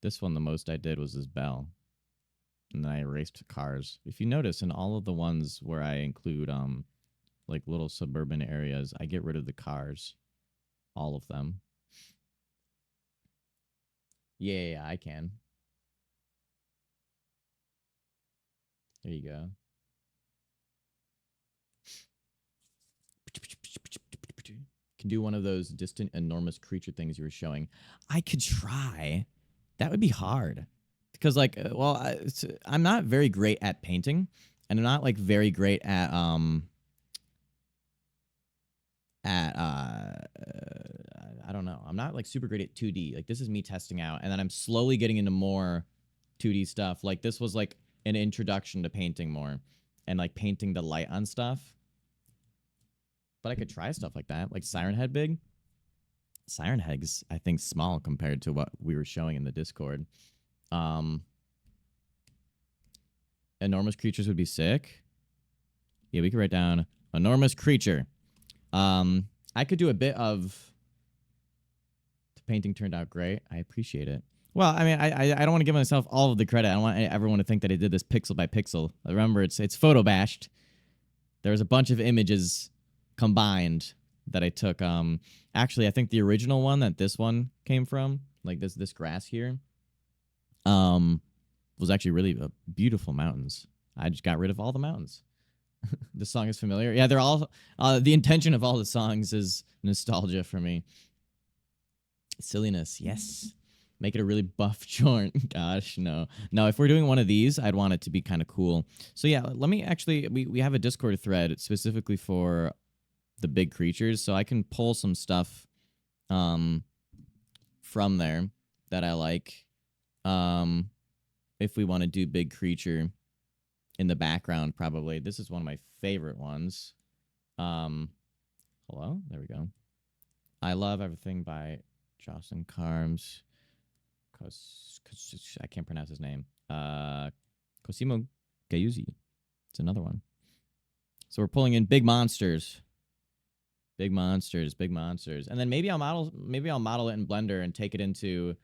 This one, the most I did was this bell. And then I erased cars. If you notice, in all of the ones where I include like little suburban areas, I get rid of the cars. All of them. Yeah, I can. There you go. Can do one of those distant, enormous creature things you were showing. I could try. That would be hard. Because, like, well, I'm not very great at painting. And I'm not, like, very great at, I don't know. I'm not, like, super great at 2D. Like, this is me testing out. And then I'm slowly getting into more 2D stuff. Like, this was, like, an introduction to painting more. And, like, painting the light on stuff. But I could try stuff like that. Like Siren Head big. Siren Head's, I think, small compared to what we were showing in the Discord. Enormous creatures would be sick. Yeah, we could write down enormous creature. I could do a bit of. The painting turned out great. I appreciate it. Well, I mean, I don't want to give myself all of the credit. I don't want everyone to think that I did this pixel by pixel. Remember, it's photo bashed. There was a bunch of images combined that I took. Actually, I think the original one that this one came from, like this grass here, was actually really beautiful mountains. I just got rid of all the mountains. The song is familiar. Yeah, they're all. The intention of all the songs is nostalgia for me. Silliness, yes. Make it a really buff joint. Gosh, no. No, if we're doing one of these, I'd want it to be kind of cool. So yeah, let me actually, we have a Discord thread specifically for the big creatures, so I can pull some stuff from there that I like. If we want to do big creature in the background, probably. This is one of my favorite ones. Hello? There we go. I love everything by Justin Carms. I can't pronounce his name. Cosimo Gayuzi. It's another one. So we're pulling in big monsters. Big monsters, big monsters. And then maybe I'll model it in Blender and take it into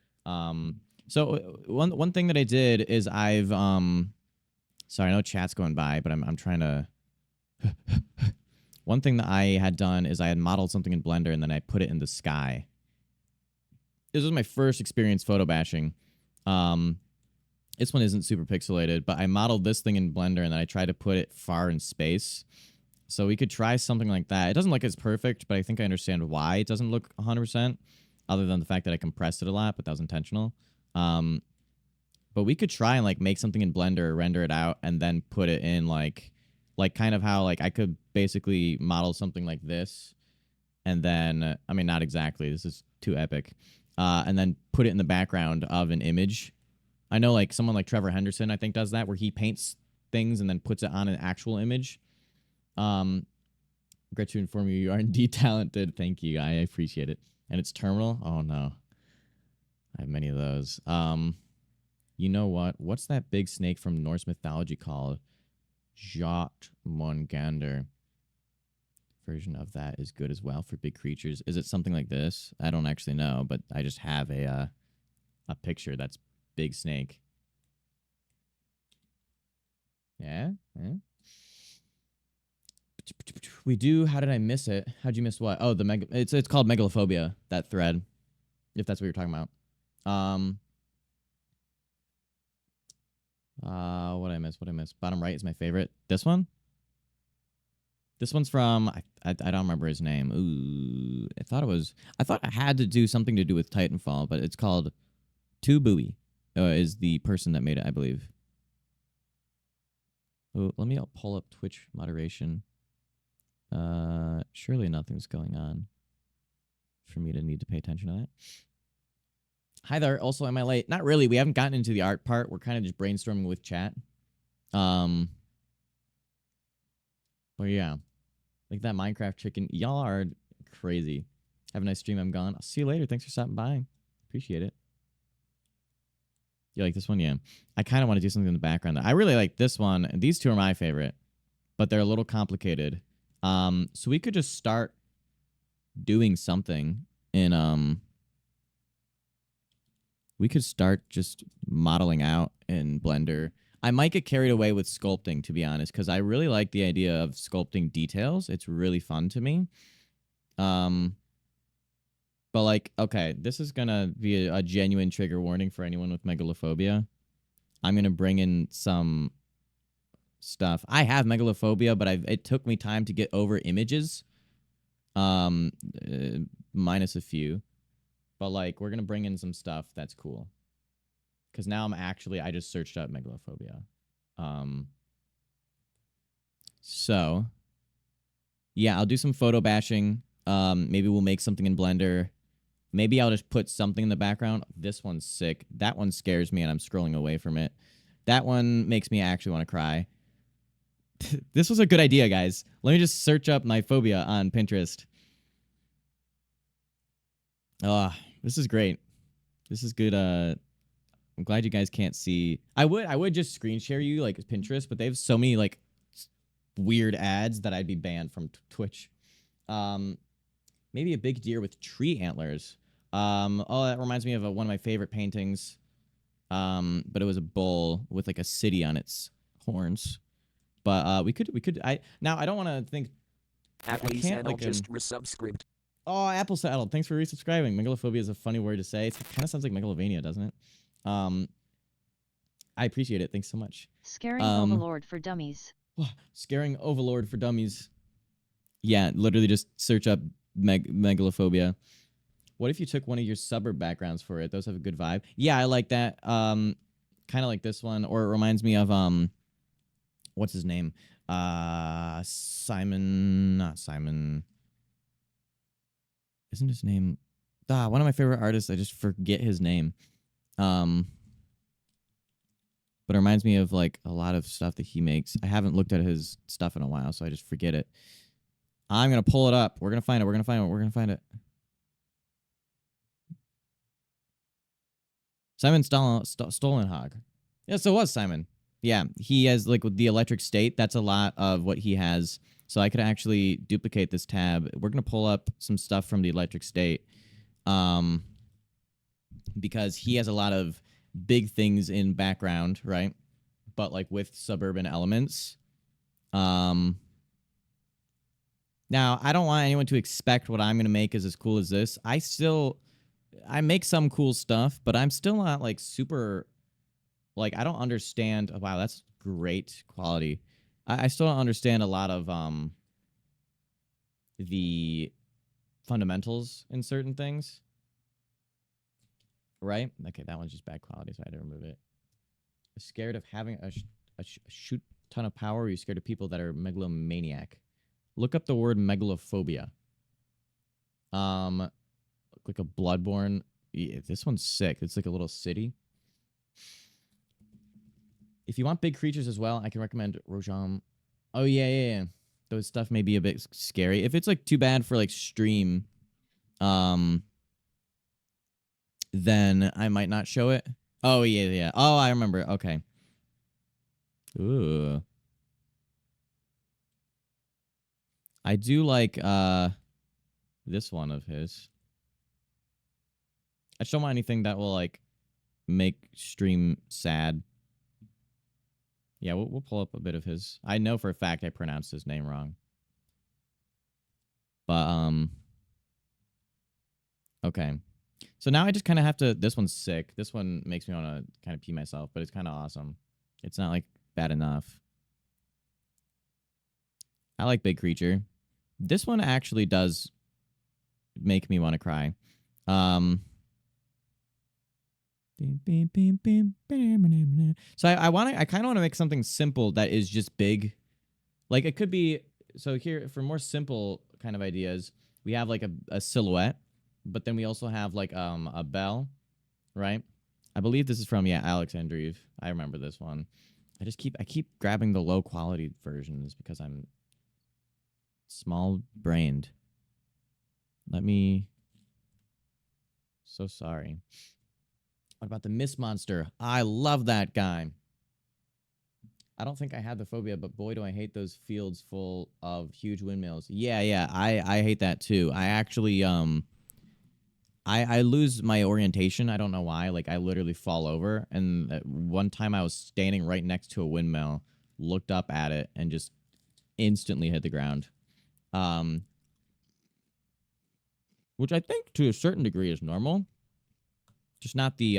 so one thing that I did is I've sorry, I know chat's going by, but I'm trying to one thing that I had done is I had modeled something in Blender and then I put it in the sky. This was my first experience photo bashing. This one isn't super pixelated, but I modeled this thing in Blender and then I tried to put it far in space. So we could try something like that. It doesn't look as perfect, but I think I understand why it doesn't look 100%, other than the fact that I compressed it a lot, but that was intentional. But we could try and like make something in Blender, render it out, and then put it in like kind of how like I could basically model something like this, and then I mean not exactly. This is too epic. And then put it in the background of an image. I know like someone like Trevor Henderson, I think, does that where he paints things and then puts it on an actual image. Regret to inform you, you are indeed talented. Thank you. I appreciate it. And it's terminal. Oh no, I have many of those. You know what? What's that big snake from Norse mythology called? Jotmungander. Version of that is good as well for big creatures. Is it something like this? I don't actually know, but I just have a picture that's big snake. Yeah. Yeah. We do. How did I miss it? How'd you miss what? Oh, it's called megalophobia. That thread, if that's what you're talking about. What I miss? What I miss? Bottom right is my favorite. This one. This one's from I don't remember his name. Ooh, I thought it had to do something to do with Titanfall, but it's called Two Buoy. Is the person that made it, I believe. Oh, let me pull up Twitch moderation. Surely nothing's going on for me to need to pay attention to that. Hi there. Also, am I late? Not really. We haven't gotten into the art part. We're kind of just brainstorming with chat. But yeah, like that Minecraft chicken. Y'all are crazy. Have a nice stream. I'm gone. I'll see you later. Thanks for stopping by. Appreciate it. You like this one? Yeah. I kind of want to do something in the background. I really like this one. And these two are my favorite, but they're a little complicated. So we could just start doing something in we could start just modeling out in Blender. I might get carried away with sculpting, to be honest, because I really like the idea of sculpting details. It's really fun to me. But like, okay, this is gonna be a genuine trigger warning for anyone with megalophobia. I'm gonna bring in some stuff. I have megalophobia, but it took me time to get over images. Um, uh, Minus a few, but like we're gonna bring in some stuff that's cool. Because now I just searched up megalophobia. So yeah, I'll do some photo bashing. Maybe we'll make something in Blender. Maybe I'll just put something in the background. This one's sick. That one scares me, and I'm scrolling away from it. That one makes me actually want to cry. This was a good idea, guys. Let me just search up my phobia on Pinterest. Oh, this is great. This is good. I'm glad you guys can't see. I would just screen share you like Pinterest, but they have so many like weird ads that I'd be banned from Twitch. Maybe a big deer with tree antlers. Oh, that reminds me of one of my favorite paintings. But it was a bull with like a city on its horns. But we could. I don't want to think. Apple Saddle just resubscribed. Oh, Apple Saddle. Thanks for resubscribing. Megalophobia is a funny word to say. It kind of sounds like megalovania, doesn't it? I appreciate it. Thanks so much. Scaring Overlord for Dummies. Scaring Overlord for Dummies. Yeah, literally just search up megalophobia. What if you took one of your suburb backgrounds for it? Those have a good vibe. Yeah, I like that. Kind of like this one, or it reminds me of what's his name? Simon, not Simon. Isn't his name? One of my favorite artists. I just forget his name. But it reminds me of like a lot of stuff that he makes. I haven't looked at his stuff in a while, so I just forget it. I'm gonna pull it up. We're gonna find it. We're gonna find it. We're gonna find it. Simon Stolenhag. Yes, it was Simon. Yeah, he has like with the electric state. That's a lot of what he has. So I could actually duplicate this tab. We're gonna pull up some stuff from the electric state, because he has a lot of big things in background, right? But like with suburban elements. Now I don't want anyone to expect what I'm gonna make is as cool as this. I make some cool stuff, but I'm still not like super. Like I don't understand. Oh, wow, that's great quality. I still don't understand a lot of the fundamentals in certain things. Right? Okay, that one's just bad quality, so I had to remove it. Scared of having a shoot ton of power, or are you scared of people that are megalomaniac? Look up the word megalophobia. Like a bloodborne. Yeah, this one's sick. It's like a little city. If you want big creatures as well, I can recommend Rojam. Oh yeah. Those stuff may be a bit scary. If it's like too bad for like stream, then I might not show it. Oh yeah. Oh, I remember. Okay. Ooh. I do like this one of his. I just don't want anything that will like make stream sad. Yeah, we'll pull up a bit of his. I know for a fact I pronounced his name wrong. But okay. So now I just kind of have to. This one's sick. This one makes me want to kind of pee myself, but it's kind of awesome. It's not like bad enough. I like big creature. This one actually does make me want to cry. So I kind of want to make something simple that is just big. Like it could be. So here for more simple kind of ideas, we have like a silhouette, but then we also have like a bell, right? I believe this is from Alex Andreev. I remember this one. I keep grabbing the low quality versions because I'm small brained. So sorry. What about the Mist Monster? I love that guy. I don't think I had the phobia, but boy, do I hate those fields full of huge windmills. Yeah, I hate that too. I actually I lose my orientation. I don't know why. Like I literally fall over. And one time I was standing right next to a windmill, looked up at it, and just instantly hit the ground. Um, which I think to a certain degree is normal, just not the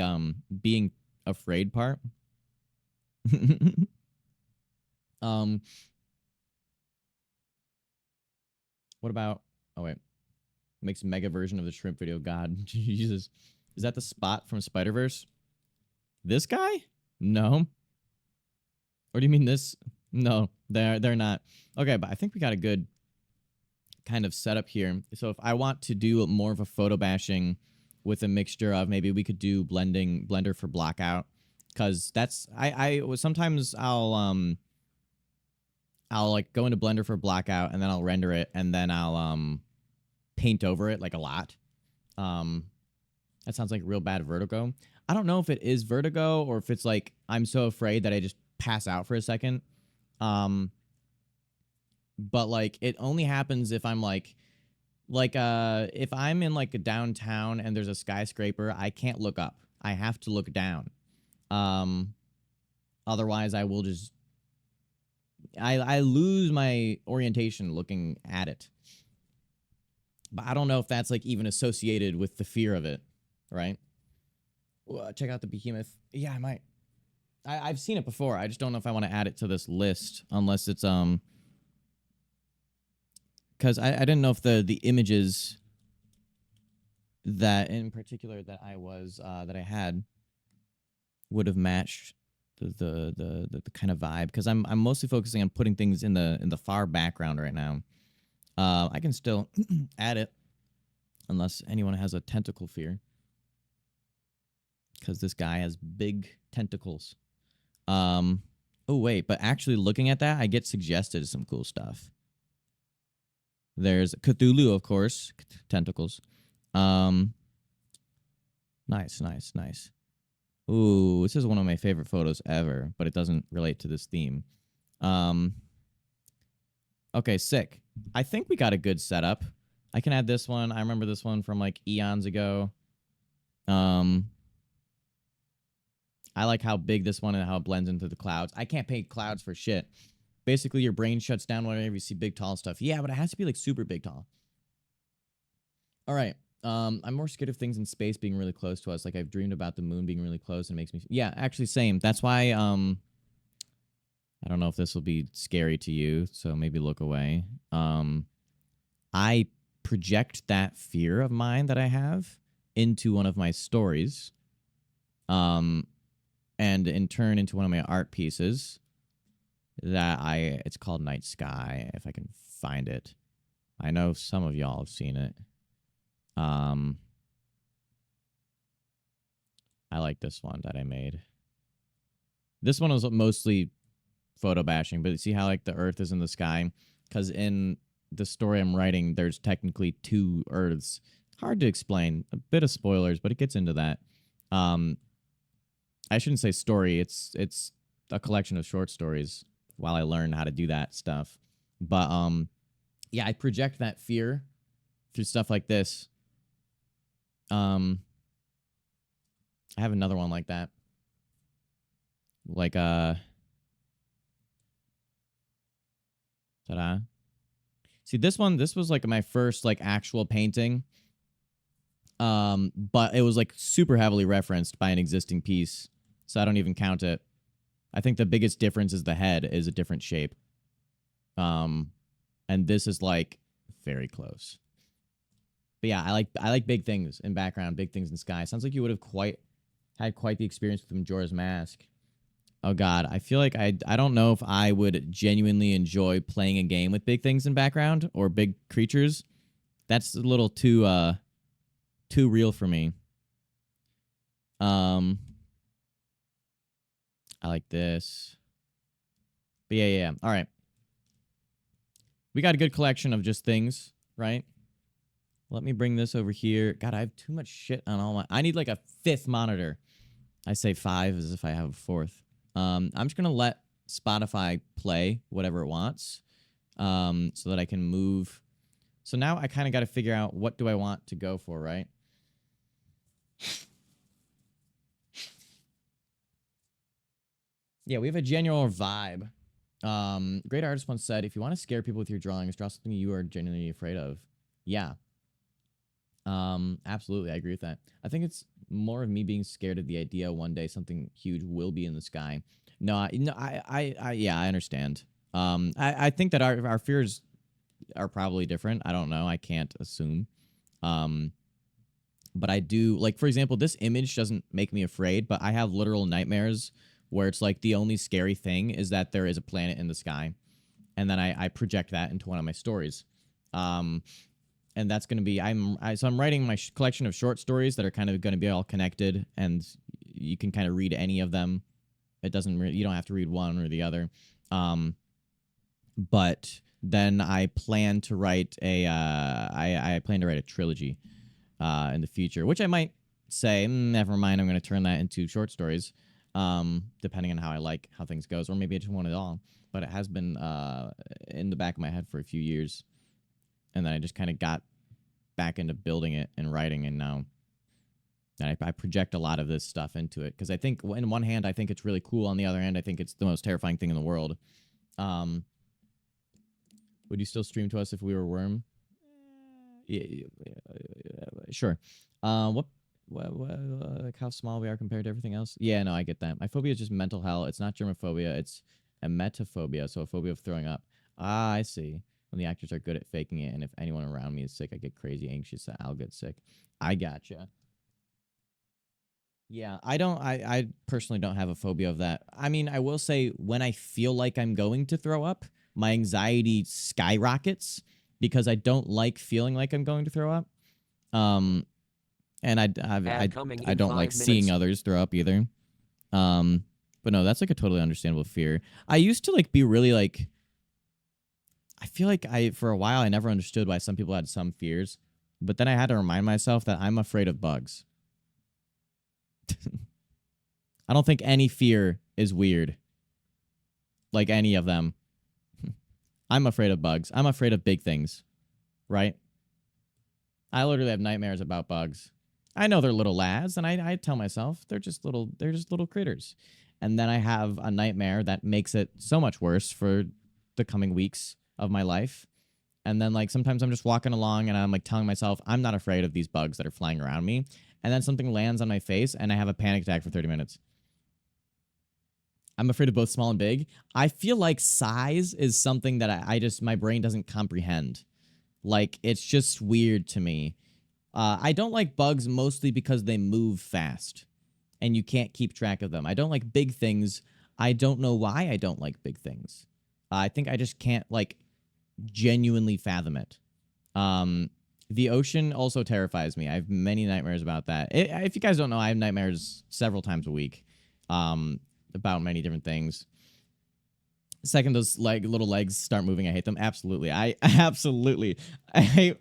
being afraid part. um, what about? Oh wait, makes a mega version of the shrimp video. God, Jesus, is that the Spot from Spider Verse? This guy? No. Or do you mean this? No, they're not. Okay, but I think we got a good kind of setup here. So if I want to do more of a photo bashing with a mixture of, maybe we could do Blender for blockout, because that's I sometimes I'll like go into Blender for blackout and then I'll render it and then I'll paint over it like a lot. Um, that sounds like real bad vertigo. I don't know if it is vertigo or if it's like I'm so afraid that I just pass out for a second. Um, but like it only happens if I'm like if I'm in like a downtown and there's a skyscraper, I can't look up. I have to look down. Um, otherwise I will just I lose my orientation looking at it. But I don't know if that's like even associated with the fear of it, right? Check out the behemoth. Yeah, I might. I've seen it before. I just don't know if I want to add it to this list unless it's because I didn't know if the images that in particular that I had would have matched the kind of vibe, because I'm mostly focusing on putting things in the far background right now. I can still add it unless anyone has a tentacle fear, because this guy has big tentacles. Oh wait, but actually looking at that, I get suggested some cool stuff. There's Cthulhu, of course, tentacles. Nice. Ooh, this is one of my favorite photos ever, but it doesn't relate to this theme. Okay, sick. I think we got a good setup. I can add this one. I remember this one from like eons ago. I like how big this one and how it blends into the clouds. I can't paint clouds for shit. Basically, your brain shuts down whenever you see big, tall stuff. Yeah, but it has to be like super big, tall. All right. I'm more scared of things in space being really close to us. Like I've dreamed about the moon being really close and it makes me. Yeah, actually, same. That's why. I don't know if this will be scary to you, so maybe look away. I project that fear of mine that I have into one of my stories. And in turn into one of my art pieces that it's called Night Sky, if I can find it. I know some of y'all have seen it. I like this one that I made. This one was mostly photo bashing, but see how like the earth is in the sky? Because in the story I'm writing, there's technically two earths. Hard to explain. A bit of spoilers, but it gets into that. I shouldn't say story. It's a collection of short stories while I learn how to do that stuff. But yeah, I project that fear through stuff like this. I have another one like that. Like ta-da. See this was like my first like actual painting. But it was like super heavily referenced by an existing piece, so I don't even count it. I think the biggest difference is the head is a different shape. And this is like very close. But yeah, I like big things in background, big things in sky. Sounds like you would have had quite the experience with Majora's Mask. Oh god, I feel like I don't know if I would genuinely enjoy playing a game with big things in background or big creatures. That's a little too real for me. I like this. But yeah. All right. We got a good collection of just things, right? Let me bring this over here. God, I have too much shit on all my... I need like a fifth monitor. I say five as if I have a fourth. I'm just going to let Spotify play whatever it wants so that I can move. So now I kind of got to figure out what do I want to go for, right? Yeah, we have a general vibe. Great artist once said, if you want to scare people with your drawings, draw something you are genuinely afraid of. Yeah. Absolutely, I agree with that. I think it's more of me being scared of the idea one day something huge will be in the sky. Yeah, I understand. I think that our fears are probably different. I don't know. I can't assume. Um, but I do, like, for example, this image doesn't make me afraid, but I have literal nightmares where it's like the only scary thing is that there is a planet in the sky, and then I project that into one of my stories. Um, and that's going to be so I'm writing my collection of short stories that are kind of going to be all connected, and you can kind of read any of them. It doesn't you don't have to read one or the other. But then I plan to write I plan to write a trilogy in the future, which I might say, never mind, I'm going to turn that into short stories, depending on how I like how things goes, or maybe I just want it all. But it has been in the back of my head for a few years, and then I just kind of got back into building it and writing, and now I project a lot of this stuff into it because I think, in one hand, I think it's really cool. On the other hand, I think it's the most terrifying thing in the world. Would you still stream to us if we were a worm? Yeah, sure. Like how small we are compared to everything else? Yeah, no, I get that. My phobia is just mental hell. It's not germophobia. It's emetophobia, so a phobia of throwing up. Ah, I see. When the actors are good at faking it, and if anyone around me is sick, I get crazy anxious that I'll get sick. I gotcha. Yeah, I personally don't have a phobia of that. I mean, I will say when I feel like I'm going to throw up, my anxiety skyrockets because I don't like feeling like I'm going to throw up. Um, and Ad coming I in don't like 5 seeing minutes. others throw up either. But no, that's like a totally understandable fear. I used to like be really like, I feel like for a while I never understood why some people had some fears, but then I had to remind myself that I'm afraid of bugs. I don't think any fear is weird, like any of them. I'm afraid of bugs. I'm afraid of big things, right? I literally have nightmares about bugs. I know they're little lads, and I tell myself they're just little critters. And then I have a nightmare that makes it so much worse for the coming weeks of my life. And then like sometimes I'm just walking along and I'm like telling myself I'm not afraid of these bugs that are flying around me. And then something lands on my face and I have a panic attack for 30 minutes. I'm afraid of both small and big. I feel like size is something that I just, my brain doesn't comprehend. Like, it's just weird to me. I don't like bugs mostly because they move fast and you can't keep track of them. I don't like big things. I don't know why I don't like big things. I think I just can't, like, genuinely fathom it. The ocean also terrifies me. I have many nightmares about that. If you guys don't know, I have nightmares several times a week about many different things. Second, those little legs start moving, I hate them. Absolutely, I absolutely, I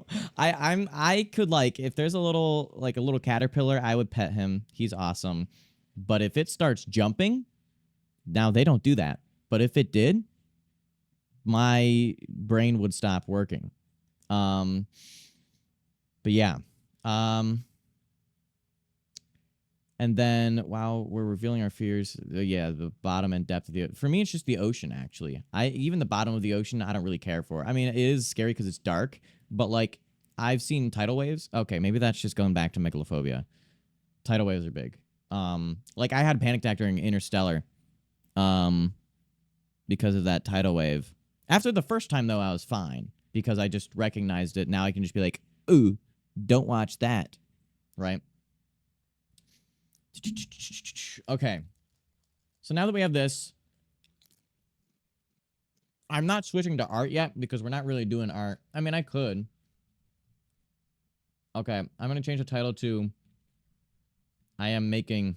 could like if there's a little caterpillar, I would pet him. He's awesome, but if it starts jumping, now they don't do that. But if it did, my brain would stop working. But yeah, and then while we're revealing our fears, yeah, the bottom and depth of the for me, it's just the ocean. Actually, even the bottom of the ocean, I don't really care for. I mean, it is scary because it's dark, but like I've seen tidal waves. Okay, maybe that's just going back to megalophobia. Tidal waves are big. Like I had a panic attack during Interstellar, because of that tidal wave. After the first time though, I was fine because I just recognized it. Now I can just be like, ooh, don't watch that, right? Okay. So now that we have this, I'm not switching to art yet because we're not really doing art. I mean, I could. Okay, I'm going to change the title to I am making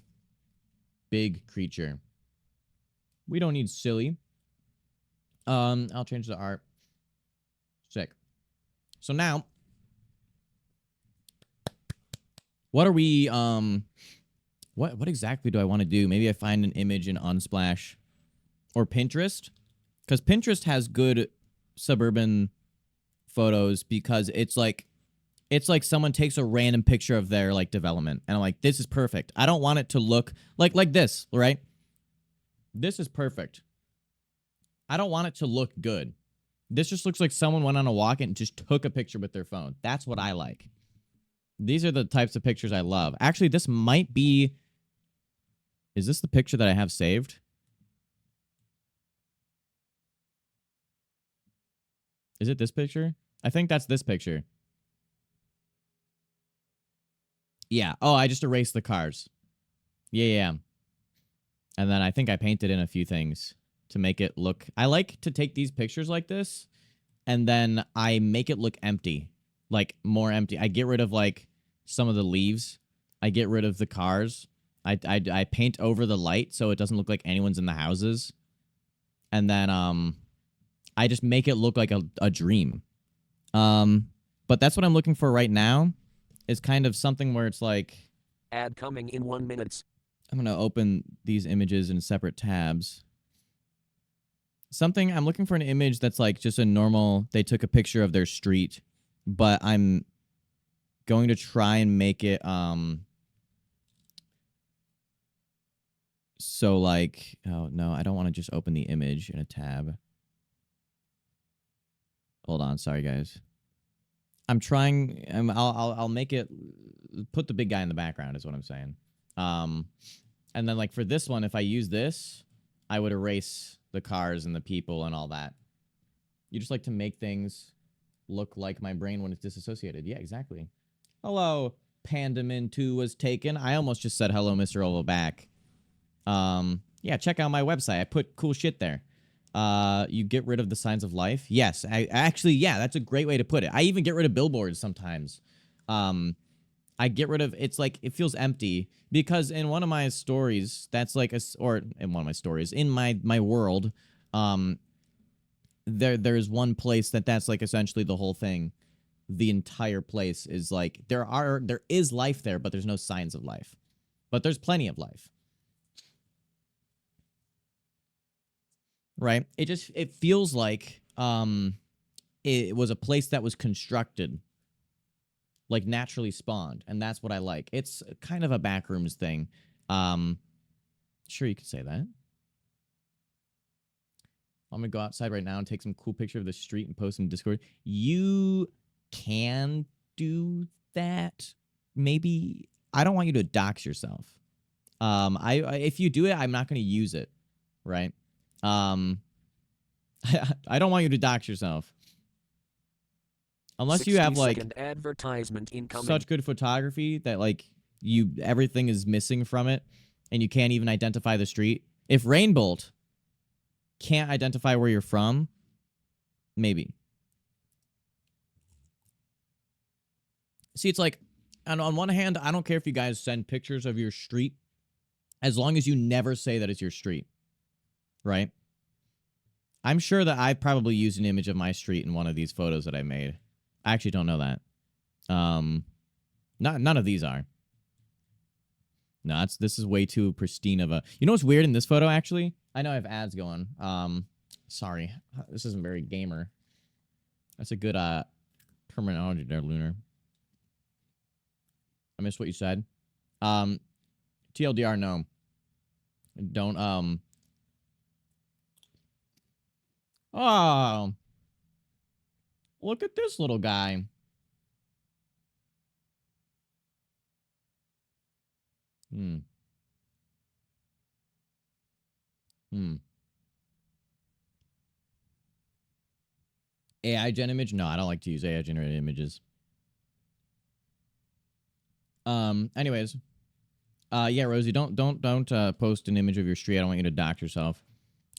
big creature. We don't need silly. I'll change the art. Sick. So now, what are we, what exactly do I want to do? Maybe I find an image in Unsplash or Pinterest, because Pinterest has good suburban photos because it's like It's like someone takes a random picture of their like development, and I'm like, this is perfect. I don't want it to look like this, right? This is perfect. I don't want it to look good. This just looks like someone went on a walk and just took a picture with their phone. That's what I like. These are the types of pictures I love. Actually, this might be... Is this the picture that I have saved? Is it this picture? I think that's this picture. Yeah. Oh, I just erased the cars. Yeah. And then I think I painted in a few things to make it look... I like to take these pictures like this, and then I make it look empty. Like, more empty. I get rid of, like, some of the leaves. I get rid of the cars. I paint over the light so it doesn't look like anyone's in the houses. And then I just make it look like a dream. But that's what I'm looking for right now, is kind of something where it's like... Ad coming in 1 minute. I'm going to open these images in separate tabs. I'm looking for an image that's like just a normal, they took a picture of their street, but I'm going to try and make it, so like, oh no, I don't want to just open the image in a tab. Hold on, sorry guys. I'm trying, I'll make it, put the big guy in the background is what I'm saying. And then like for this one, if I use this, I would erase the cars and the people and all that. You just like to make things look like my brain when it's disassociated. Yeah, exactly. Hello, Pandamin 2 was taken. I almost just said hello, Mr. Ovo back. Yeah, check out my website. I put cool shit there. You get rid of the signs of life. Yes, actually, yeah, that's a great way to put it. I even get rid of billboards sometimes. I get rid of, it's like, it feels empty, because in one of my stories, that's like or in one of my stories, in my world, there's one place that's like essentially the whole thing. The entire place is like, there is life there, but there's no signs of life. But there's plenty of life. Right? It feels like it was a place that was constructed, like naturally spawned, and that's what I like. It's kind of a backrooms thing. Sure, you could say that. I'm gonna go outside right now and take some cool picture of the street and post in Discord. You can do that. Maybe I don't want you to dox yourself. If you do it, I'm not gonna use it, right? I don't want you to dox yourself. Unless you have like advertisement incoming. Such good photography that like everything is missing from it and you can't even identify the street. If Rainbolt can't identify where you're from, maybe. See, it's like, and on one hand, I don't care if you guys send pictures of your street, as long as you never say that it's your street, right? I'm sure that I probably used an image of my street in one of these photos that I made. I actually don't know that. None of these are. No, this is way too pristine of a... You know what's weird in this photo, actually? I know I have ads going. Sorry. This isn't very gamer. That's a good terminology there, Lunar. I missed what you said. TLDR, no. Don't, Oh. Look at this little guy. AI gen image? No, I don't like to use AI generated images. Anyways. Yeah, Rosie, don't post an image of your street. I don't want you to dox yourself.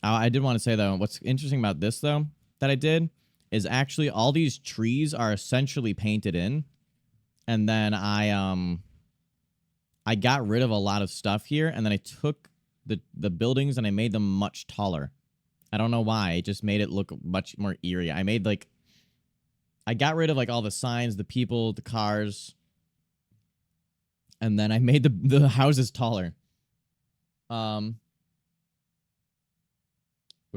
I did want to say, though, what's interesting about this, though, that I did, is actually all these trees are essentially painted in. And then I got rid of a lot of stuff here, and then I took the buildings and I made them much taller. I don't know why. It just made it look much more eerie. I made, like... I got rid of, like, all the signs, the people, the cars. And then I made the houses taller. We're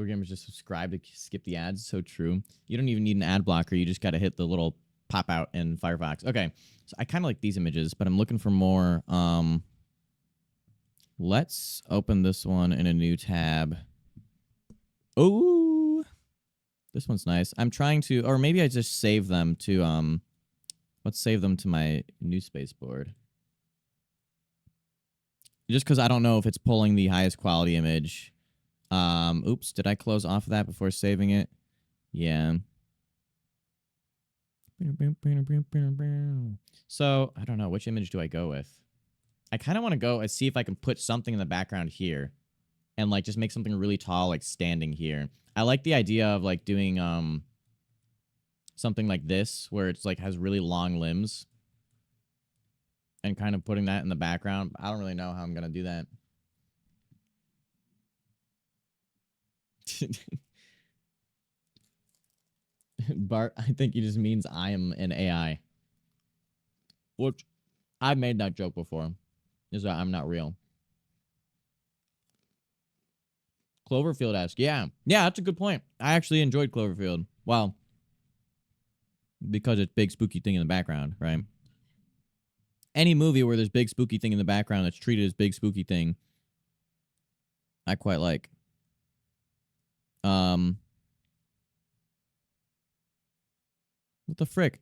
gamers just subscribe to skip the ads. So true. You don't even need an ad blocker. You just got to hit the little pop out in Firefox. Okay, so I kind of like these images, but I'm looking for more. Let's open this one in a new tab. Oh, this one's nice. I'm trying to, or maybe I just save them to let's save them to my new space board. Just because I don't know if it's pulling the highest quality image. Oops, did I close off of that before saving it? Yeah. So, I don't know. Which image do I go with? I kind of want to go and see if I can put something in the background here and like just make something really tall, like standing here. I like the idea of like doing something like this where it's like has really long limbs and kind of putting that in the background. I don't really know how I'm going to do that. Bart, I think he just means I am an AI. Which I've made that joke before. Is that I'm not real. Cloverfield-esque. Yeah. Yeah, that's a good point. I actually enjoyed Cloverfield. Well, because it's big spooky thing in the background, right? Any movie where there's big spooky thing in the background that's treated as big spooky thing, I quite like. What the frick?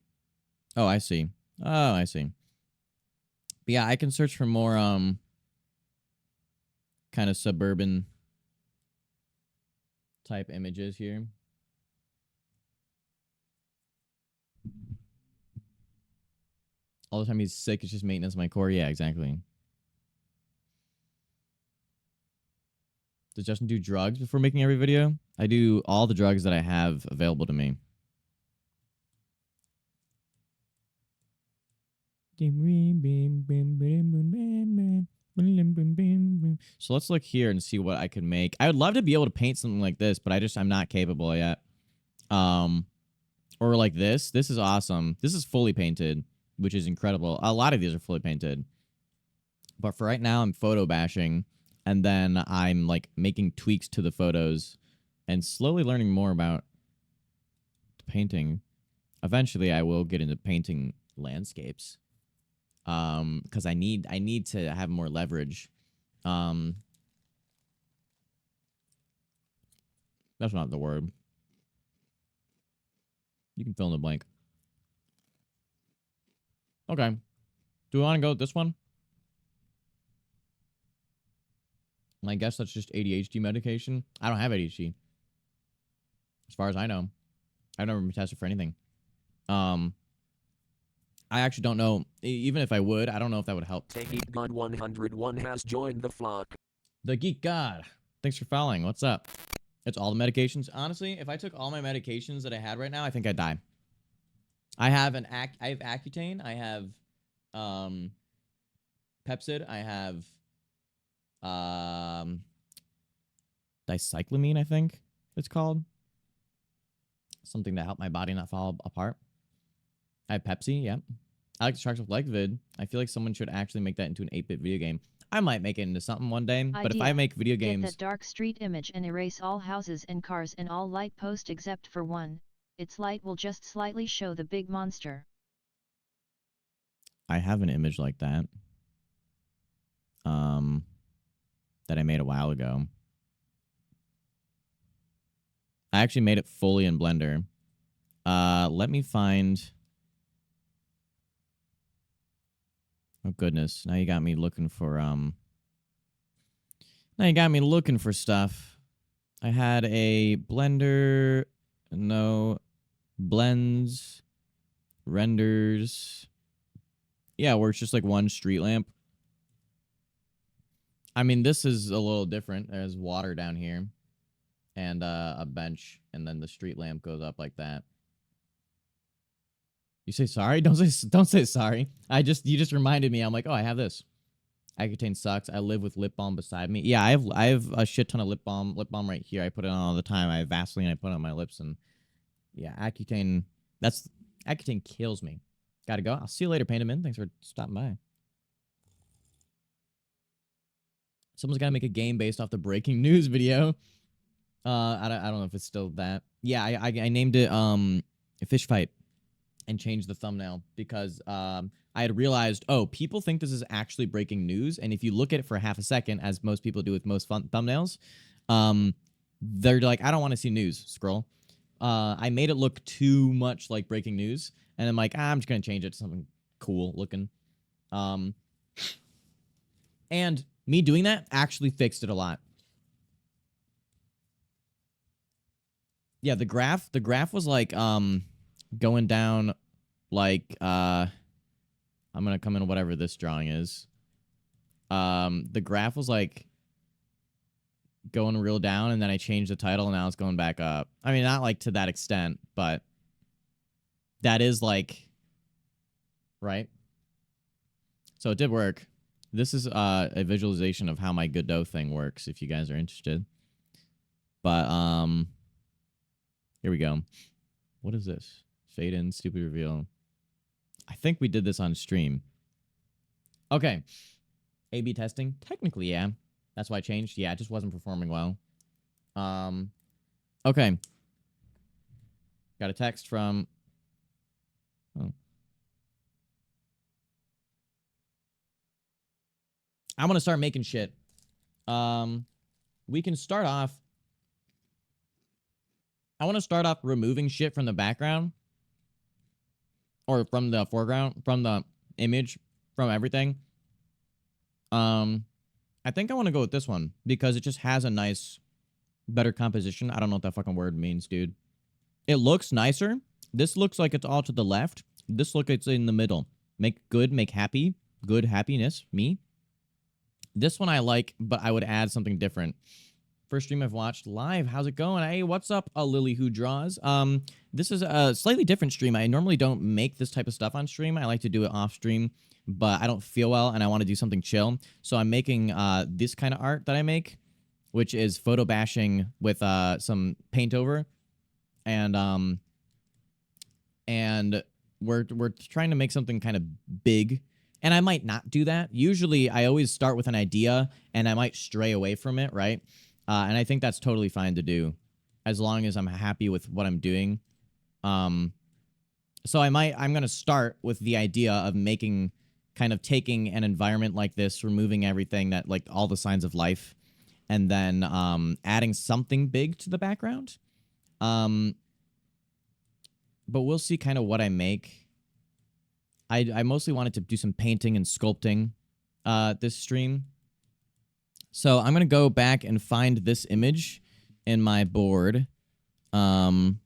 Oh, I see. Oh, I see. But yeah, I can search for more kind of suburban type images here. All the time he's sick, it's just maintenance of my core. Yeah, exactly. Does Justin do drugs before making every video? I do all the drugs that I have available to me. So let's look here and see what I can make. I would love to be able to paint something like this, but I'm not capable yet. Or like this. This is awesome. This is fully painted, which is incredible. A lot of these are fully painted. But for right now, I'm photo bashing, and then I'm like making tweaks to the photos and slowly learning more about painting. Eventually, I will get into painting landscapes. Because I need to have more leverage. That's not the word. You can fill in the blank. Okay. Do we want to go with this one? I guess that's just ADHD medication. I don't have ADHD. As far as I know. I've never been tested for anything. I actually don't know. Even if I would, I don't know if that would help. The Geek God 101 has joined the flock. The Geek God. Thanks for following. What's up? It's all the medications. Honestly, if I took all my medications that I had right now, I think I'd die. I have Accutane. I have Pepsid. I have dicyclamine, I think it's called. Something to help my body not fall apart. I have Pepsi, yeah. I like Sharks with Like Vid. I feel like someone should actually make that into an 8-bit video game. I might make it into something one day, but if I make video games... Get that dark street image and erase all houses and cars and all light post except for one. Its light will just slightly show the big monster. I have an image like that. That I made a while ago. I actually made it fully in Blender. Let me find... Oh, goodness. Now you got me looking for, Now you got me looking for stuff. I had a Blender... No. Blends. Renders. Yeah, where it's just like one street lamp. I mean, this is a little different. There's water down here. And a bench. And then the street lamp goes up like that. You say sorry? Don't say sorry. You just reminded me. I'm like, oh, I have this. Accutane sucks. I live with lip balm beside me. Yeah, I have a shit ton of lip balm right here. I put it on all the time. I have Vaseline. I put it on my lips, and yeah, Accutane. Accutane kills me. Gotta go. I'll see you later, Painterman. Thanks for stopping by. Someone's gotta make a game based off the breaking news video. I don't know if it's still that. Yeah, I named it a fish fight. and change the thumbnail because I had realized, oh, people think this is actually breaking news, and if you look at it for half a second, as most people do with most thumbnails, they're like, I don't want to see news. Scroll. I made it look too much like breaking news, and I'm like, I'm just gonna change it to something cool looking. And me doing that actually fixed it a lot. Yeah, the graph was like going down like I'm gonna come in whatever this drawing is. The graph was like going real down, and then I changed the title, and now it's going back up. I mean, not like to that extent, but that is like right. So it did work. This is a visualization of how my Godot thing works, if you guys are interested. But here we go. What is this? Fade in, stupid reveal. I think we did this on stream. Okay. A/B testing? Technically, yeah. That's why I changed. Yeah, it just wasn't performing well. Okay. Got a text from... Oh. I'm gonna start making shit. We can start off... I want to start off removing shit from the background. Or from the foreground. From the image. From everything. I think I want to go with this one. Because it just has a nice... better composition. I don't know what that fucking word means, dude. It looks nicer. This looks like it's all to the left. This looks like it's in the middle. Make good, make happy. Good, happiness. Me. This one I like, but I would add something different. First stream I've watched live. How's it going? Hey, what's up, a Lily Who Draws? This is a slightly different stream. I normally don't make this type of stuff on stream. I like to do it off stream, but I don't feel well, and I want to do something chill. So I'm making this kind of art that I make, which is photo bashing with some paint over, and we're trying to make something kind of big. And I might not do that. Usually, I always start with an idea, and I might stray away from it, right? And I think that's totally fine to do, as long as I'm happy with what I'm doing. So I'm gonna start with the idea of making, kind of taking an environment like this, removing everything that, like, all the signs of life, and then adding something big to the background. But we'll see kind of what I make. I mostly wanted to do some painting and sculpting this stream. So I'm going to go back and find this image in my board. And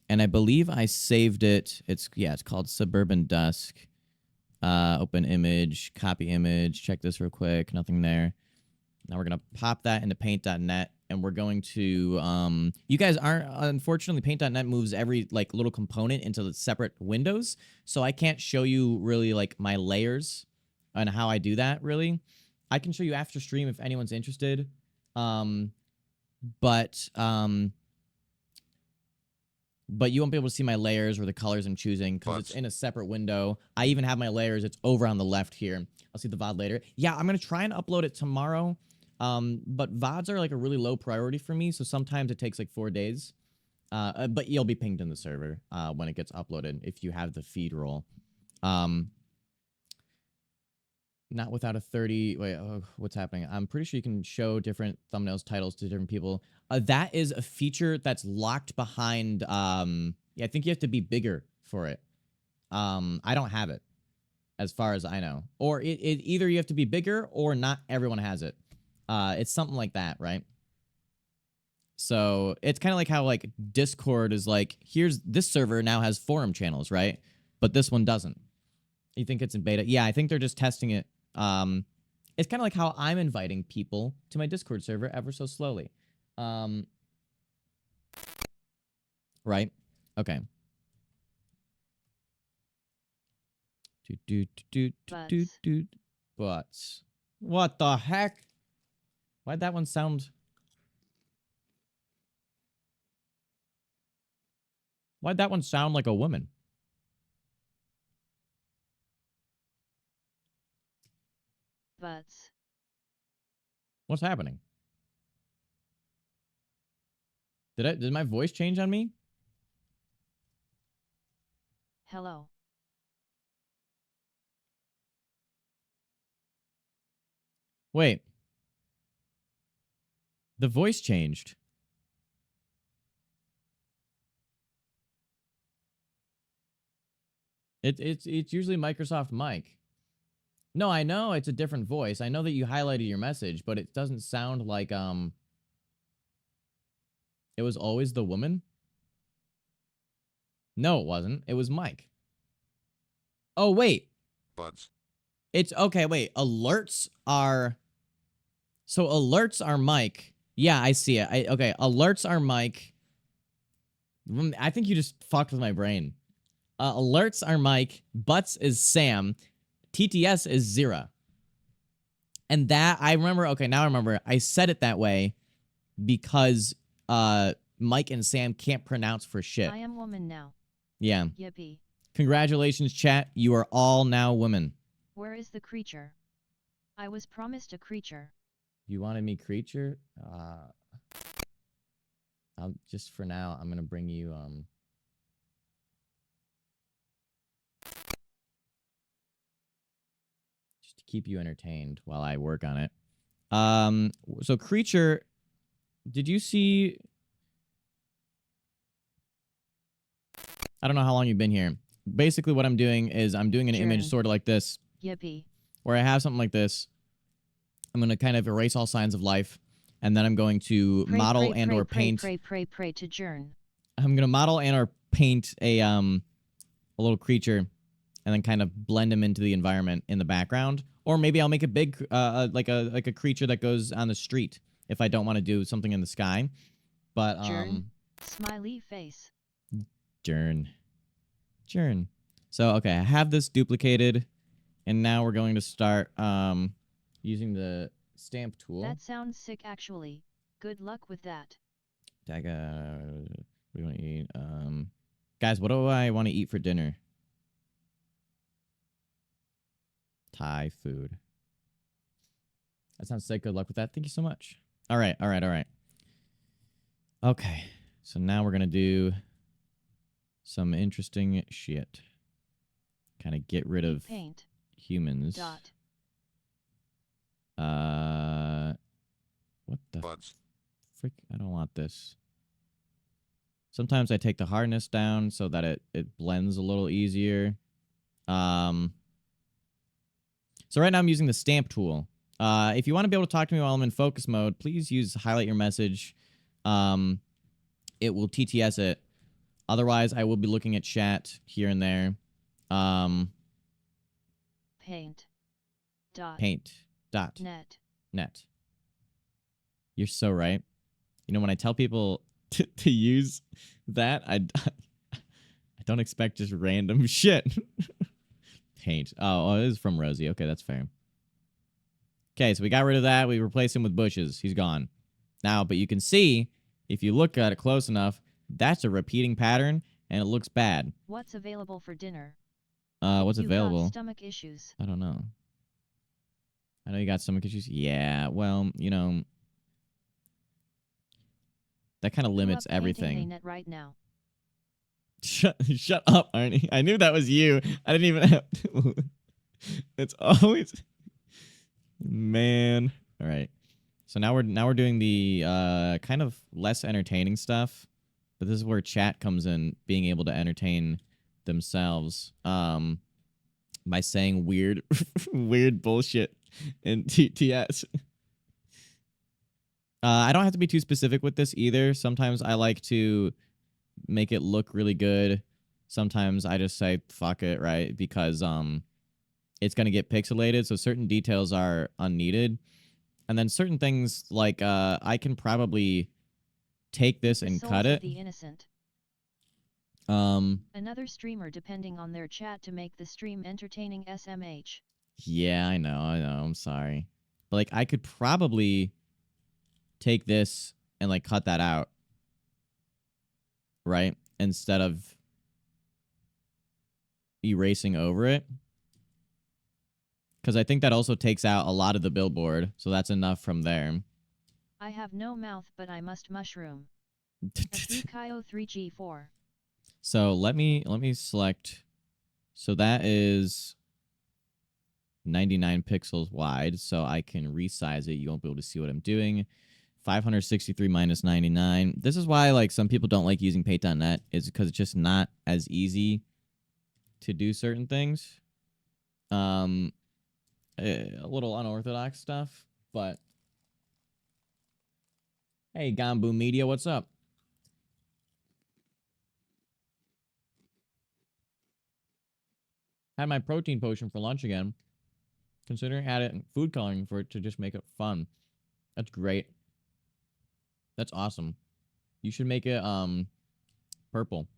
I believe I saved it. It's called Suburban Dusk. Open image, copy image. Check this real quick. Nothing there. Now we're going to pop that into paint.net, and we're going to, you guys aren't, unfortunately, paint.net moves every, like, little component into the separate windows, so I can't show you really, like, my layers and how I do that, really. I can show you after stream if anyone's interested, but you won't be able to see my layers or the colors I'm choosing because it's in a separate window. I even have my layers. It's over on the left here. I'll see the VOD later. Yeah, I'm going to try and upload it tomorrow. But VODs are like a really low priority for me, so sometimes it takes like 4 days. But you'll be pinged in the server when it gets uploaded if you have the feed roll. Not without a 30... Wait, what's happening? I'm pretty sure you can show different thumbnails, titles to different people. That is a feature that's locked behind... yeah, I think you have to be bigger for it. I don't have it, as far as I know. Or either you have to be bigger or not everyone has it. It's something like that, right? So it's kind of like how like Discord is like, here's this server now has forum channels, right? But this one doesn't. You think it's in beta? Yeah, I think they're just testing it. It's kind of like how I'm inviting people to my Discord server ever so slowly. Right? Okay. Butts. What the heck? Why'd that one sound... Why'd that one sound like a woman? Butts. What's happening? Did my voice change on me? Hello. Wait. The voice changed. It's usually Microsoft Mic. No, I know it's a different voice. I know that you highlighted your message, but it doesn't sound like it was always the woman. No, it wasn't. It was Mike. Oh, wait. Buds. It's okay, wait. Alerts are Mike. Yeah, I see it. Okay, alerts are Mike. I think you just fucked with my brain. Alerts are Mike. Butts is Sam. TTS is Zira. And that I remember. Okay, now I remember. I said it that way because Mike and Sam can't pronounce for shit. I am woman now. Yeah. Yippee. Congratulations, chat. You are all now women. Where is the creature? I was promised a creature. You wanted me creature? I'll just for now. I'm gonna bring you just to keep you entertained while I work on it. So creature, did you see? I don't know how long you've been here. Basically, what I'm doing is I'm doing an image Jern. sort of like this, Yippee. where I have something like this. I'm gonna kind of erase all signs of life, and then I'm going to model and or paint. Pray to Jern. I'm gonna model and or paint a little creature, and then kind of blend him into the environment in the background. Or maybe I'll make a big like a creature that goes on the street if I don't want to do something in the sky. But Jern. Smiley face. Jern. So okay, I have this duplicated, and now we're going to start using the stamp tool. That sounds sick actually. Good luck with that. Daga, what do you want to eat? Guys, what do I want to eat for dinner? Thai food. That sounds sick. Good luck with that. Thank you so much. All right. Okay, so now we're gonna do some interesting shit. Kind of get rid of Paint. humans. Dot. What the Buds. frick? I don't want this. Sometimes I take the hardness down so that it blends a little easier. So right now I'm using the stamp tool. If you want to be able to talk to me while I'm in focus mode, please use highlight your message. It will TTS it. Otherwise, I will be looking at chat here and there. Paint. Dot. Paint. Dot. Net. You're so right. You know, when I tell people to use that, I don't expect just random shit. Paint. Oh, it is from Rosie. Okay, that's fair. Okay, so we got rid of that. We replaced him with bushes. He's gone. Now, but you can see, if you look at it close enough, that's a repeating pattern, and it looks bad. What's available for dinner? What's You available? got stomach issues. I don't know. I know you got stomach issues. Yeah, well, you know, that kind of limits everything. Net right now. Shut up, Arnie. I knew that was you. I didn't even have to. It's always man. All right. So now we're doing the kind of less entertaining stuff, but this is where chat comes in, being able to entertain themselves by saying weird weird bullshit in TTS. I don't have to be too specific with this either. Sometimes I like to make it look really good. Sometimes I just say fuck it, right? Because it's going to get pixelated, so certain details are unneeded. And then certain things like I can probably take this and cut it. The innocent. Another streamer depending on their chat to make the stream entertaining SMH. Yeah, I know. I'm sorry. But like I could probably take this and like cut that out. Right? Instead of erasing over it. Because I think that also takes out a lot of the billboard, so that's enough from there. I have no mouth, but I must mushroom. F3 Kyo 3G4. So let me select So that is 99 pixels wide, so I can resize it. You won't be able to see what I'm doing. 563 minus 99. This is why like some people don't like using paint.net, is because it's just not as easy to do certain things. A little unorthodox stuff, but hey, Gambu Media, what's up? Had my protein potion for lunch again. Considering adding food coloring for it to just make it fun. That's great. That's awesome. You should make it purple.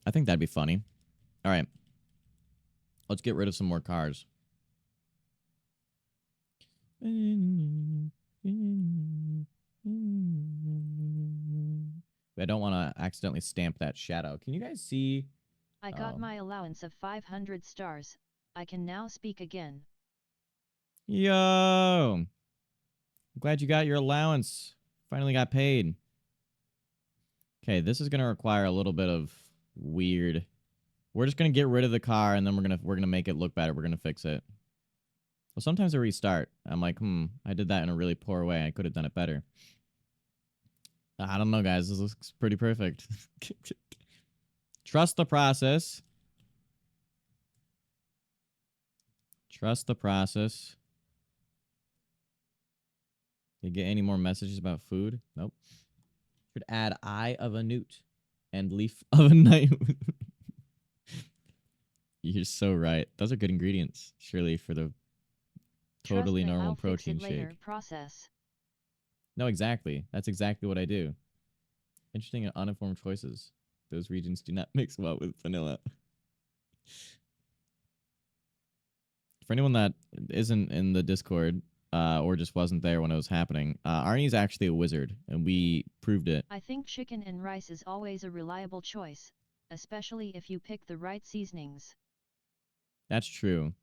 I think that'd be funny. All right. Let's get rid of some more cars. I don't want to accidentally stamp that shadow. Can you guys see? I got my allowance of 500 stars. I can now speak again. Yo! Glad you got your allowance. Finally got paid. Okay, this is gonna require a little bit of weird. We're just gonna get rid of the car and then we're gonna make it look better. We're gonna fix it. Well, sometimes I restart. I'm like, I did that in a really poor way. I could have done it better. I don't know, guys. This looks pretty perfect. Trust the process. Trust the process. You get any more messages about food? Nope. Should add eye of a newt and leaf of a night. You're so right. Those are good ingredients, surely, for the totally normal I'll protein fix it later shake. process. No, exactly. That's exactly what I do. Interesting and uninformed choices. Those regions do not mix well with vanilla. For anyone that isn't in the Discord, or just wasn't there when it was happening, Arnie's actually a wizard, and we proved it. I think chicken and rice is always a reliable choice, especially if you pick the right seasonings. That's true.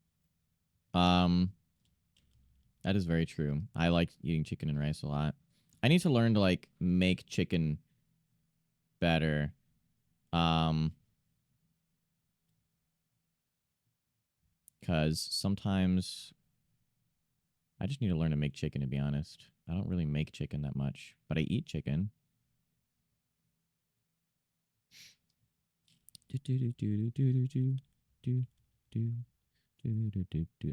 That is very true. I like eating chicken and rice a lot. I need to learn to like make chicken better. Because sometimes I just need to learn to make chicken, to be honest. I don't really make chicken that much, but I eat chicken.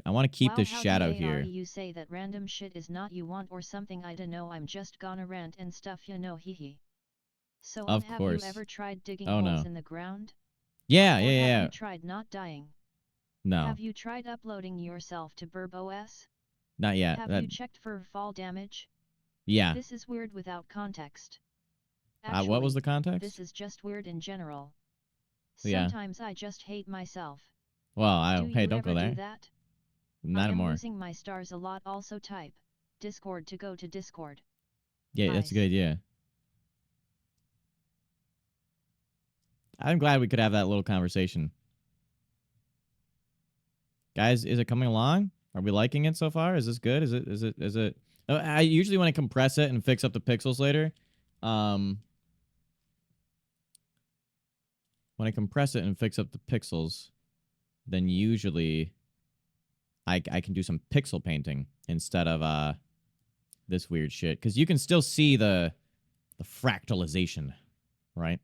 I want to keep Wow, this how shadow dare here. you say that random shit is not you want or something. I dunno, I'm just gonna rant and stuff, you know, hee hee. So Of have you course. ever tried digging Oh holes no. in the ground? Yeah, Or yeah, have yeah. you tried not dying? No, Have you tried uploading yourself to Burb OS? not yet. Have you checked for fall damage? Yeah. This is weird without context. What was Actually, the context? this is just weird in general. Yeah. Sometimes I just hate myself. Well, Do hey, you don't ever go there. do that? Not I am anymore. losing my stars a lot. Also type Discord to go to Discord. Yeah, that's a good Ice. idea. I'm glad we could have that little conversation. Guys, is it coming along? Are we liking it so far? Is this good? Is it I usually when I compress it and fix up the pixels later, when I compress it and fix up the pixels, then usually I can do some pixel painting instead of this weird shit, cuz you can still see the fractalization, right?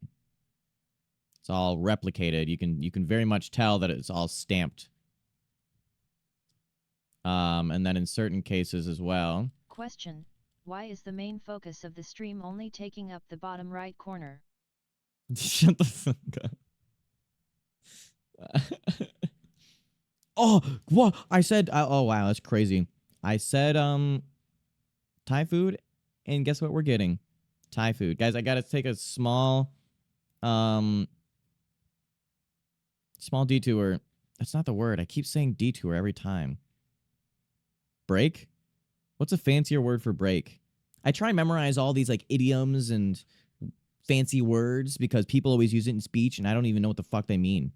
It's all replicated. You can very much tell that it's all stamped. And then in certain cases as well. Question: why is the main focus of the stream only taking up the bottom right corner? Shut the fuck up. Oh, what? I said, oh, wow, that's crazy. I said, Thai food, and guess what we're getting? Thai food. Guys, I gotta take a um, small detour. That's not the word. I keep saying detour every time. Break? What's a fancier word for break? I try and memorize all these like idioms and fancy words because people always use it in speech and I don't even know what the fuck they mean.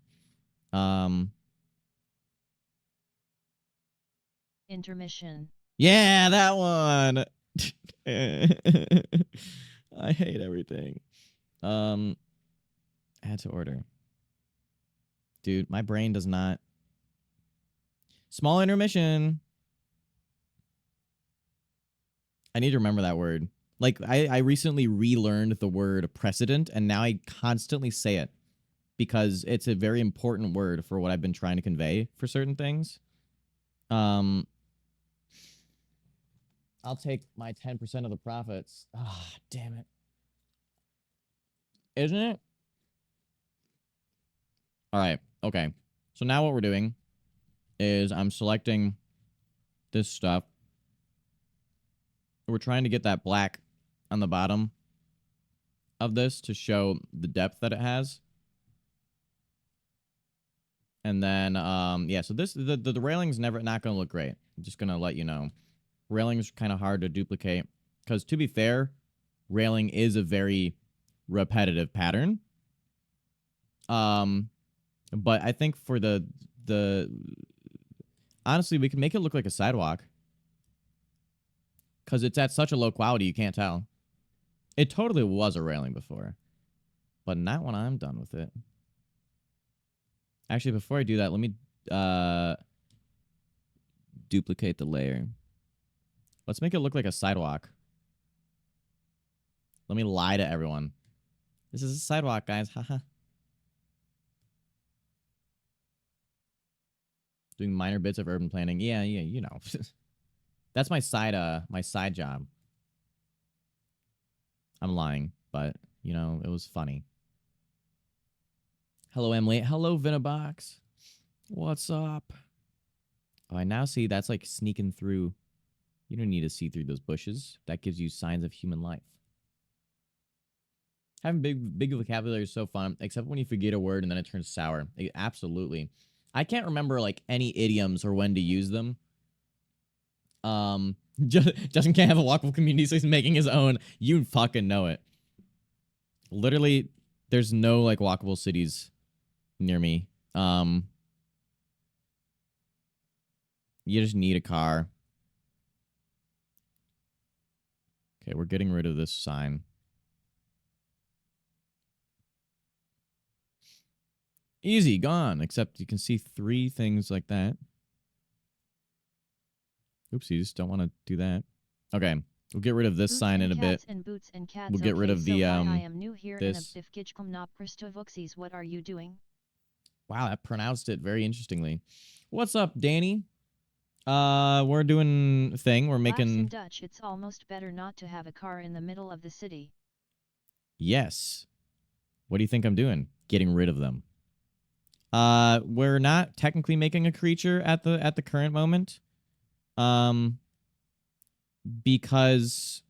Intermission. Yeah, that one. I hate everything. Add to order. Dude, my brain does not. Small intermission. I need to remember that word. Like, I recently relearned the word precedent, and now I constantly say it because it's a very important word for what I've been trying to convey for certain things. I'll take my 10% of the profits. Ah, damn it. Isn't it? All right. Okay. So now what we're doing is I'm selecting this stuff. We're trying to get that black on the bottom of this to show the depth that it has. And then, yeah, so the railing's not going to look great. I'm just going to let you know. Railing's kind of hard to duplicate because, to be fair, railing is a very repetitive pattern. But I think for the honestly, we can make it look like a sidewalk because it's at such a low quality you can't tell. It totally was a railing before, but not when I'm done with it. Actually, before I do that, let me duplicate the layer. Let's make it look like a sidewalk. Let me lie to everyone. This is a sidewalk, guys. Haha. Doing minor bits of urban planning. Yeah, you know. That's my side job. I'm lying, but you know, it was funny. Hello, Emily. Hello, Vinabox. What's up? Oh, I now see that's like sneaking through. You don't need to see through those bushes. That gives you signs of human life. Having big vocabulary is so fun, except when you forget a word and then it turns sour. Absolutely. I can't remember like any idioms or when to use them. Justin can't have a walkable community, so he's making his own. You fucking know it. Literally, there's no like walkable cities near me. You just need a car. Okay, we're getting rid of this sign. Easy, gone. Except you can see 3 things like that. Oopsies, don't want to do that. Okay, we'll get rid of this Boots sign in a bit. And boots and cats. We'll get rid of the I am new here this. What are you doing? Wow, that pronounced it very interestingly. What's up, Danny? We're doing a thing. We're making in Dutch. It's almost better not to have a car in the middle of the city. Yes. What do you think I'm doing? Getting rid of them. We're not technically making a creature at the current moment. Because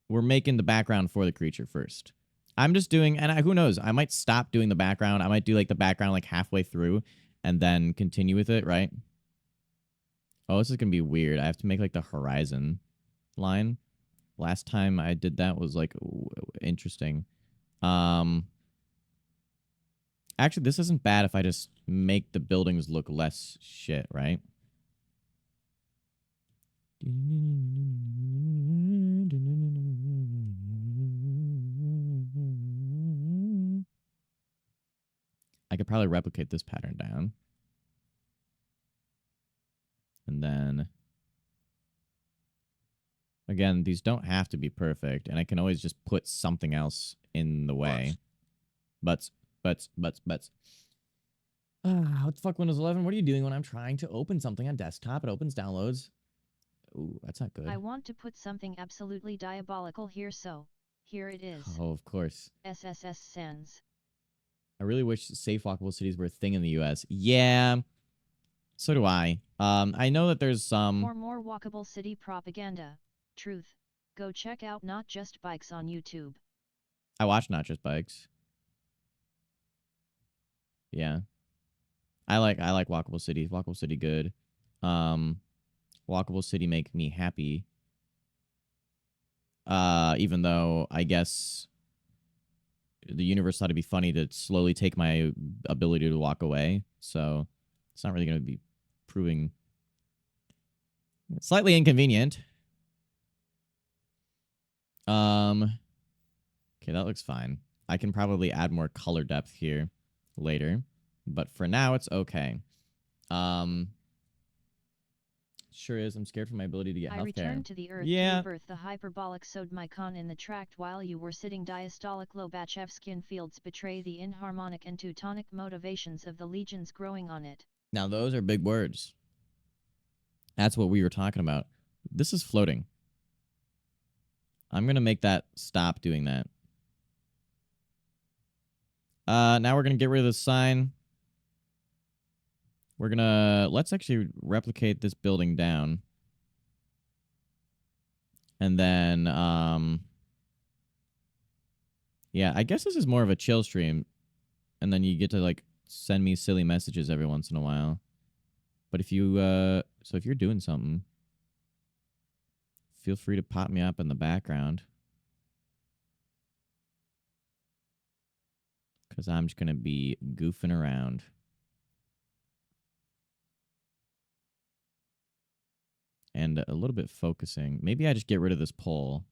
we're making the background for the creature first. I'm just doing, and who knows? I might stop doing the background. I might do like the background like halfway through and then continue with it, right? Oh, this is gonna be weird. I have to make like the horizon line. Last time I did that was like interesting. Actually, this isn't bad if I just make the buildings look less shit, right? I could probably replicate this pattern down. And then, again, these don't have to be perfect, and I can always just put something else in the way. But. What the fuck, Windows 11? What are you doing when I'm trying to open something on desktop? It opens downloads. Ooh, that's not good. I want to put something absolutely diabolical here, so here it is. Oh, of course. SSS sends. I really wish safe walkable cities were a thing in the US. Yeah, so do I. I know that there's some... more walkable city propaganda. Truth. Go check out Not Just Bikes on YouTube. I watch Not Just Bikes. Yeah. I like walkable cities. Walkable city good. Walkable city make me happy. Even though I guess the universe thought it'd be funny to slowly take my ability to walk away. So it's not really going to be proving slightly inconvenient. Okay, that looks fine. I can probably add more color depth here later. But for now, it's okay. Sure is. I'm scared for my ability to get I healthcare. returned to the earth to rebirth the hyperbolic Sodmicon in the tract while you were sitting diastolic Lobachevskian fields betray the inharmonic and Teutonic motivations of the legions growing on it. Now, those are big words. That's what we were talking about. This is floating. I'm going to make that stop doing that. Now we're going to get rid of the sign. We're going to... Let's actually replicate this building down. And then... yeah, I guess this is more of a chill stream. And then you get to, like, send me silly messages every once in a while. But if you... so if you're doing something... Feel free to pop me up in the background. Because I'm just going to be goofing around. And a little bit focusing. Maybe I just get rid of this pole.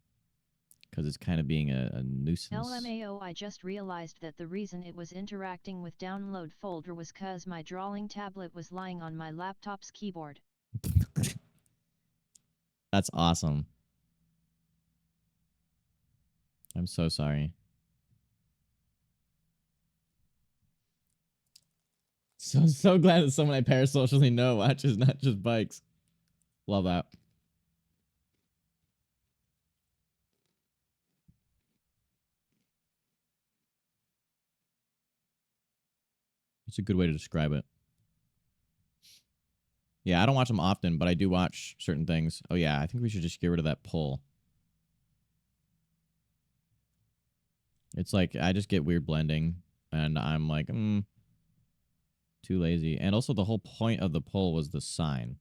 Because it's kind of being a nuisance. LMAO, I just realized that the reason it was interacting with download folder was cause my drawing tablet was lying on my laptop's keyboard. That's awesome. I'm so sorry. So glad that someone I parasocially know watches not just bikes. Love that. It's a good way to describe it. Yeah, I don't watch them often, but I do watch certain things. Oh yeah, I think we should just get rid of that pull. It's like, I just get weird blending, and I'm like, too lazy. And also, the whole point of the pull was the sign.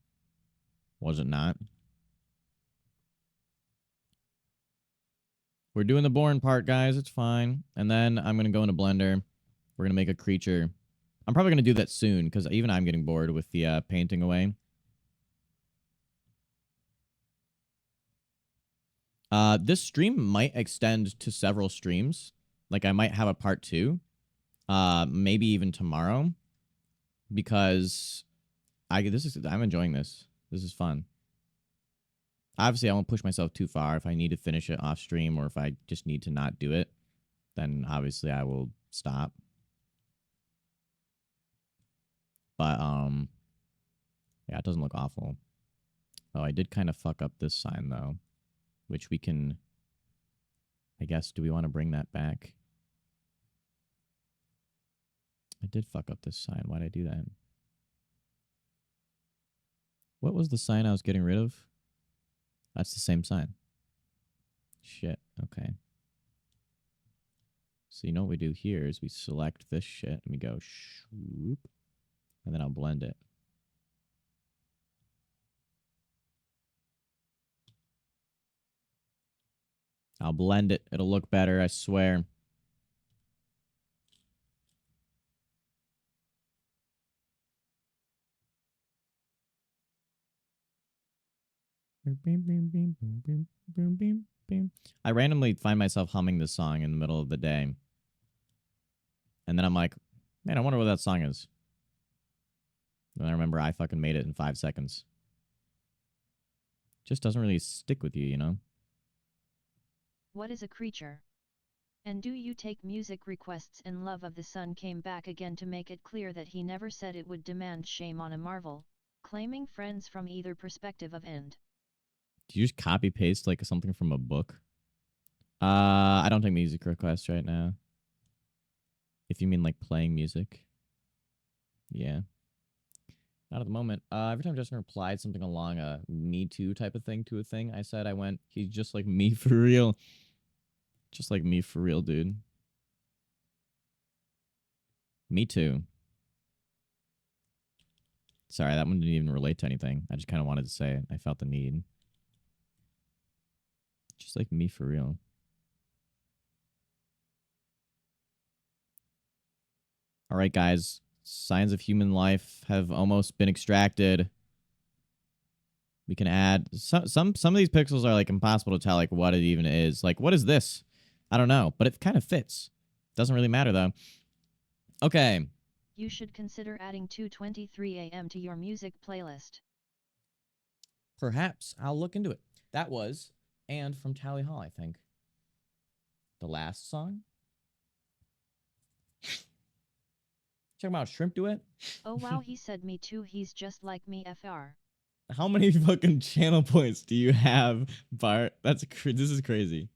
Was it not? We're doing the boring part, guys. It's fine. And then I'm going to go into Blender. We're going to make a creature. I'm probably going to do that soon, because even I'm getting bored with the painting away. This stream might extend to several streams. Like, I might have a part 2. Maybe even tomorrow. Because I'm enjoying this. This is fun. Obviously, I won't push myself too far. If I need to finish it off stream, or if I just need to not do it, then obviously I will stop. But, yeah, it doesn't look awful. Oh, I did kind of fuck up this sign, though. Which we can... I guess, do we want to bring that back? I did fuck up this sign. Why'd I do that? What was the sign I was getting rid of? That's the same sign. Shit. Okay. So you know what we do here is we select this shit and we go shoop, and then I'll blend it. I'll blend it. It'll look better, I swear. I randomly find myself humming this song in the middle of the day. And then I'm like, man, I wonder what that song is. And I remember I fucking made it in 5 seconds. Just doesn't really stick with you, you know? What is a creature? And do you take music requests? And Love of the Sun came back again to make it clear that he never said it would demand shame on a Marvel, claiming friends from either perspective of end. Do you just copy paste like something from a book? I don't take music requests right now. If you mean like playing music. Yeah. Not at the moment. Every time Justin replied something along a Me Too type of thing to a thing, I said, I went, he's just like me for real. Just like me for real, dude. Me too. Sorry, that one didn't even relate to anything. I just kind of wanted to say it. I felt the need. Just like me for real. All right, guys. Signs of human life have almost been extracted. We can add some of these pixels are like impossible to tell like what it even is. Like, what is this? I don't know, but it kind of fits. Doesn't really matter though. Okay. You should consider adding 2:23 a.m. to your music playlist. Perhaps I'll look into it. That was And from Tally Hall, I think. The last song? Check out Shrimp Duet. Oh wow, he said me too, he's just like me FR. How many fucking channel points do you have, Bart? This is crazy.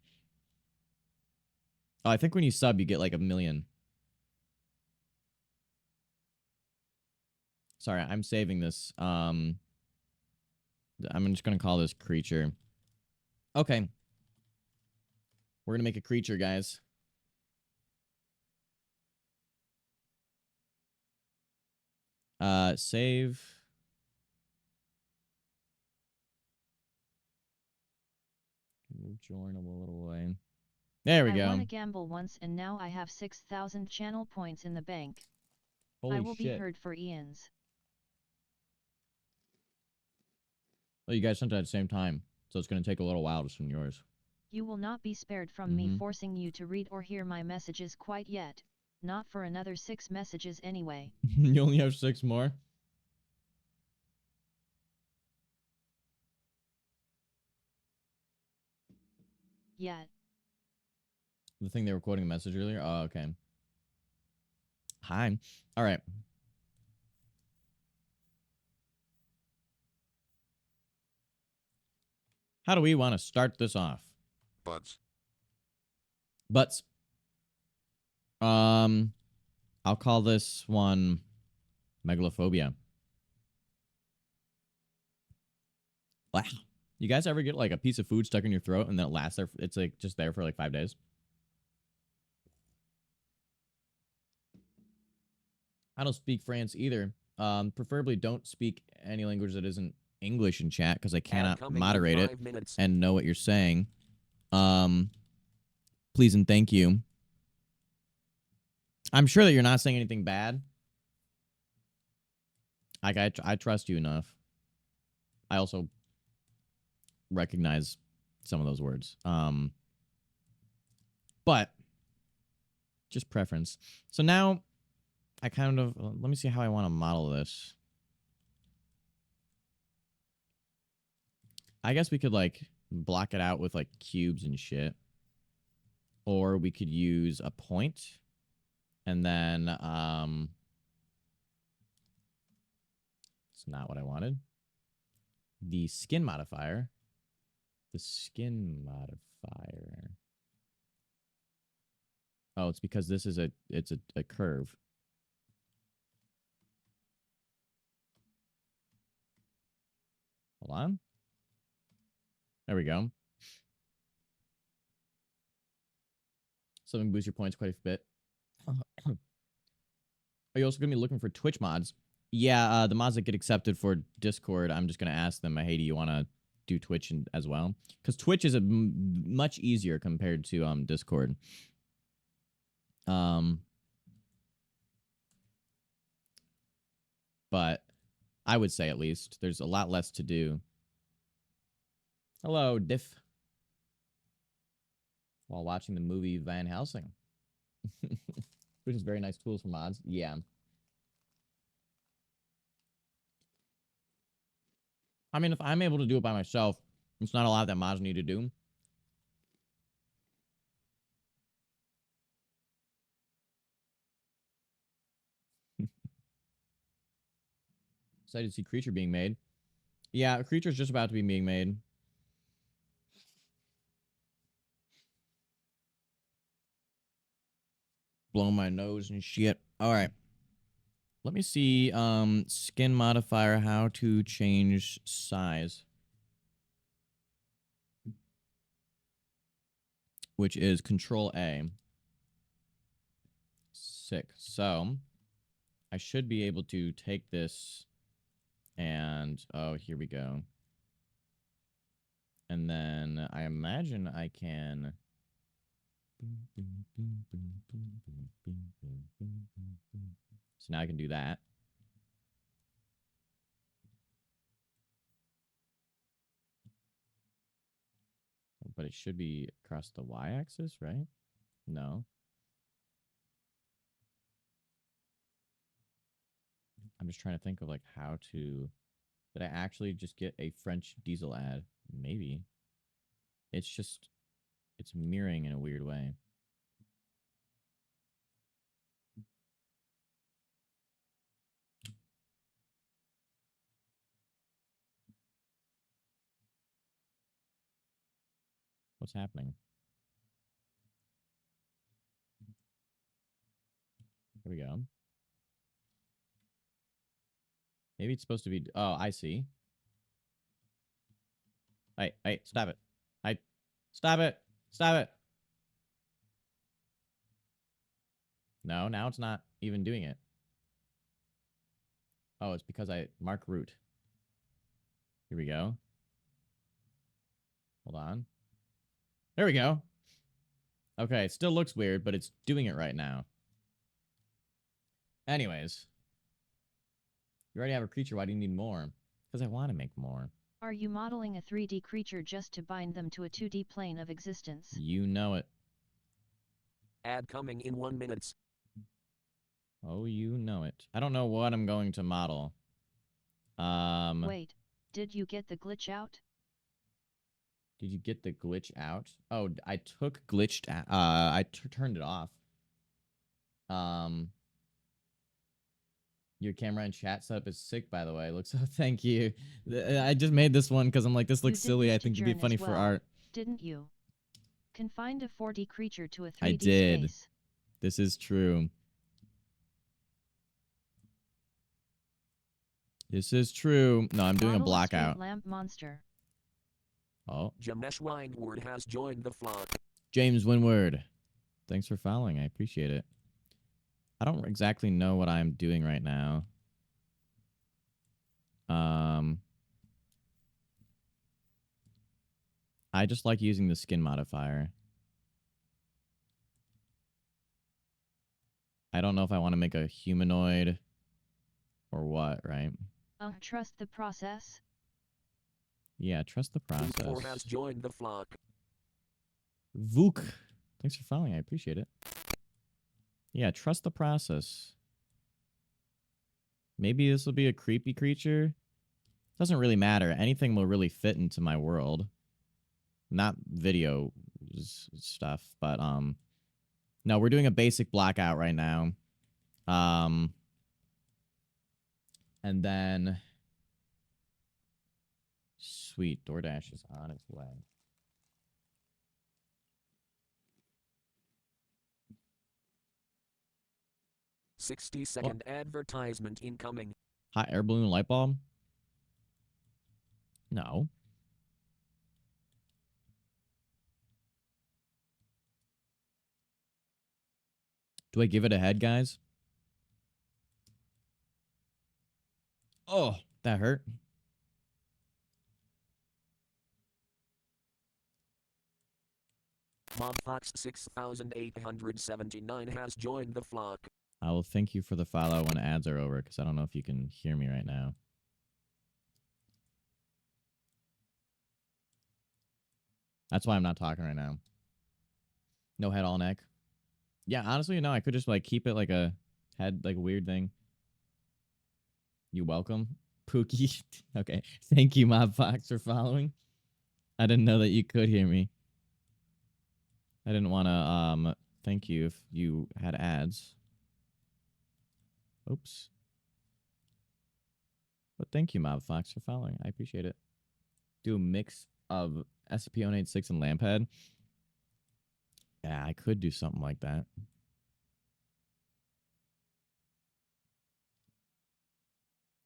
Oh, I think when you sub, you get like 1,000,000. Sorry, I'm saving this. I'm just gonna call this creature. Okay. We're gonna make a creature, guys. Save. Move join a little way. There we go. I won a gamble once and now I have 6,000 channel points in the bank. Holy I will be shit. heard for Ian's. Oh, you guys sent it at the same time, so it's gonna take a little while to send yours. You will not be spared from me forcing you to read or hear my messages quite yet. Not for another 6 messages anyway. You only have 6 more? Yet. The thing they were quoting a message earlier? Oh, okay. Hi. All right. How do we want to start this off? Butts. I'll call this one Megalophobia. Wow. You guys ever get like a piece of food stuck in your throat and then it lasts there? It's like just there for like 5 days. I don't speak France either. Preferably don't speak any language that isn't English in chat because I cannot moderate it and know what you're saying. Please and thank you. I'm sure that you're not saying anything bad. Like I trust you enough. I also recognize some of those words. But just preference. So now I kind of let me see how I want to model this. I guess we could like block it out with like cubes and shit. Or we could use a point and then it's not what I wanted. The skin modifier. The skin modifier. Oh, it's because this is it's a curve. Hold on. There we go. Something boosts your points quite a bit. Are you also going to be looking for Twitch mods? Yeah, the mods that get accepted for Discord, I'm just going to ask them, hey, do you want to do Twitch as well? Because Twitch is much easier compared to Discord. But I would say at least there's a lot less to do. Hello, Diff. While watching the movie Van Helsing. Which is very nice tools for mods. Yeah. I mean, if I'm able to do it by myself, it's not a lot that mods need to do. Excited to see Creature being made. Yeah, Creature's just about to be being made. Blow my nose and shit. All right. Let me see skin modifier, how to change size. Which is Control A. Sick. So I should be able to take this and oh, here we go. And then I imagine I can so now I can do that. But it should be across the y-axis, right? No. I'm just trying to think of like how to. Did I actually just get a French diesel ad? Maybe. It's just it's mirroring in a weird way. What's happening? Here we go. Maybe it's supposed to be. Oh, I see. Hey, stop it. Stop it. Stop it. No, now it's not even doing it. Oh, it's because I mark route. Here we go. Hold on. There we go. Okay, it still looks weird, but it's doing it right now. Anyways, you already have a creature. Why do you need more? Because I want to make more. Are you modeling a 3D creature just to bind them to a 2D plane of existence? You know it. Ad coming in 1 minute. Oh, you know it. I don't know what I'm going to model. Wait, did you get the glitch out? Did you get the glitch out? Oh, I took glitched. Turned it off. Your camera and chat setup is sick, by the way. Looks so. Thank you. I just made this one because I'm like, this looks silly. I think it'd be funny for art. Didn't you? Confined a 4D creature to a 3D I did. space. This is true. This is true. No, I'm doing a blackout. Lamp monster. Oh. Jamesh Windward has joined the flock. James Winward. Thanks for following. I appreciate it. I don't exactly know what I'm doing right now. I just like using the skin modifier. I don't know if I want to make a humanoid or what, right? Trust the process? Yeah, trust the process. Vuk has joined the flock. Vuk. Thanks for following. I appreciate it. Yeah, trust the process. Maybe this will be a creepy creature. Doesn't really matter. Anything will really fit into my world. Not video stuff, but no, we're doing a basic blackout right now. And then sweet, DoorDash is on its way. Sixty-second advertisement incoming. Hot air balloon light bulb? No. Do I give it a head, guys? Oh, that hurt. Mobfox 6879 has joined the flock. I will thank you for the follow when ads are over, because I don't know if you can hear me right now. That's why I'm not talking right now. No head, all neck. Yeah, honestly, no, I could just like keep it like a head, like a weird thing. You welcome, Pookie. Okay, thank you, Mobfox, for following. I didn't know that you could hear me. I didn't want to thank you if you had ads. Oops. But thank you, Mobfox, for following. I appreciate it. Do a mix of SCP-086 and Lamphead. Yeah, I could do something like that.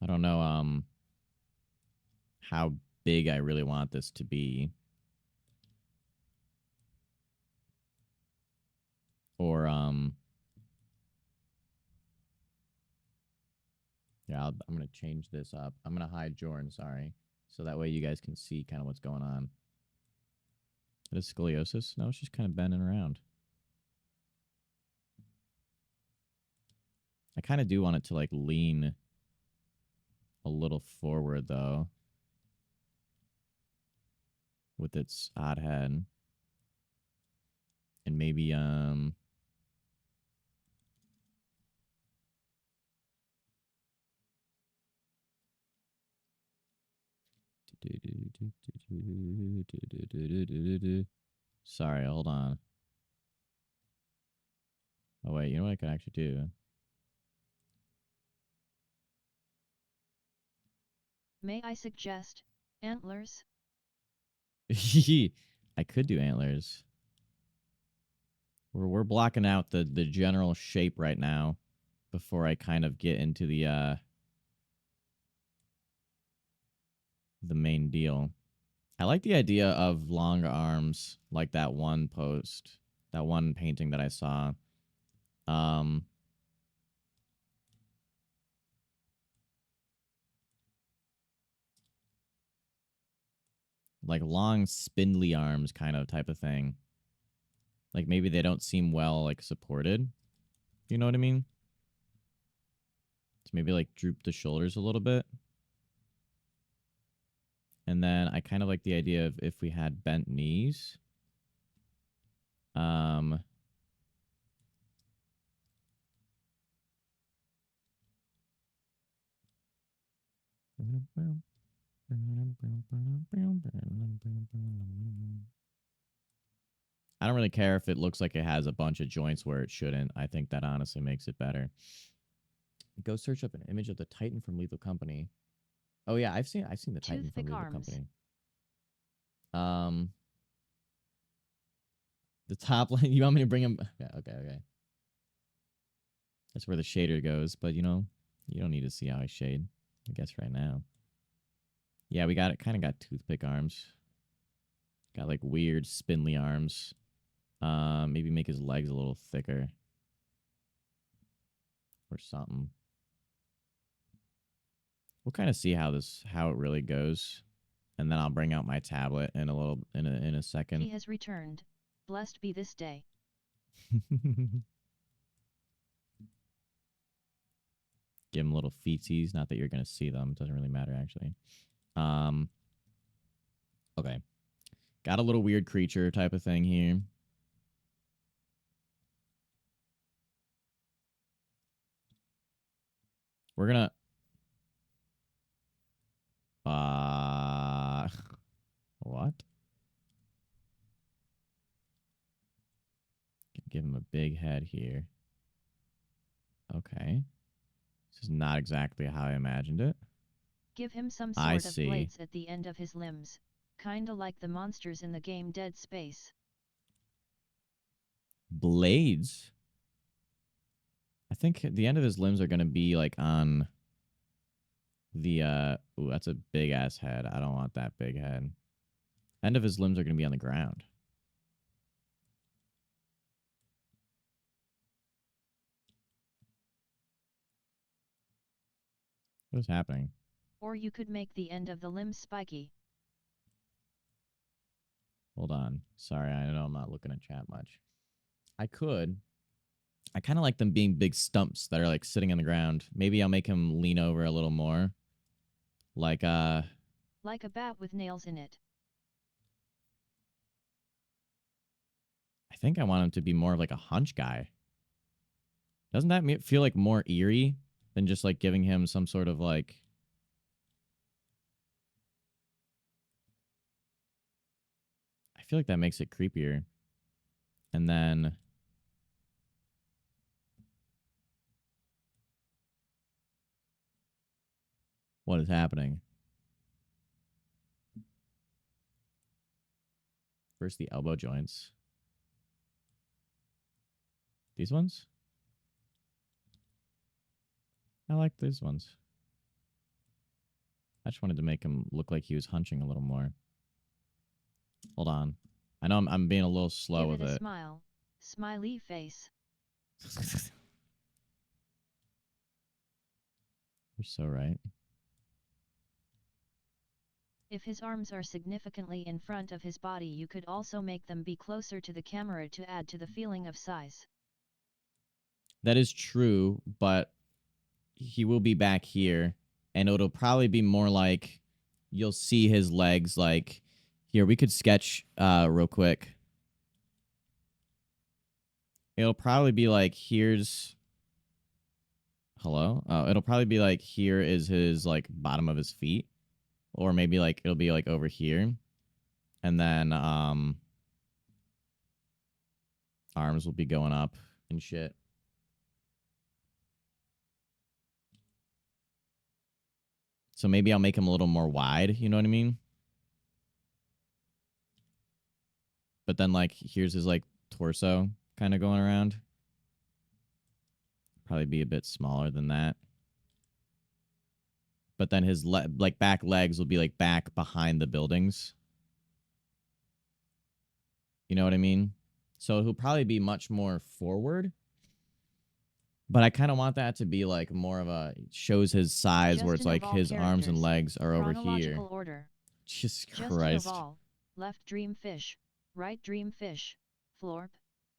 I don't know how big I really want this to be. Or yeah, I'm going to change this up. I'm going to hide Jordan, sorry. So that way you guys can see kind of what's going on. It is scoliosis? No, it's just kind of bending around. I kind of do want it to like lean a little forward though. With its odd head. And maybe Sorry, hold on. Oh wait, you know what I could actually do? May I suggest antlers? I could do antlers. We're blocking out the general shape right now before I kind of get into the main deal. I like the idea of long arms, like that one post, that one painting that I saw. Um, like long, spindly arms, kind of type of thing. Like maybe they don't seem well like supported. You know what I mean? So maybe like droop the shoulders a little bit. And then I kind of like the idea of if we had bent knees. Um, I don't really care if it looks like it has a bunch of joints where it shouldn't. I think that honestly makes it better. Go search up an image of the Titan from Lethal Company. Oh yeah, I've seen the Titan from Toothpick Lethal arms. Company. The top line. You want me to bring him? Yeah, okay. That's where the shader goes, but you know, you don't need to see how I shade. I guess right now. Yeah, we got it. Kind of got toothpick arms. Got like weird spindly arms. Maybe make his legs a little thicker or something. We'll kind of see how it really goes, and then I'll bring out my tablet in a second. He has returned. Blessed be this day. Give him little feetsies. Not that you're gonna see them. It doesn't really matter actually. Okay. Got a little weird creature type of thing here. We're gonna what? Give him a big head here. Okay. This is not exactly how I imagined it. Give him some I sort of see. blades at the end of his limbs, kinda like the monsters in the game Dead Space. Blades? I think the end of his limbs are going to be like on the ooh, that's a big ass head. I don't want that big head. End of his limbs are going to be on the ground. What is happening? Or you could make the end of the limbs spiky. Hold on. Sorry, I know I'm not looking at chat much. I could. I kind of like them being big stumps that are like sitting on the ground. Maybe I'll make him lean over a little more. Like a bat with nails in it. I think I want him to be more of like a hunch guy. Doesn't that feel like more eerie than just like giving him some sort of like I feel like that makes it creepier. And then what is happening? First the elbow joints. These ones? I like these ones. I just wanted to make him look like he was hunching a little more. Hold on. I know I'm being a little slow Give with it a it. smile. Smiley face. You're so right. If his arms are significantly in front of his body, you could also make them be closer to the camera to add to the feeling of size. That is true, but he will be back here, and it'll probably be more like you'll see his legs like here. We could sketch real quick. It'll probably be like here's hello. Oh, it'll probably be like here is his like bottom of his feet. or maybe like it'll be like over here, and then arms will be going up and shit. So maybe I'll make him a little more wide, you know what I mean? But then like here's his like torso kind of going around. Probably be a bit smaller than that. But then his like back legs will be like back behind the buildings. You know what I mean? So he'll probably be much more forward. But I kind of want that to be like more of a shows his size where it's Justin of like all his arms and characters. legs are over Chronological here. order. Jesus Justin of Christ. all. Left dream fish. Right dream fish. Florp.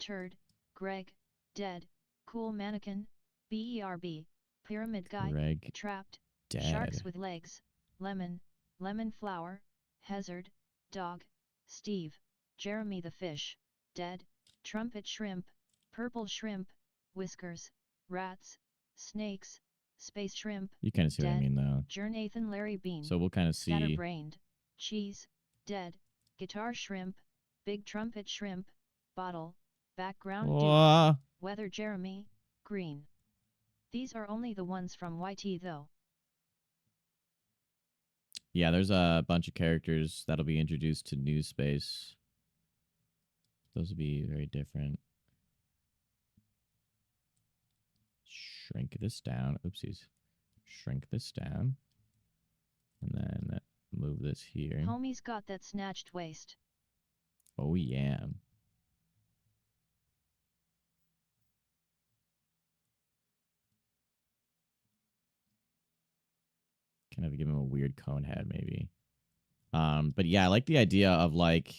Turd. Greg. Dead. Cool mannequin. BERB. Pyramid guy. Greg Trapped. dead. Sharks with legs. Lemon. Lemon flower. Hazard. Dog. Steve. Jeremy the fish. Dead. Trumpet shrimp. Purple shrimp. Whiskers. Rats. Snakes. Space shrimp. You kind of see what I Dead. mean, though. Jernathan Larry Bean. So we'll kind of see. Scatterbrained. Cheese. Dead. Guitar shrimp. Big trumpet shrimp. Bottle. Background dude. Oh, Weather Jeremy. Green. These are only the ones from YT though. yeah, there's a bunch of characters that'll be introduced to New Space. Those will be very different. Shrink this down. Oopsies. Shrink this down. And then move this here. Homie's got that snatched waist. Oh, yeah. Kind of give him a weird cone head, maybe. But yeah, I like the idea of like,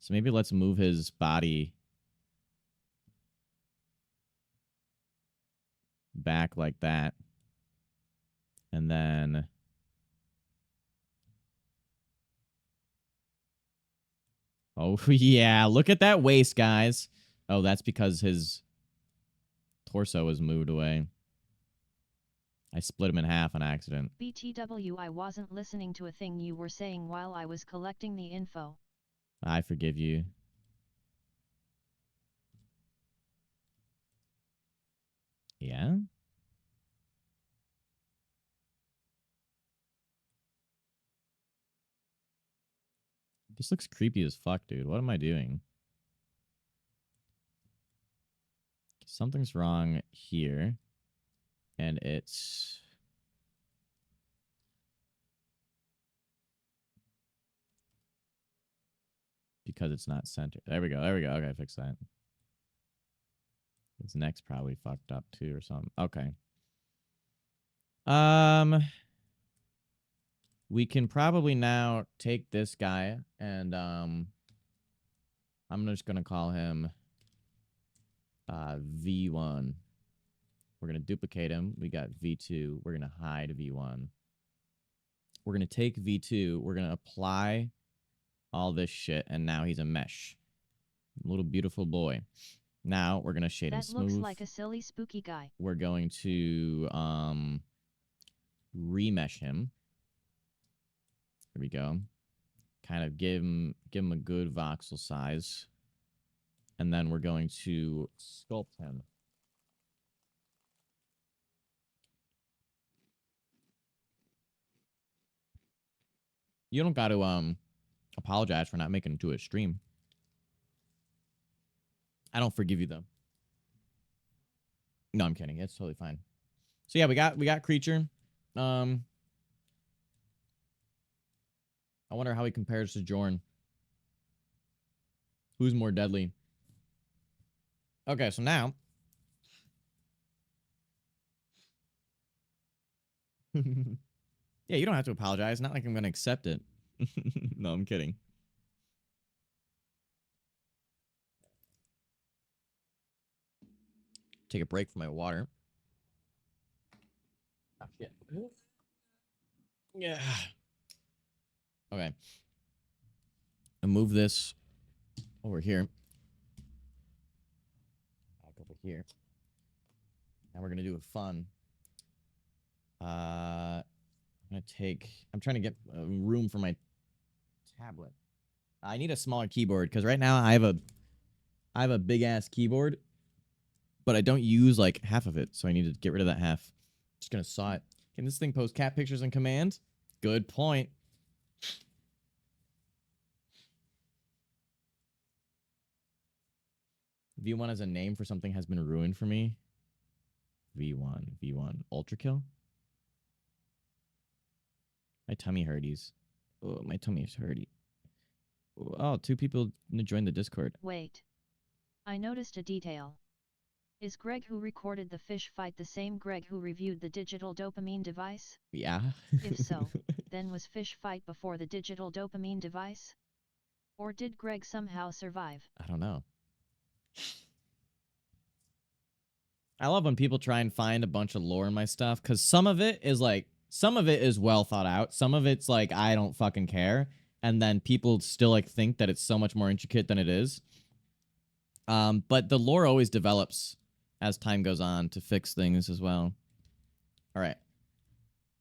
so maybe let's move his body back like that. And then oh yeah, look at that waist, guys. Oh, that's because his torso was moved away. I split him in half on accident. BTW, I wasn't listening to a thing you were saying while I was collecting the info. I forgive you. Yeah? This looks creepy as fuck, dude. What am I doing? Something's wrong here. And it's... because it's not centered. There we go. There we go. Okay, fix that. His neck's probably fucked up too or something. Okay. We can probably now take this guy and I'm just gonna call him V1. We're gonna duplicate him. We got V2. We're gonna hide V1. We're gonna take V2. We're gonna apply all this shit, and now he's a mesh. Little beautiful boy. Now we're gonna shade him That smooth. looks like a silly spooky guy. We're going to remesh him. There we go. Kind of give him a good voxel size. And then we're going to sculpt him. You don't got to apologize for not making it to a stream. I don't forgive you though. No, I'm kidding. It's totally fine. So yeah, we got creature. I wonder how he compares to Jorn. Who's more deadly? Okay, so now yeah, you don't have to apologize. Not like I'm gonna accept it. No, I'm kidding. Take a break from my water. Oh, shit. Yeah. Okay. And move this over here. Back over here. Now we're gonna do a fun. I'm trying to get room for my tablet. I need a smaller keyboard because right now I have a big ass keyboard, but I don't use like half of it, so I need to get rid of that half. Just gonna saw it. Can this thing post cat pictures in command? Good point. V1 as a name for something has been ruined for me. V1 Ultra Kill. My tummy hurties. Oh, my tummy is hurty. Oh, 2 people joined the Discord. Wait. I noticed a detail. Is Greg who recorded the fish fight the same Greg who reviewed the digital dopamine device? Yeah. If so, then was fish fight before the digital dopamine device? Or did Greg somehow survive? I don't know. I love when people try and find a bunch of lore in my stuff, because some of it is well thought out. Some of it's like, I don't fucking care. And then people still like think that it's so much more intricate than it is. But the lore always develops as time goes on to fix things as well. All right.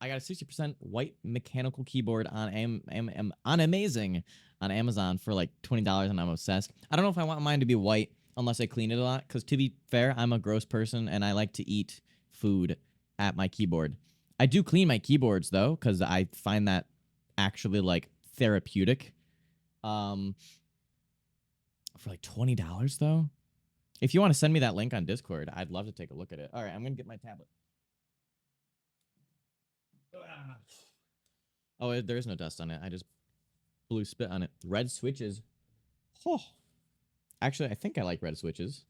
I got a 60% white mechanical keyboard on Amazing on Amazon for like $20, and I'm obsessed. I don't know if I want mine to be white unless I clean it a lot, because to be fair, I'm a gross person and I like to eat food at my keyboard. I do clean my keyboards though, because I find that actually like therapeutic. For like $20 though. If you want to send me that link on Discord, I'd love to take a look at it. All right, I'm gonna get my tablet. Oh, there is no dust on it. I just blew spit on it. Red switches. Oh. Actually, I think I like red switches.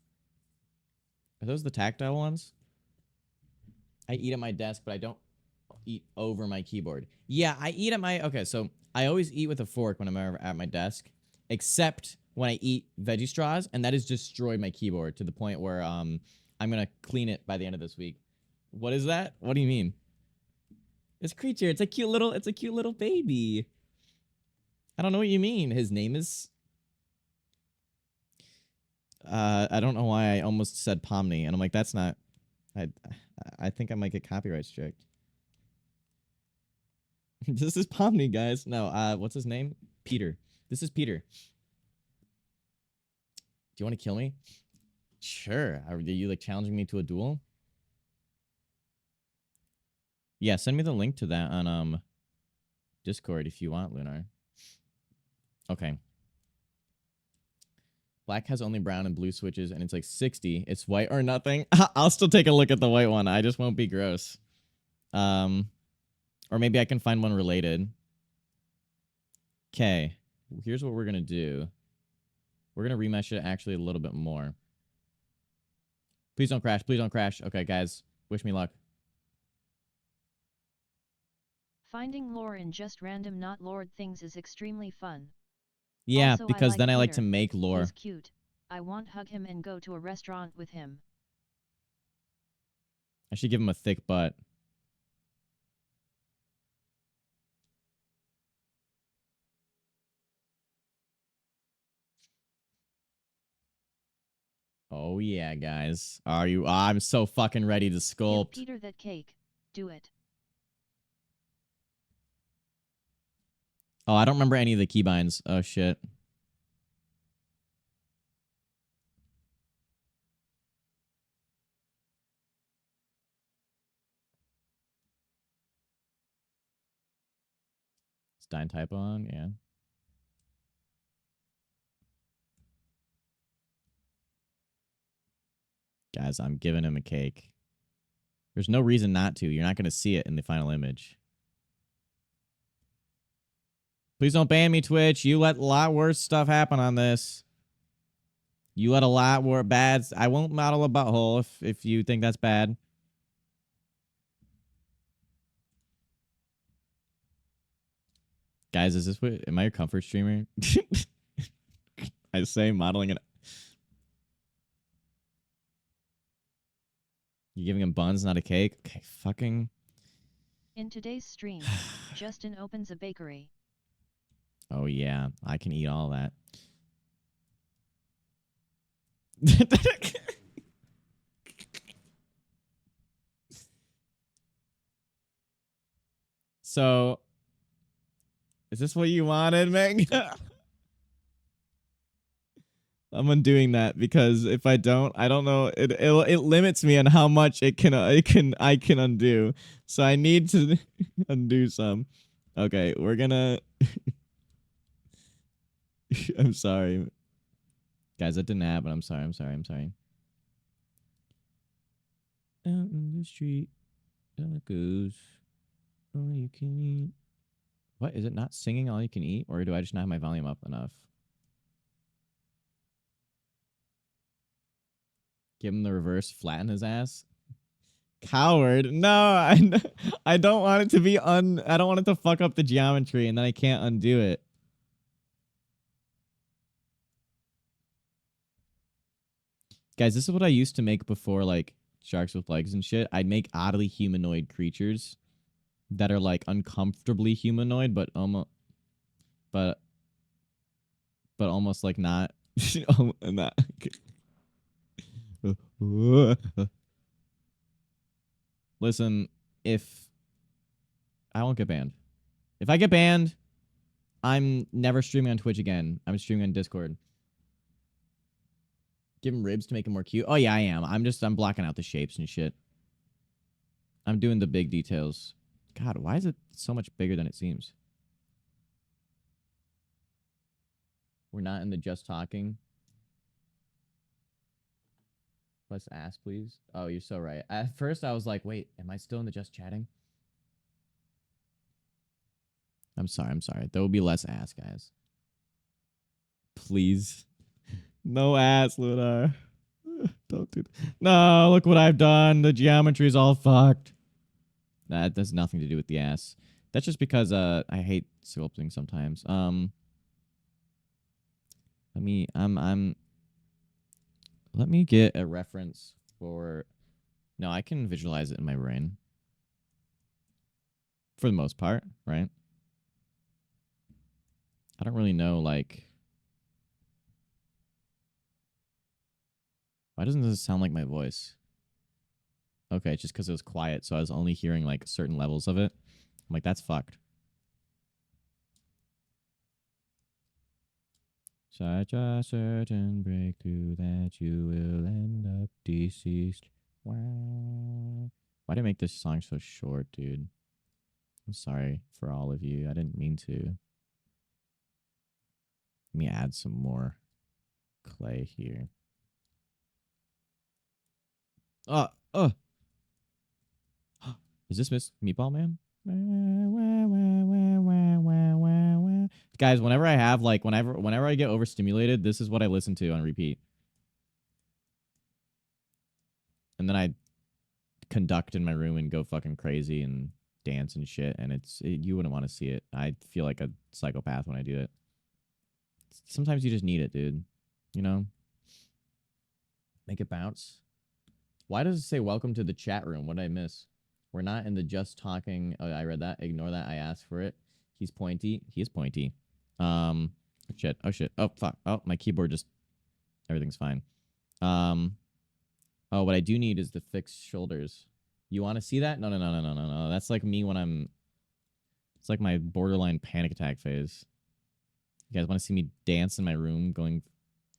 Are those the tactile ones? I eat at my desk, but I don't eat over my keyboard. Yeah, I eat at my... Okay, so I always eat with a fork when I'm at my desk, except when I eat veggie straws, and that has destroyed my keyboard to the point where I'm going to clean it by the end of this week. What is that? What do you mean? This creature, it's a cute little baby. I don't know what you mean. His name is... I don't know why I almost said Pomni, and I'm like, that's not... I think I might get copyright strict. This is Pomni, guys. No, what's his name? Peter. This is Peter. Do you want to kill me? Sure. Are you like challenging me to a duel? Yeah, send me the link to that on Discord if you want, Lunar. Okay. Black has only brown and blue switches, and it's like 60. It's white or nothing. I'll still take a look at the white one. I just won't be gross. Or maybe I can find one related. Okay. Here's what we're going to do. We're going to remesh it actually a little bit more. Please don't crash. Please don't crash. Okay, guys. Wish me luck. Finding lore in just random not lord things is extremely fun. Yeah, Also, because then I like to Peter. make lore. He's cute. I want hug him and go to a restaurant with him. I should give him a thick butt. Oh yeah, guys. Are you? I'm so fucking ready to sculpt. Give Peter that cake. Do it. Oh, I don't remember any of the keybinds. Oh shit. Stein typo on, yeah. Guys, I'm giving him a cake. There's no reason not to. You're not going to see it in the final image. Please don't ban me, Twitch. You let a lot worse stuff happen on this. You let a lot more bad... I won't model a butthole if you think that's bad. Guys, is this what... Am I your comfort streamer? I say modeling it... You giving him buns, not a cake? Okay, fucking... In today's stream, Justin opens a bakery. Oh, yeah. I can eat all that. So, is this what you wanted, Meg? I'm undoing that because if I don't, I don't know. It limits me on how much I can undo. So I need to undo some. Okay, we're gonna. I'm sorry, guys. That didn't happen. I'm sorry. I'm sorry. I'm sorry. Out in the street, it goes. All you can eat. What is it? Not singing all you can eat, or do I just not have my volume up enough? Give him the reverse, flatten his ass. Coward. No, I don't want it to be I don't want it to fuck up the geometry and then I can't undo it. Guys, this is what I used to make before like sharks with legs and shit. I'd make oddly humanoid creatures that are like uncomfortably humanoid but but almost like not not Listen, if I won't get banned. If I get banned, I'm never streaming on Twitch again. I'm streaming on Discord. Give him ribs to make him more cute. Oh yeah, I am. I'm blocking out the shapes and shit. I'm doing the big details. God, why is it so much bigger than it seems? We're not in the just talking. Let's ask, please. Oh, you're so right. At first, I was like, wait, am I still in the just chatting? I'm sorry. I'm sorry. There will be less ass, guys. Please. No ass, Lunar. Don't do that. No, look what I've done. The geometry's all fucked. That has nothing to do with the ass. That's just because I hate sculpting sometimes. Let me get a reference for. No, I can visualize it in my brain. For the most part, right? I don't really know, like. Why doesn't this sound like my voice? Okay, it's just because it was quiet, so I was only hearing like certain levels of it. I'm like, that's fucked. Such a certain breakthrough that you will end up deceased. Wow. Why did I make this song so short, dude? I'm sorry for all of you. I didn't mean to. Let me add some more clay here. Oh. Is this Miss Meatball Man? Guys, whenever I have like whenever I get overstimulated, this is what I listen to on repeat. And then I conduct in my room and go fucking crazy and dance and shit, and you wouldn't want to see it. I feel like a psychopath when I do it. Sometimes you just need it, dude. You know? Make it bounce. Why does it say welcome to the chat room? What did I miss? We're not in the just talking. Oh, I read that. Ignore that. I asked for it. He's pointy. He is pointy. Shit. Oh shit. Oh fuck. Oh, my keyboard just. Everything's fine. Oh, what I do need is the fixed shoulders. You want to see that? No. That's like me when I'm. It's like my borderline panic attack phase. You guys want to see me dance in my room, going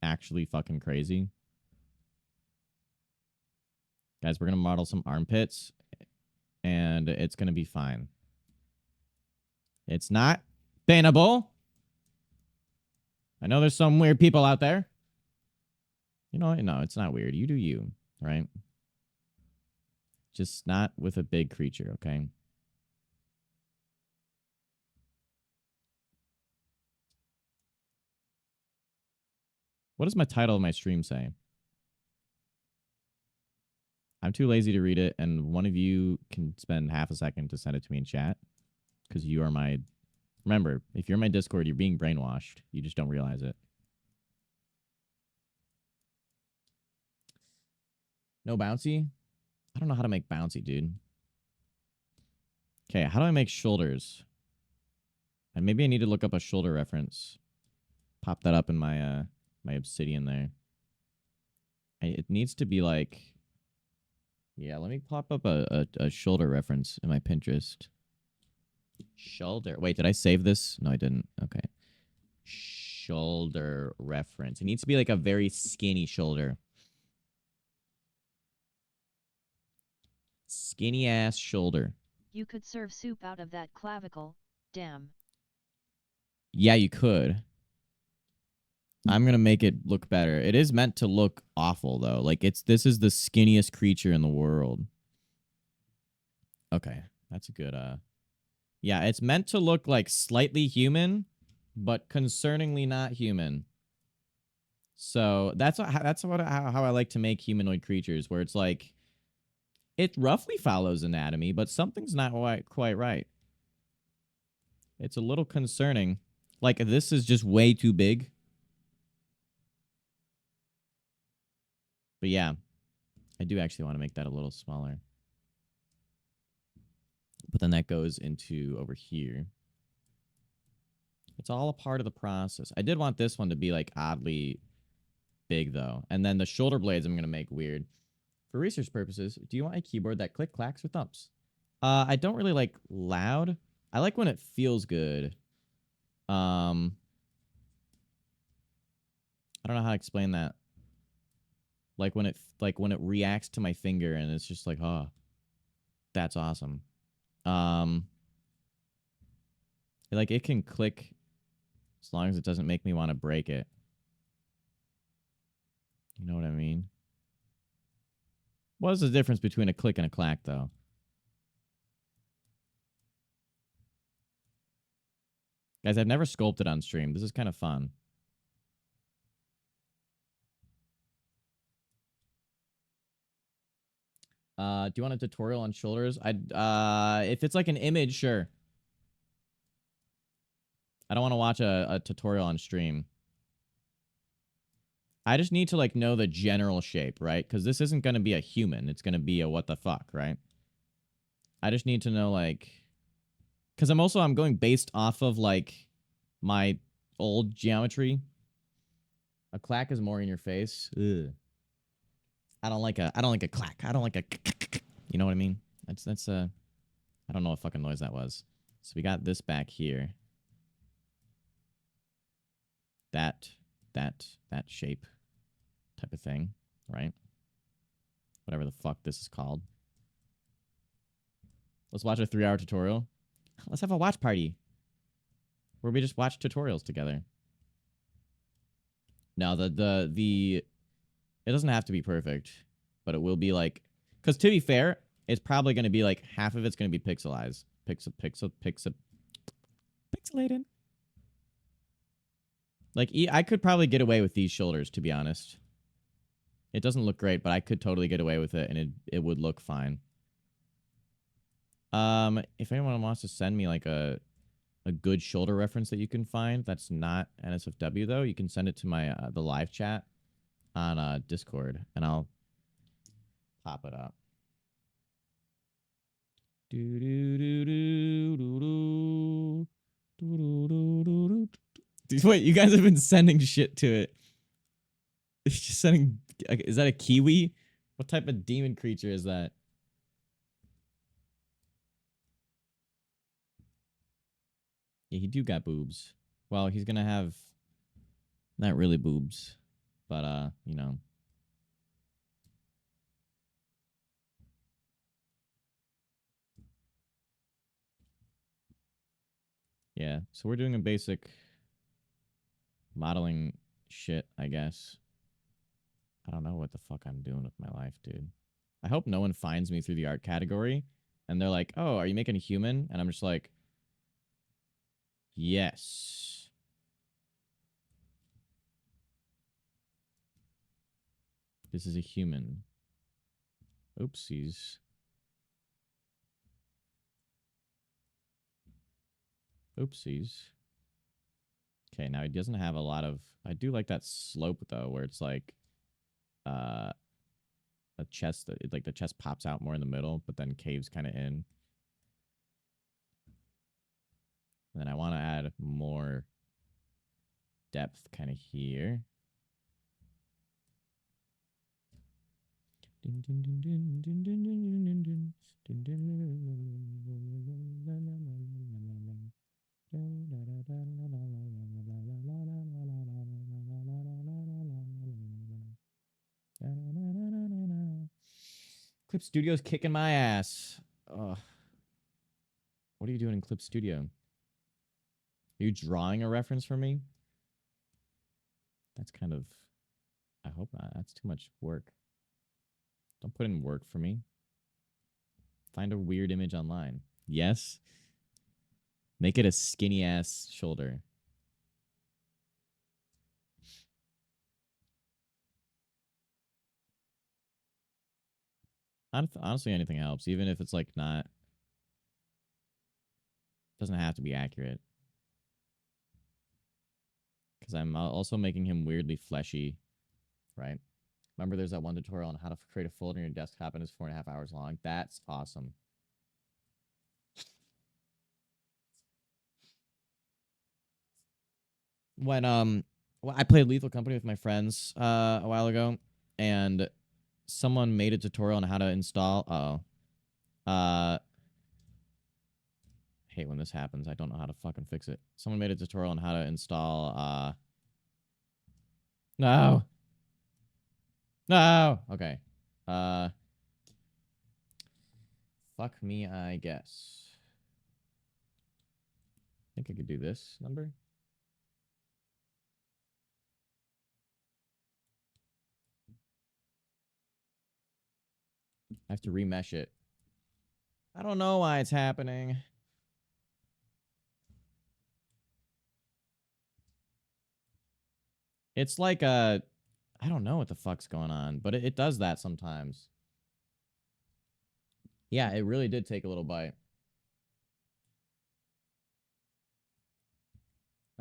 actually fucking crazy? Guys, we're gonna model some armpits, and it's gonna be fine. It's not bannable. I know there's some weird people out there. You know, no, it's not weird. You do you, right? Just not with a big creature, okay? What does my title of my stream say? I'm too lazy to read it, and one of you can spend half a second to send it to me in chat, because you are my... Remember, if you're in my Discord, you're being brainwashed. You just don't realize it. No bouncy? I don't know how to make bouncy, dude. Okay, how do I make shoulders? And maybe I need to look up a shoulder reference. Pop that up in my my obsidian there. It needs to be like... Yeah, let me pop up a shoulder reference in my Pinterest. Shoulder. Wait, did I save this? No, I didn't. Okay. Shoulder reference. It needs to be like a very skinny shoulder. Skinny ass shoulder. You could serve soup out of that clavicle, damn. Yeah, you could. I'm gonna make it look better. It is meant to look awful though. Like this is the skinniest creature in the world. Okay, that's a good yeah, it's meant to look like slightly human, but concerningly not human. So that's how I like to make humanoid creatures, where it's like it roughly follows anatomy, but something's not quite right. It's a little concerning. Like this is just way too big. But yeah, I do actually want to make that a little smaller. But then that goes into over here. It's all a part of the process. I did want this one to be like oddly big though. And then the shoulder blades I'm going to make weird. For research purposes, do you want a keyboard that click, clacks, or thumps? I don't really like loud. I like when it feels good. I don't know how to explain that. Like when it reacts to my finger and it's just like, oh, that's awesome. Like it can click as long as it doesn't make me want to break it. You know what I mean? What is the difference between a click and a clack, though? Guys, I've never sculpted on stream. This is kind of fun. Do you want a tutorial on shoulders? If it's like an image, sure. I don't want to watch a tutorial on stream. I just need to like know the general shape, right? Because this isn't going to be a human. It's going to be a what the fuck, right? I just need to know like, because I'm going based off of like my old geometry. A clack is more in your face. Ugh. I don't like a clack. I don't like a you know what I mean? That's I don't know what fucking noise that was. So we got this back here. That shape type of thing, right? Whatever the fuck this is called. Let's watch a 3-hour tutorial. Let's have a watch party where we just watch tutorials together. No, the it doesn't have to be perfect, but it will be like, because to be fair, it's probably going to be like half of it's going to be pixelized, pixelated. Like I could probably get away with these shoulders, to be honest. It doesn't look great, but I could totally get away with it, and it would look fine. If anyone wants to send me like a good shoulder reference that you can find that's not NSFW though, you can send it to my the live chat on Discord, and I'll pop it up. Wait, you guys have been sending shit to it. It's just sending. Is that a kiwi? What type of demon creature is that? Yeah, he do got boobs. Well, he's gonna have not really boobs, but you know. Yeah, so we're doing a basic modeling shit, I guess. I don't know what the fuck I'm doing with my life, dude. I hope no one finds me through the art category and they're like, "Oh, are you making a human?" And I'm just like, "Yes." This is a human. Oopsies. Oopsies. Okay, now he doesn't have a lot of. I do like that slope though, where it's like, uh, a chest that like the chest pops out more in the middle, but then caves kind of in. And then I want to add more depth kind of here. Clip Studio's kicking my ass. Ugh. What are you doing in Clip Studio? Are you drawing a reference for me? That's kind of... I hope not. That's too much work. Don't put in work for me. Find a weird image online. Yes. Make it a skinny ass shoulder. Honestly, anything helps, even if it's like not... Doesn't have to be accurate. Because I'm also making him weirdly fleshy, right? Remember, there's that one tutorial on how to create a folder in your desktop, and it's 4.5 hours long. That's awesome. When well, I played Lethal Company with my friends a while ago, and someone made a tutorial on how to install. Hate when this happens. I don't know how to fucking fix it. Someone made a tutorial on how to install. No. No. Okay. Uh. Fuck me, I guess. I think I could do this number. I have to remesh it. I don't know why it's happening. It's like a... I don't know what the fuck's going on, but it does that sometimes. Yeah, it really did take a little bite.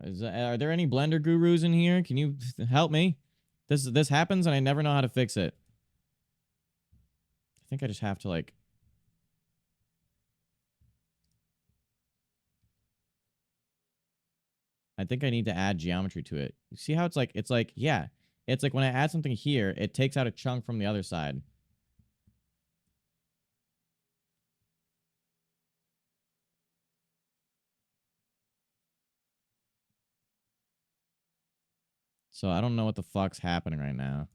Are there any Blender gurus in here? Can you help me? This happens and I never know how to fix it. I think I just have to like... I think I need to add geometry to it. You see how it's like, yeah. It's like when I add something here, it takes out a chunk from the other side. So I don't know what the fuck's happening right now.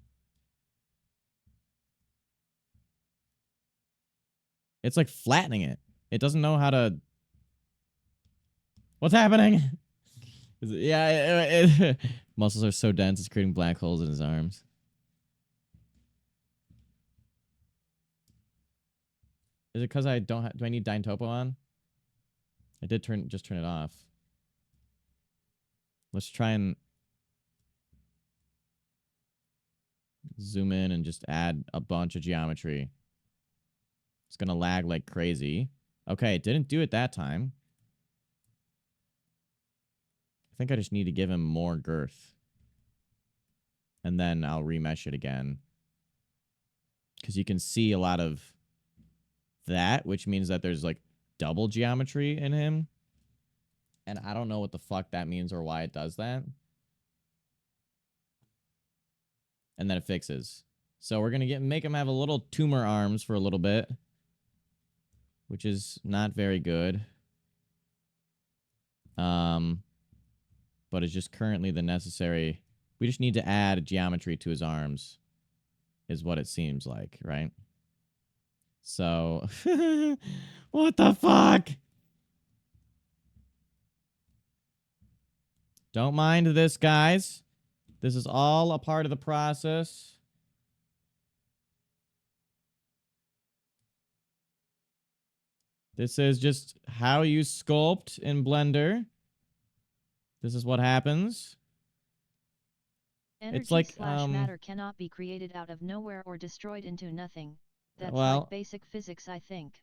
It's like flattening it. It doesn't know how to... What's happening? Yeah, muscles are so dense, it's creating black holes in his arms. Is it because I don't do I need Dyn Topo on? I did just turn it off. Let's try and zoom in and just add a bunch of geometry. It's gonna lag like crazy. Okay, it didn't do it that time. I think I just need to give him more girth. And then I'll remesh it again. Because you can see a lot of that, which means that there's like double geometry in him. And I don't know what the fuck that means or why it does that. And then it fixes. So we're gonna make him have a little tumor arms for a little bit, which is not very good. But it's just currently the necessary. We just need to add geometry to his arms, is what it seems like, right? So, what the fuck? Don't mind this, guys. This is all a part of the process. This is just how you sculpt in Blender. This is what happens. Energy It's like, slash matter cannot be created out of nowhere or destroyed into nothing. That's well, like basic physics, I think.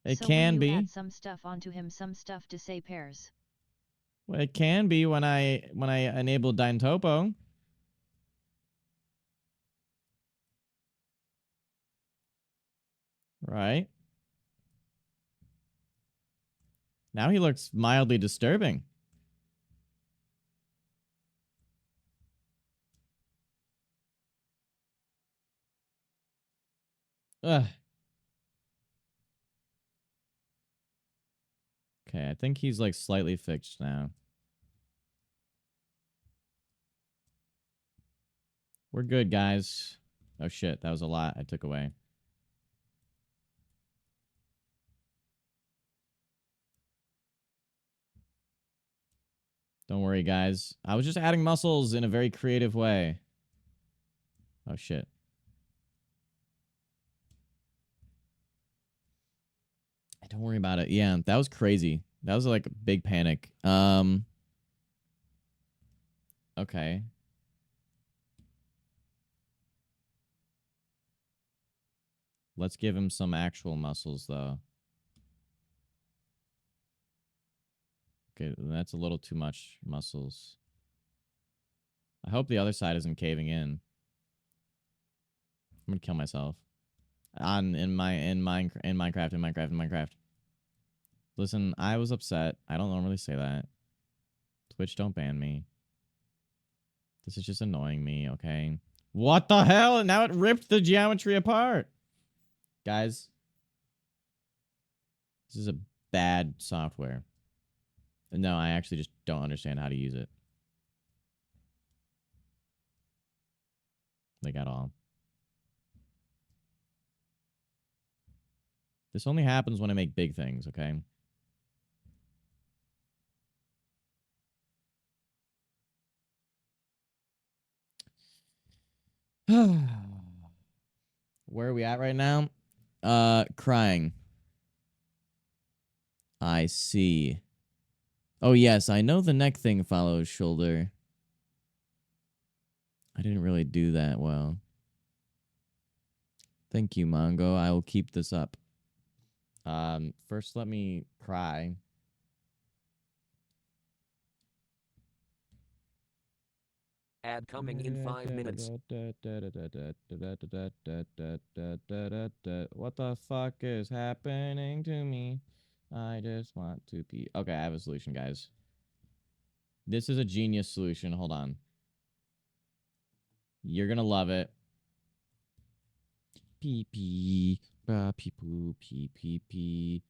It So can when you be. add some stuff onto him, some stuff to say pairs. Well, it can be when I enable Dyn Topo. Right. Now he looks mildly disturbing. Ugh. Okay, I think he's like slightly fixed now. We're good, guys. Oh shit, that was a lot I took away. Don't worry, guys. I was just adding muscles in a very creative way. Oh shit. Don't worry about it. Yeah, that was crazy. That was like a big panic. Okay. Let's give him some actual muscles though. Okay, that's a little too much muscles. I hope the other side isn't caving in. I'm gonna kill myself. In Minecraft. Listen, I was upset. I don't normally say that. Twitch, don't ban me. This is just annoying me, okay? What the hell? Now it ripped the geometry apart. Guys, this is a bad software. No, I actually just don't understand how to use it. Like at all. This only happens when I make big things, okay? Where are we at right now? Crying. I see. Oh, yes, I know the neck thing follows shoulder. I didn't really do that well. Thank you, Mongo. I will keep this up. First let me cry. Ad coming in 5 minutes. What the fuck is happening to me? I just want to pee. Okay, I have a solution, guys. This is a genius solution. Hold on. You're gonna love it. Pee pee. Pee poo. Pee pee pee.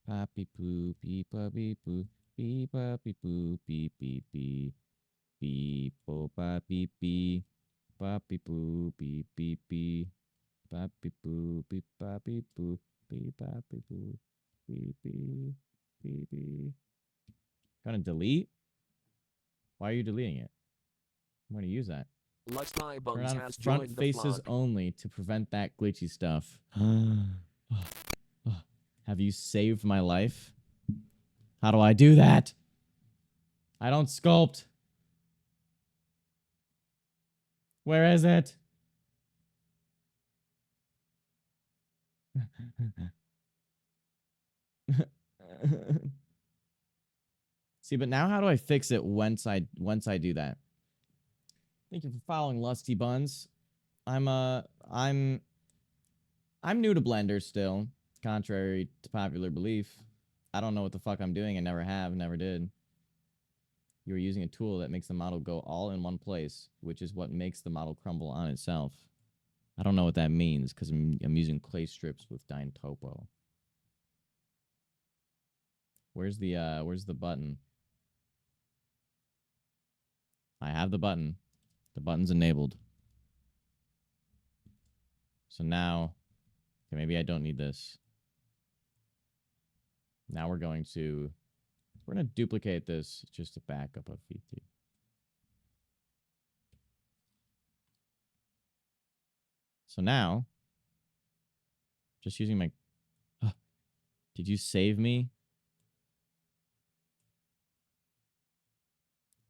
Poppy poo. Pee puppy poo. Pee puppy poo. Pee pee pee. Pee po papi pee. Papi poo. Pee pee pee. Papi poo. Pee papi poo. Pee papi poo. Pee pee. Pee pee. Gonna delete? Why are you deleting it? I'm gonna use that. Lux My Turn Buns on has front joined the faces flock. only to prevent that glitchy stuff. Have you saved my life? How do I do that? I don't sculpt. Where is it? See, but now how do I fix it once I do that? Thank you for following Lusty Buns. I'm new to Blender still, contrary to popular belief. I don't know what the fuck I'm doing. I never have, never did. You are using a tool that makes the model go all in one place, which is what makes the model crumble on itself. I don't know what that means because I'm using clay strips with Topo. Where's the button? I have the button. The button's enabled. So now, okay, maybe I don't need this. Now we're going to duplicate this just to back up a VT. So now, just using my, did you save me?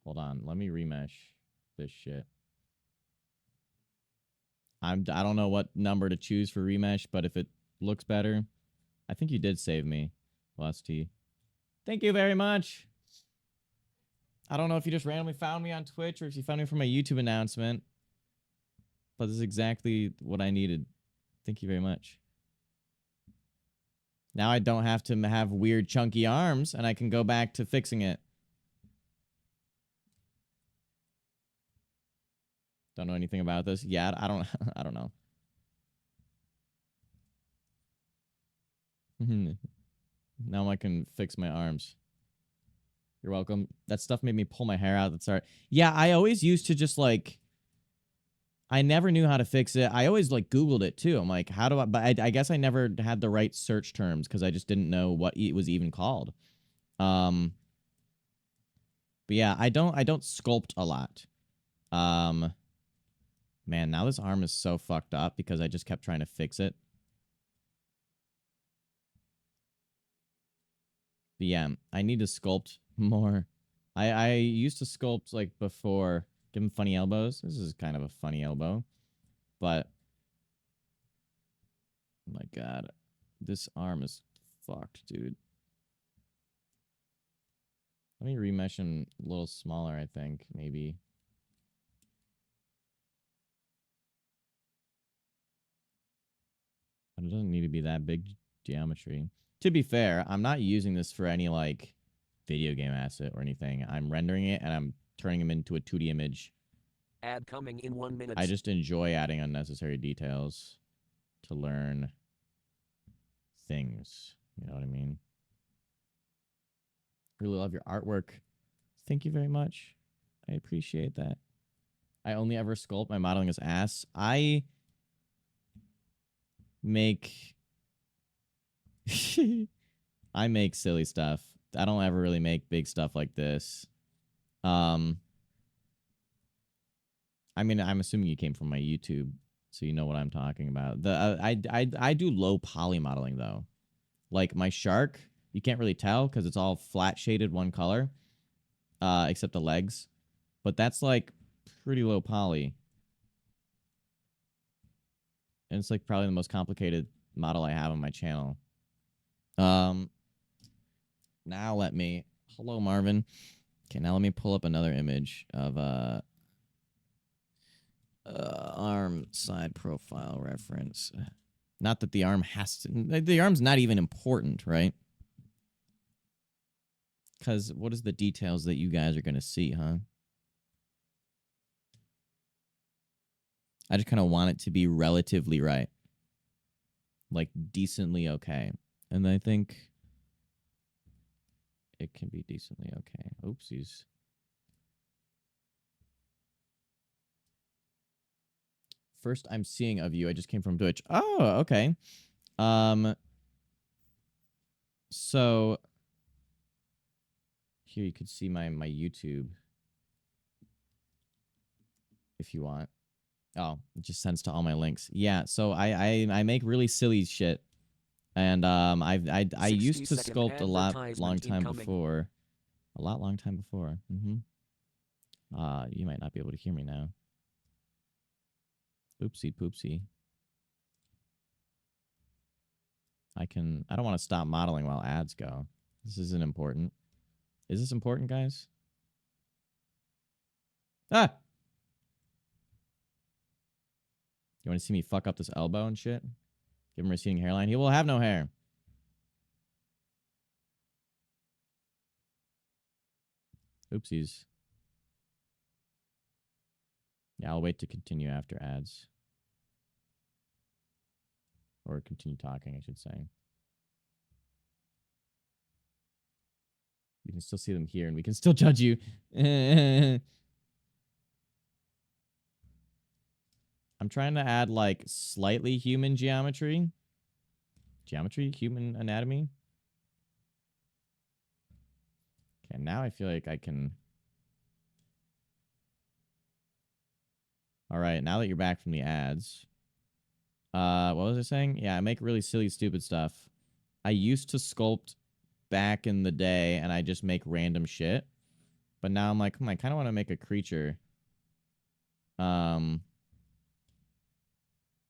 Hold on, let me remesh this shit. I don't know what number to choose for remesh, but if it looks better, I think you did save me, Lusty. Thank you very much. I don't know if you just randomly found me on Twitch or if you found me from a YouTube announcement, but this is exactly what I needed. Thank you very much. Now I don't have to have weird chunky arms, and I can go back to fixing it. Don't know anything about this. Yeah, I don't I don't know. Now I can fix my arms. You're welcome. That stuff made me pull my hair out. That's all right. Yeah, I always used to just like, I never knew how to fix it. I always like Googled it too. I'm like, how do I? But I guess I never had the right search terms because I just didn't know what it was even called. But yeah, I don't sculpt a lot. Um, man, now this arm is so fucked up because I just kept trying to fix it. But yeah, I need to sculpt more. I used to sculpt like before, give him funny elbows. This is kind of a funny elbow, but oh my god, this arm is fucked, dude. Let me remesh him a little smaller, I think, maybe. But it doesn't need to be that big geometry. To be fair, I'm not using this for any, like, video game asset or anything. I'm rendering it, and I'm turning him into a 2D image. Ad coming in 1 minute. I just enjoy adding unnecessary details to learn things. You know what I mean? Really love your artwork. Thank you very much. I appreciate that. I only ever sculpt my modeling as ass. I make I make silly stuff. I don't ever really make big stuff like this. I mean, I'm assuming you came from my YouTube, so you know what I'm talking about. I do low poly modeling though. Like my shark, you can't really tell because it's all flat shaded one color, except the legs. But that's like pretty low poly, and it's like probably the most complicated model I have on my channel. Now let me. Hello, Marvin. Okay, now let me pull up another image of arm side profile reference. Not that the arm has to. The arm's not even important, right? Because what is the details that you guys are going to see, huh? I just kind of want it to be relatively right. Like, decently okay. And I think it can be decently okay. Oopsies. First I'm seeing of you. I just came from Twitch. Oh, okay. So here you could see my YouTube if you want. Oh, it just sends to all my links. Yeah, so I make really silly shit. And I used to 60-second sculpt a lot long advertisement time incoming. before. A lot long time before. You might not be able to hear me now. Oopsie poopsie. I don't want to stop modeling while ads go. This isn't important. Is this important, guys? Ah! You want to see me fuck up this elbow and shit? Give him a receding hairline. He will have no hair. Oopsies. Yeah, I'll wait to continue after ads. Or continue talking, I should say. You can still see them here, and we can still judge you. I'm trying to add, like, slightly human geometry. Human anatomy. Okay, now I feel like I can... All right, now that you're back from the ads... what was I saying? Yeah, I make really silly, stupid stuff. I used to sculpt back in the day, and I just make random shit. But now I'm like, I kind of want to make a creature.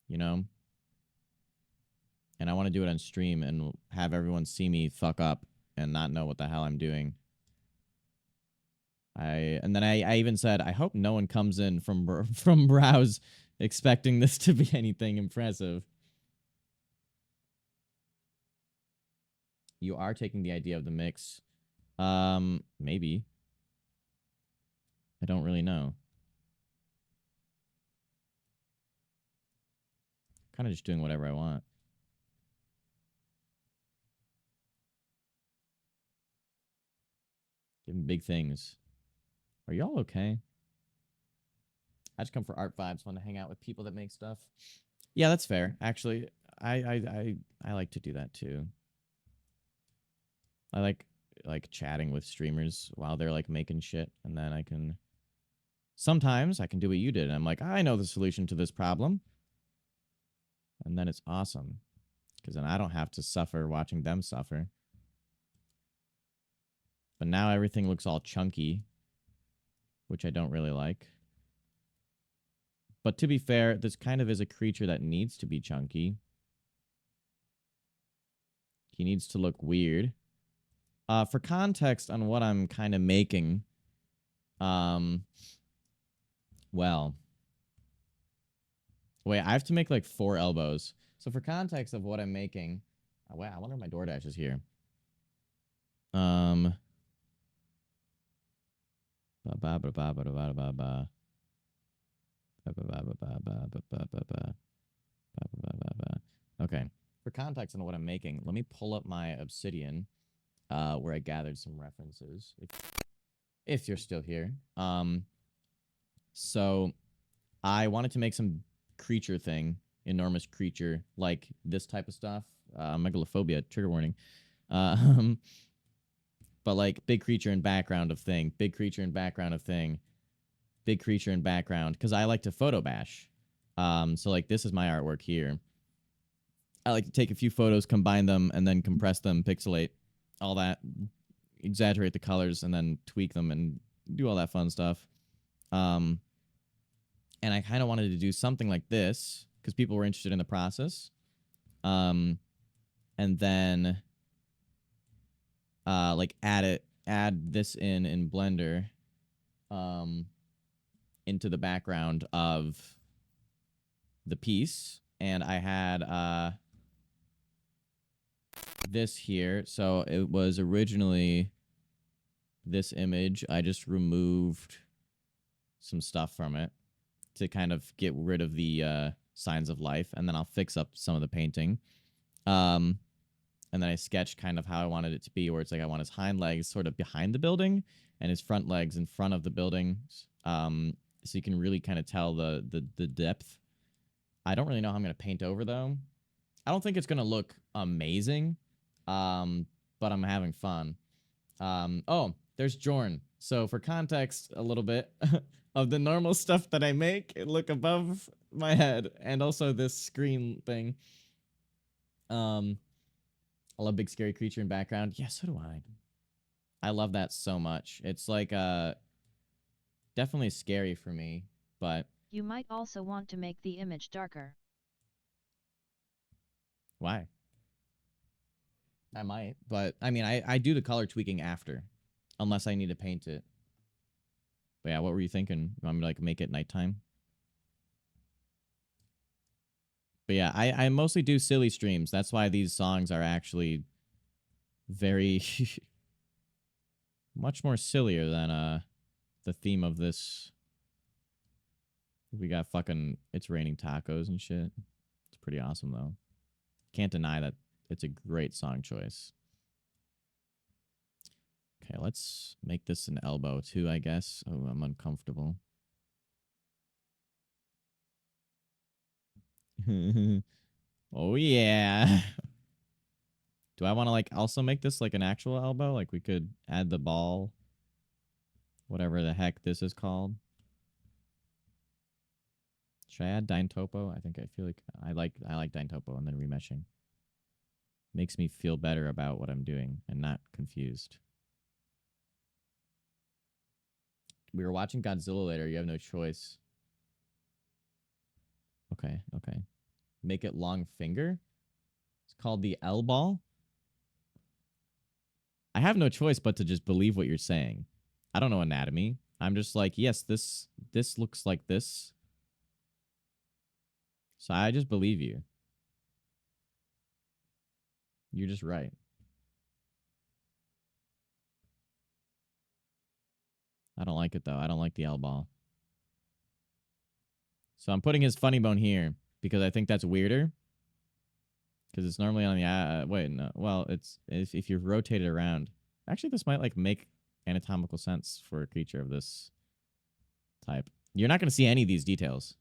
You know? And I want to do it on stream and have everyone see me fuck up and not know what the hell I'm doing. And then I even said, I hope no one comes in from Browse expecting this to be anything impressive. You are taking the idea of the mix. Maybe. I don't really know. Kind of just doing whatever I want. Doing big things. Are y'all okay? I just come for art vibes, want to hang out with people that make stuff. Yeah, that's fair. Actually, I like to do that too. I like chatting with streamers while they're like making shit, and then I can sometimes I can do what you did, and I'm like, I know the solution to this problem. And then it's awesome. Because then I don't have to suffer watching them suffer. But now everything looks all chunky, which I don't really like. But to be fair, this kind of is a creature that needs to be chunky. He needs to look weird. For context on what I'm kind of making, well, wait, I have to make like 4 elbows. So for context of what I'm making, wait, I wonder if my DoorDash is here. Okay. For context on what I'm making, let me pull up my Obsidian, where I gathered some references. If you're still here. So I wanted to make some creature thing, enormous creature, like this type of stuff. Megalophobia, trigger warning. But like big creature and background of thing, big creature and background of thing, big creature and background, because I like to photo bash. So like this is my artwork here. I like to take a few photos, combine them, and then compress them, pixelate, all that, exaggerate the colors, and then tweak them and do all that fun stuff. And I kind of wanted to do something like this because people were interested in the process. And then like add this in Blender into the background of the piece. And I had this here. So it was originally this image. I just removed some stuff from it to kind of get rid of the signs of life, and then I'll fix up some of the painting. And then I sketched kind of how I wanted it to be, where it's like I want his hind legs sort of behind the building and his front legs in front of the building. So you can really kind of tell the depth. I don't really know how I'm going to paint over, though. I don't think it's going to look amazing, but I'm having fun. Oh, there's Jorn. So for context, a little bit of the normal stuff that I make, look above my head, and also this screen thing. I love big scary creature in background. Yeah, so do I. I love that so much. It's like definitely scary for me, but You might also want to make the image darker. why? I might, but I mean, I do the color tweaking after, unless I need to paint it. But yeah, what were you thinking? You want me to like make it nighttime? But yeah, I mostly do silly streams. That's why these songs are actually very much more sillier than the theme of this. We got fucking It's Raining Tacos and shit. It's pretty awesome though. Can't deny that it's a great song choice. Okay, let's make this an elbow too, I guess. Oh, I'm uncomfortable. Oh yeah. Do I want to like also make this like an actual elbow? Like we could add the ball, whatever the heck this is called. Should I add Dine Topo? I think I feel like I like Dine Topo and then remeshing. Makes me feel better about what I'm doing and not confused. We were watching Godzilla later. You have no choice. Okay, okay. Make it long finger. It's called the L ball. I have no choice but to just believe what you're saying. I don't know anatomy. I'm just like, yes, this looks like this. So I just believe you. You're just right. I don't like it though. I don't like the L ball. So I'm putting his funny bone here because I think that's weirder. Because it's normally on the wait, no. Well, it's if you rotate it around. Actually, this might like make anatomical sense for a creature of this type. You're not going to see any of these details.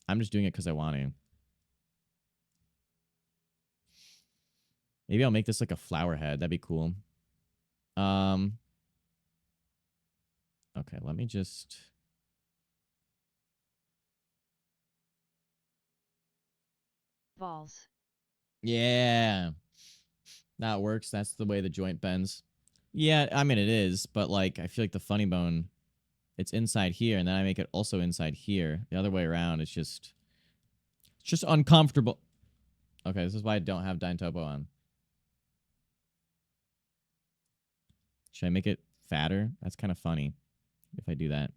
I'm just doing it because I want to. Maybe I'll make this like a flower head. That'd be cool. Okay, let me just... Balls. Yeah. That works. That's the way the joint bends. Yeah, I mean, it is, but like, I feel like the funny bone, it's inside here, and then I make it also inside here. The other way around, it's just uncomfortable. Okay, this is why I don't have Dine Topo on. Should I make it fatter? That's kind of funny if I do that.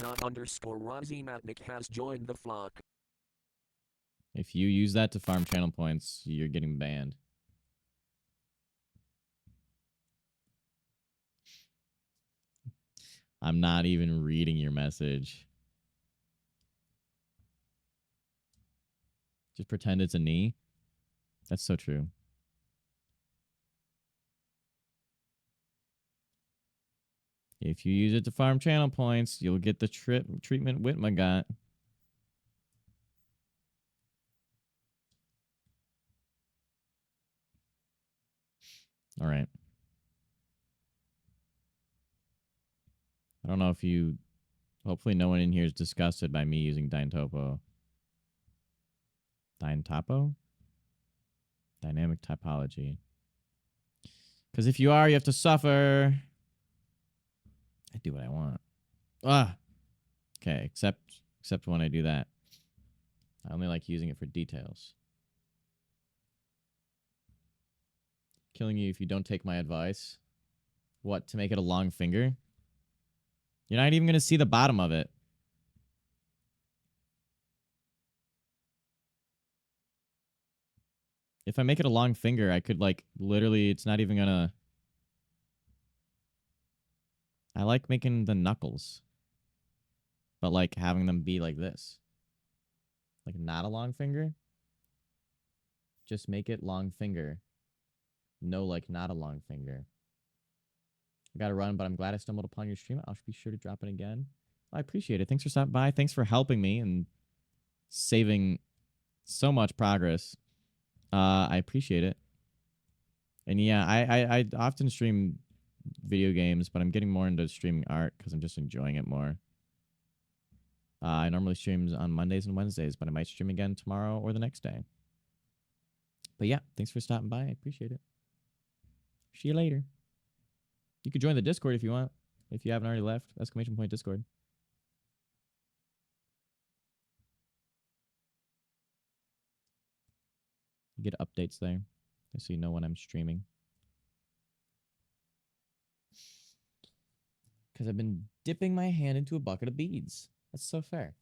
Not underscore Rozzy Matnick has joined the flock. If you use that to farm channel points, you're getting banned. I'm not even reading your message. Just pretend it's a knee. That's so true. If you use it to farm channel points, you'll get the treatment Whitma got. All right. I don't know if you... Hopefully no one in here is disgusted by me using Dine Topo. Dine Topo? Dynamic typology. Because if you are, you have to suffer. I do what I want. Ah. Okay, except when I do that. I only like using it for details. Killing you if you don't take my advice. What, to make it a long finger? You're not even going to see the bottom of it. If I make it a long finger, I could, like, literally, it's not even going to... I like making the knuckles. But, like, having them be like this. Like, not a long finger. Just make it long finger. No, like, not a long finger. I gotta run, but I'm glad I stumbled upon your stream. I'll be sure to drop it again. I appreciate it. Thanks for stopping by. Thanks for helping me and saving so much progress. I appreciate it. And yeah, I often stream video games, but I'm getting more into streaming art because I'm just enjoying it more. I normally stream on Mondays and Wednesdays, but I might stream again tomorrow or the next day. But yeah, thanks for stopping by. I appreciate it. See you later. You could join the Discord if you want, if you haven't already left. Exclamation point Discord. You get updates there, so you know when I'm streaming. Because I've been dipping my hand into a bucket of beads. That's so fair.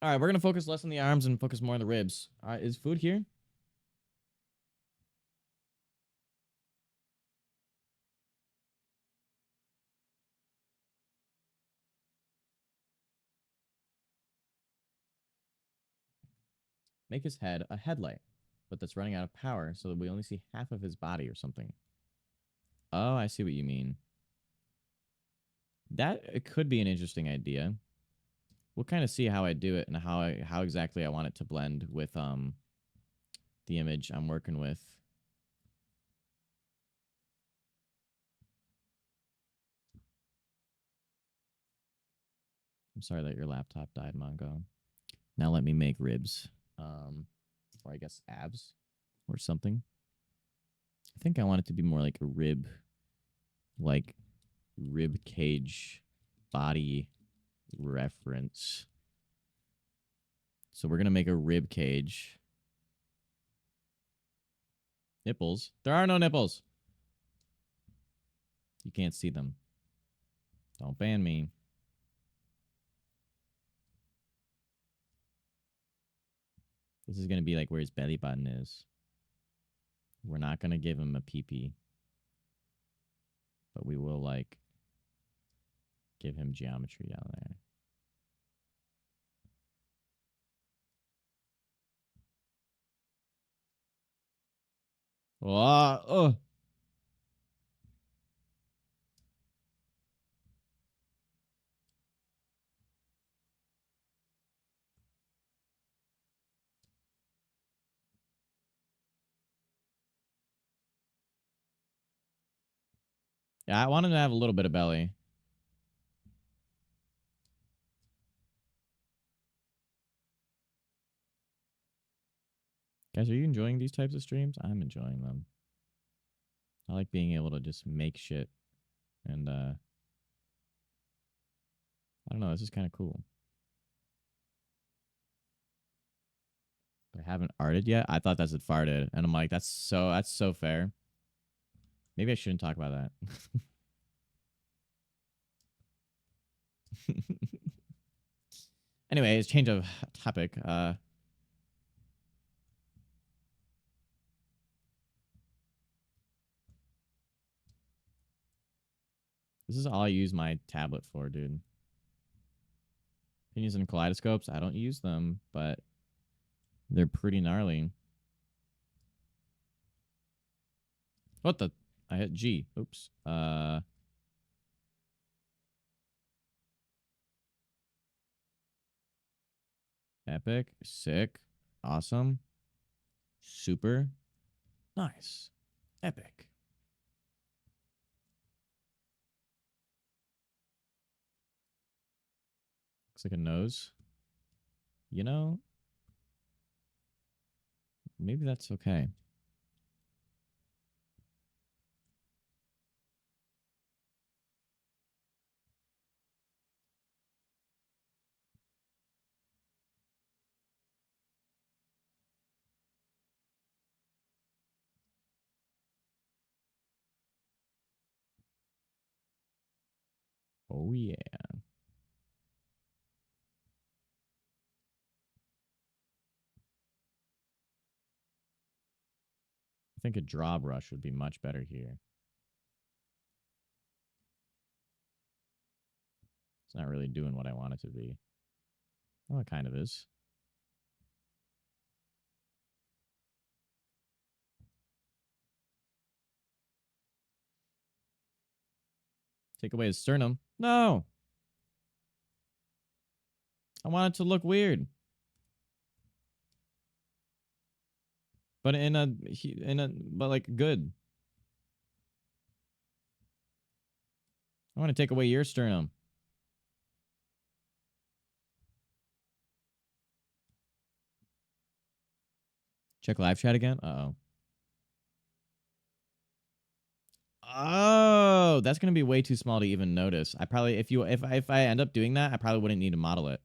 All right, we're going to focus less on the arms and focus more on the ribs. All right, is food here? Make his head a headlight, but that's running out of power so that we only see half of his body or something. Oh, I see what you mean. That it could be an interesting idea. We'll kind of see how I do it and how exactly I want it to blend with the image I'm working with. I'm sorry that your laptop died, Mongo. Now let me make ribs. Or I guess abs or something. I think I want it to be more like a rib cage body reference. So we're going to make a rib cage. Nipples. There are no nipples. You can't see them. Don't ban me. This is going to be like where his belly button is. We're not going to give him a pee-pee. but we will like give him geometry down there. Oh. Yeah, I want him to have a little bit of belly. Guys, are you enjoying these types of streams? I'm enjoying them. I like being able to just make shit. And I don't know, this is kind of cool. I haven't arted yet. I thought that's it farted. And I'm like, that's so fair. Maybe I shouldn't talk about that. Anyways, change of topic. This is all I use my tablet for, dude. Opinions and kaleidoscopes. I don't use them, but they're pretty gnarly. What the? I hit G. Oops. Epic. Sick. Awesome. Super. Nice. Epic. Looks like a nose. You know, maybe that's okay. Oh, yeah. I think a draw brush would be much better here. It's not really doing what I want it to be. Well, it kind of is. Take away his sternum. No! I want it to look weird. But but like good. I want to take away your sternum. Check live chat again. Uh-oh. Oh, that's gonna be way too small to even notice. I probably if I end up doing that, I probably wouldn't need to model it.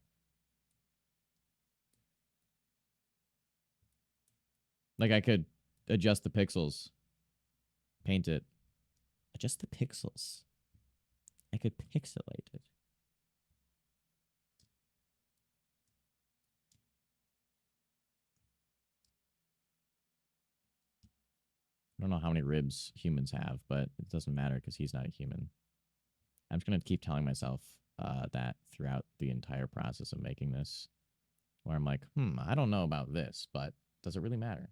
Like I could adjust the pixels, paint it, adjust the pixels. I could pixelate it. I don't know how many ribs humans have, but it doesn't matter because he's not a human. I'm just gonna keep telling myself that throughout the entire process of making this, where I'm like, I don't know about this, but does it really matter?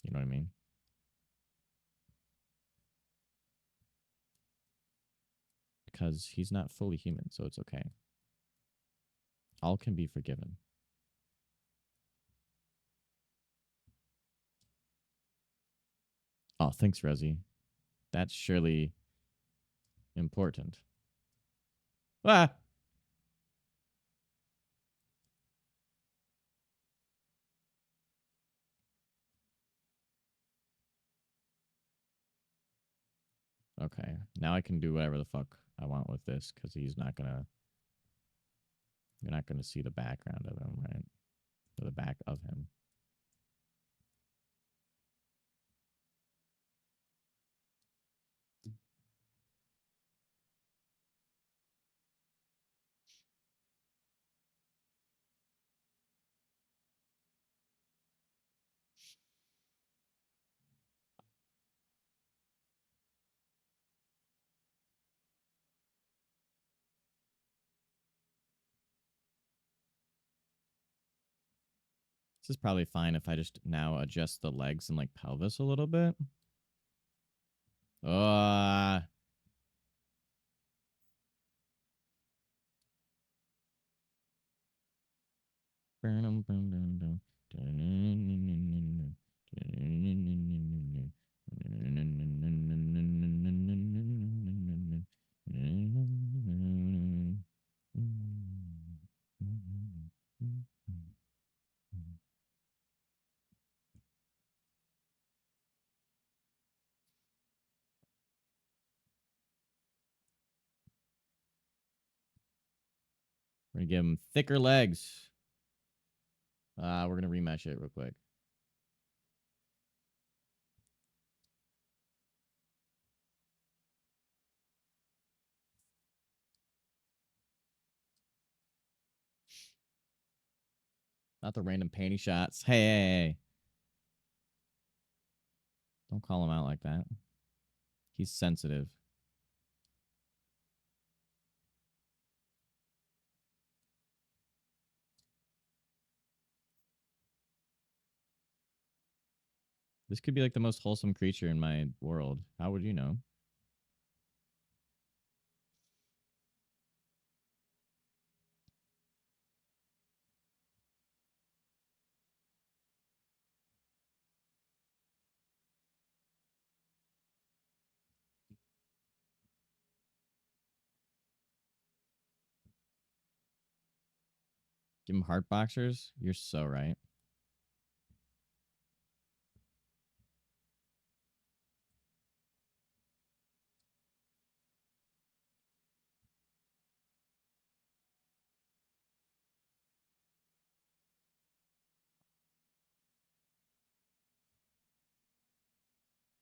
You know what I mean? Because he's not fully human, so it's okay. All can be forgiven. Oh, thanks, Rosie. That's surely important. Ah! Okay, now I can do whatever the fuck I want with this because he's not gonna. You're not gonna see the background of him, right? Or the back of him. This is probably fine if I just now adjust the legs and like pelvis a little bit. Uh We're gonna give him thicker legs. We're gonna remesh it real quick. Not the random panty shots. Hey. Don't call him out like that. He's sensitive. This could be like the most wholesome creature in my world. How would you know? Give him heart boxers? You're so right.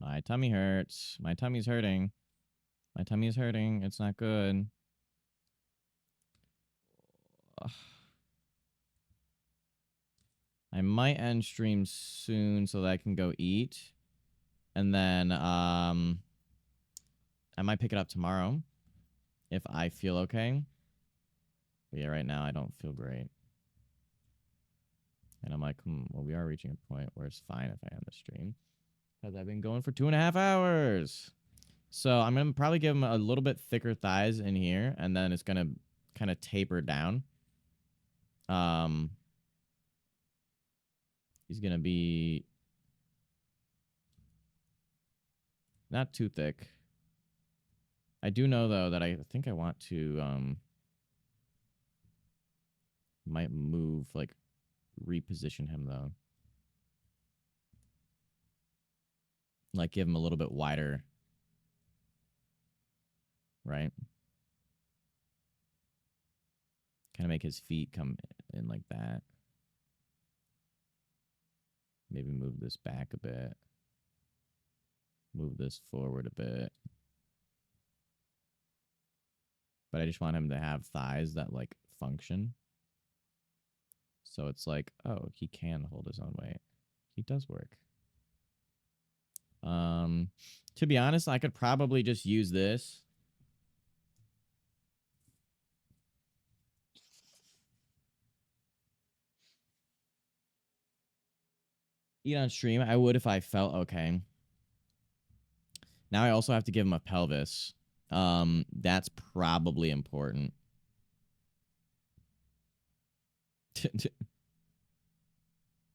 My tummy hurts. My tummy's hurting. My tummy is hurting. It's not good. Ugh. I might end stream soon so that I can go eat. And then I might pick it up tomorrow if I feel okay. But yeah, right now I don't feel great. And I'm like, well, we are reaching a point where it's fine if I end the stream. Because I've been going for 2.5 hours. So I'm going to probably give him a little bit thicker thighs in here. And then it's going to kind of taper down. He's going to be not too thick. I do know, though, that I think I want to might move, like, reposition him, though. Like, give him a little bit wider. Right? Kind of make his feet come in like that. Maybe move this back a bit. Move this forward a bit. But I just want him to have thighs that, like, function. So it's like, oh, he can hold his own weight. He does work. To be honest, I could probably just use this. Eat on stream. I would if I felt okay. Now I also have to give him a pelvis. That's probably important.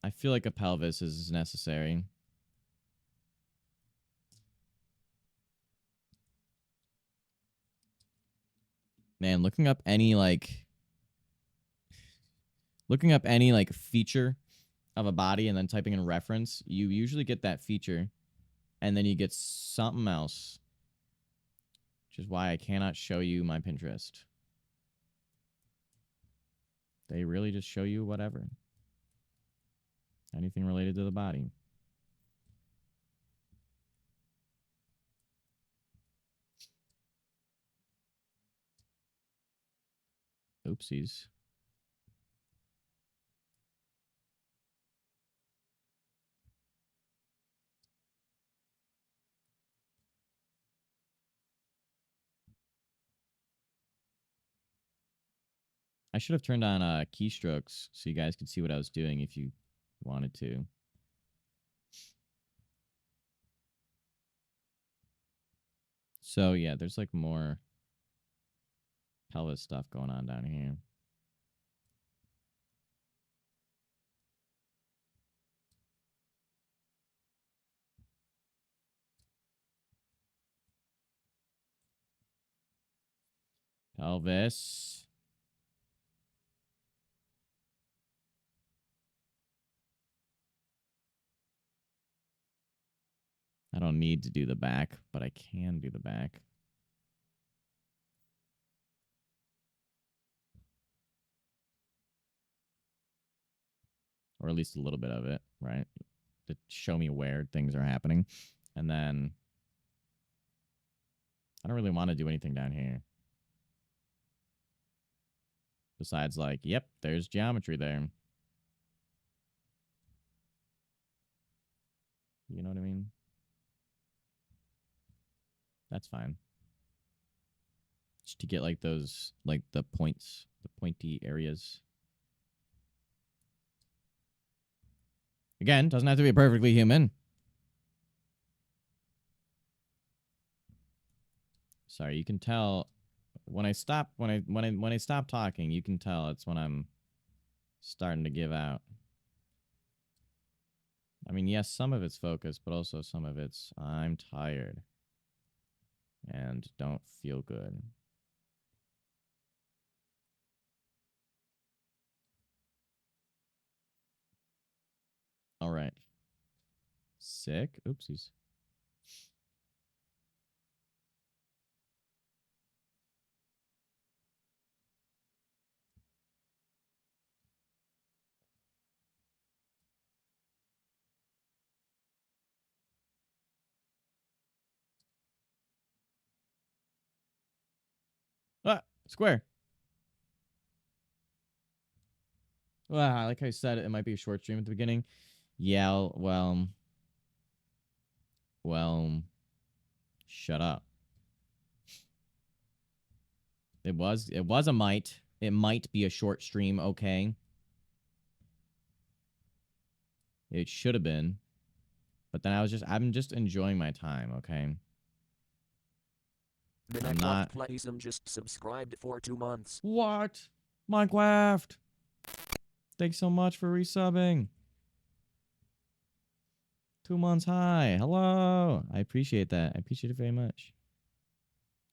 I feel like a pelvis is necessary. Man, looking up any feature of a body and then typing in reference, you usually get that feature and then you get something else. Which is why I cannot show you my Pinterest. They really just show you whatever. Anything related to the body. Oopsies. I should have turned on keystrokes so you guys could see what I was doing if you wanted to. So yeah, there's like more pelvis stuff going on down here. Pelvis. I don't need to do the back, but I can do the back. Or at least a little bit of it, right? To show me where things are happening. And then I don't really want to do anything down here. Besides, like, yep, there's geometry there. You know what I mean? That's fine. Just to get like those, like the points, the pointy areas. Again, doesn't have to be perfectly human. Sorry, you can tell when I stop when I stop talking, you can tell it's when I'm starting to give out. I mean, yes, some of it's focus, but also some of it's I'm tired and don't feel good. All right. Sick. Oopsies. Ah, square. Well, like I said, it might be a short stream at the beginning. Yeah, well, shut up. It was a might. It might be a short stream, okay? It should have been. But then I'm just enjoying my time, okay? I'm not. Playsum just subscribed for 2 months. What? Minecraft! Thanks so much for resubbing. 2 months high. Hello. I appreciate that. I appreciate it very much.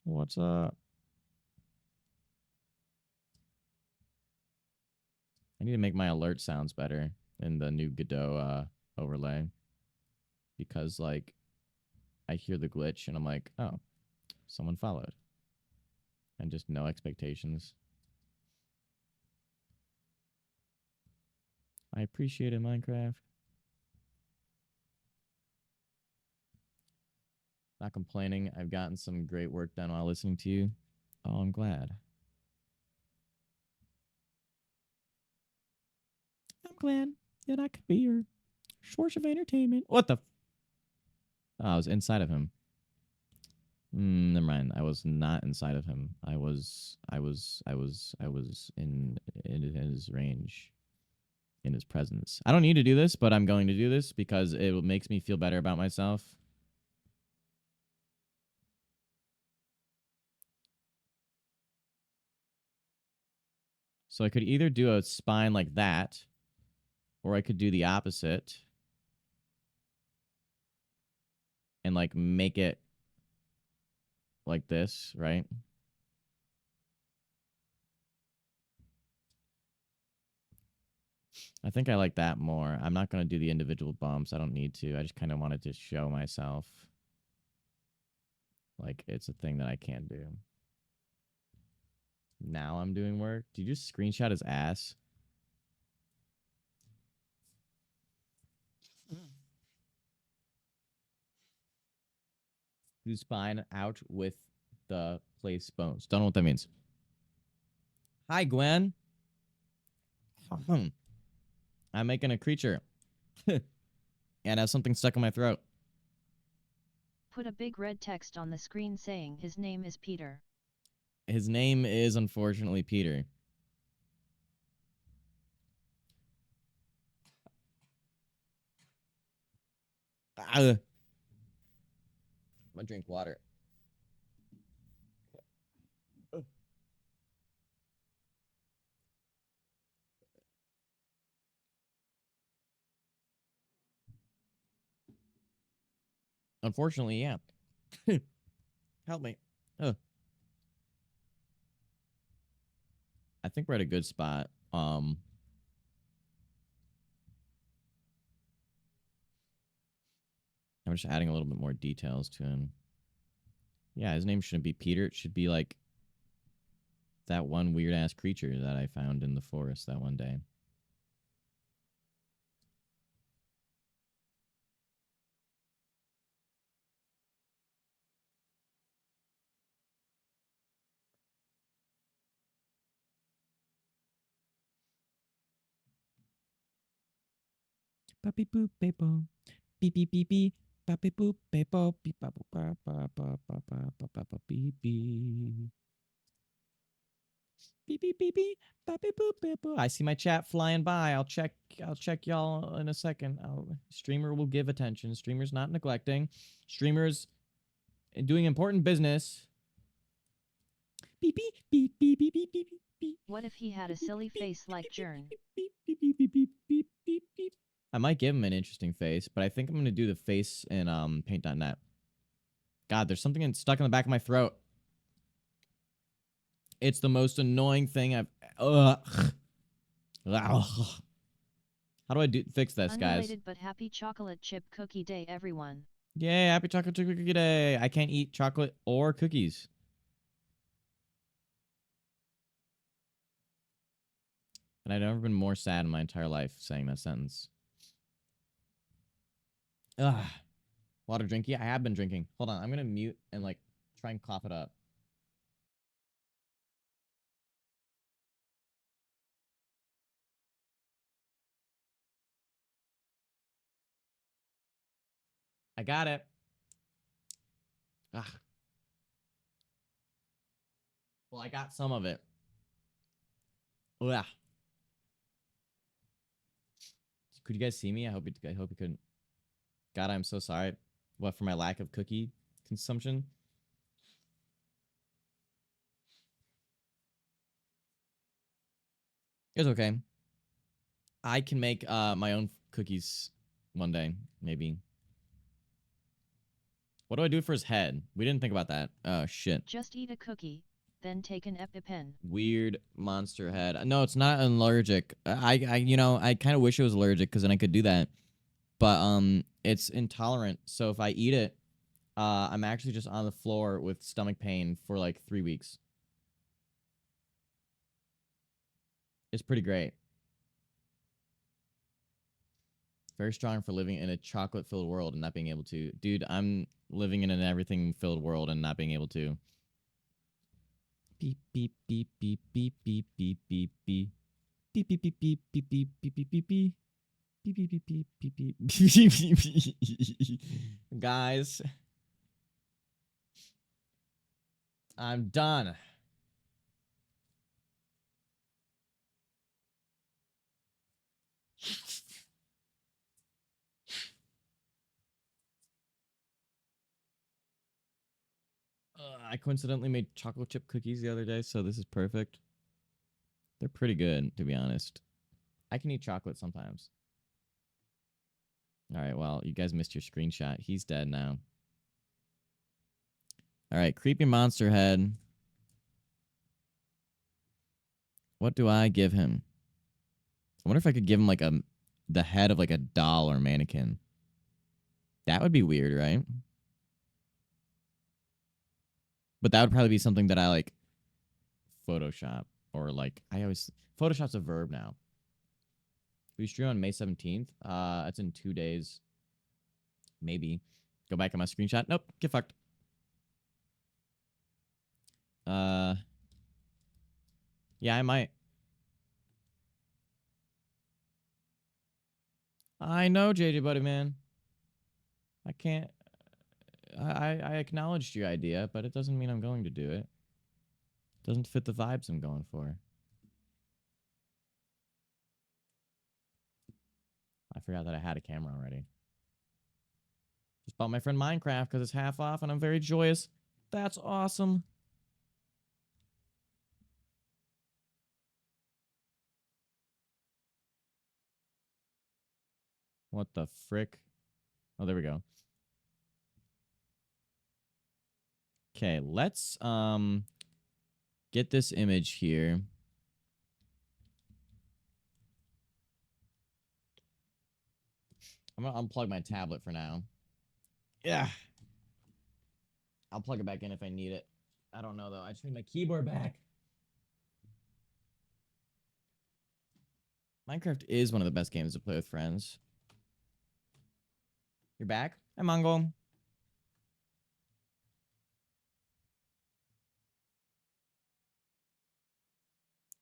What's up? I need to make my alert sounds better in the new Godot overlay. Because, like, I hear the glitch and I'm like, oh, someone followed. And just no expectations. I appreciate it, Minecraft. Not complaining. I've gotten some great work done while listening to you. Oh, I'm glad. I'm glad that I could be your source of entertainment. What the? Oh, I was inside of him. Never mind. I was not inside of him. I was in his range, in his presence. I don't need to do this, but I'm going to do this because it makes me feel better about myself. So I could either do a spine like that, or I could do the opposite and like make it like this, right? I think I like that more. I'm not going to do the individual bumps. I don't need to. I just kind of wanted to show myself like it's a thing that I can do. Now I'm doing work. Did you just screenshot his ass? Do spine out with the place bones. Don't know what that means. Hi, Gwen. I'm making a creature. And have something stuck in my throat. Put a big red text on the screen saying his name is Peter. His name is unfortunately Peter. I'm gonna drink water. Unfortunately, yeah. Help me. Ugh. I think we're at a good spot. I'm just adding a little bit more details to him. Yeah, his name shouldn't be Peter. It should be like that one weird ass creature that I found in the forest that one day. Puppy boop beep beep beep beep beep. Puppy boop beep beep beep beep beep. Beep beep beep beep. Puppy boop beep boop. I see my chat flying by. I'll check y'all in a second. Streamer will give attention. Streamer's not neglecting. Streamer's doing important business. Beep beep beep beep beep beep beep beep. What if he had a silly face like Jern? I might give him an interesting face, but I think I'm gonna do the face in paint.net. God, there's something stuck in the back of my throat. It's the most annoying thing I've. Ugh. How do I fix this, guys? Unrelated but happy chocolate chip cookie day, everyone. Yay, happy chocolate chip cookie day. I can't eat chocolate or cookies. And I've never been more sad in my entire life saying that sentence. Ugh. Water drinky. I have been drinking. Hold on. I'm going to mute and like try and cough it up. I got it. Ugh. Well, I got some of it. Ugh. Could you guys see me? I hope you couldn't. God, I'm so sorry. What, for my lack of cookie consumption? It's okay. I can make my own cookies one day, maybe. What do I do for his head? We didn't think about that. Oh, shit. Just eat a cookie, then take an EpiPen. Weird monster head. No, it's not allergic. I kind of wish it was allergic because then I could do that. But it's intolerant. So if I eat it, I'm actually just on the floor with stomach pain for like 3 weeks. It's pretty great. Very strong for living in a chocolate-filled world and not being able to. Dude, I'm living in an everything-filled world and not being able to. Beep beep beep beep beep beep beep beep beep. Beep beep beep beep beep beep beep beep beep beep. Beep beep beep beep beep beep beep. Guys, I'm done. I coincidentally made chocolate chip cookies the other day, so this is perfect. They're pretty good, to be honest. I can eat chocolate sometimes. All right, well, you guys missed your screenshot. He's dead now. All right, creepy monster head. What do I give him? I wonder if I could give him like the head of like a doll or mannequin. That would be weird, right? But that would probably be something that I like Photoshop or like Photoshop's a verb now. We stream on May 17th. It's in 2 days. Maybe. Go back on my screenshot. Nope. Get fucked. Yeah, I might. I know, JJ Buddy Man. I can't. I acknowledged your idea, but it doesn't mean I'm going to do it. Doesn't fit the vibes I'm going for. I forgot that I had a camera already. Just bought my friend Minecraft because it's half off and I'm very joyous. That's awesome. What the frick? Oh, there we go. Okay, let's get this image here. I'm gonna unplug my tablet for now. Yeah. I'll plug it back in if I need it. I don't know though. I just need my keyboard back. Minecraft is one of the best games to play with friends. You're back? Hi, Mongol.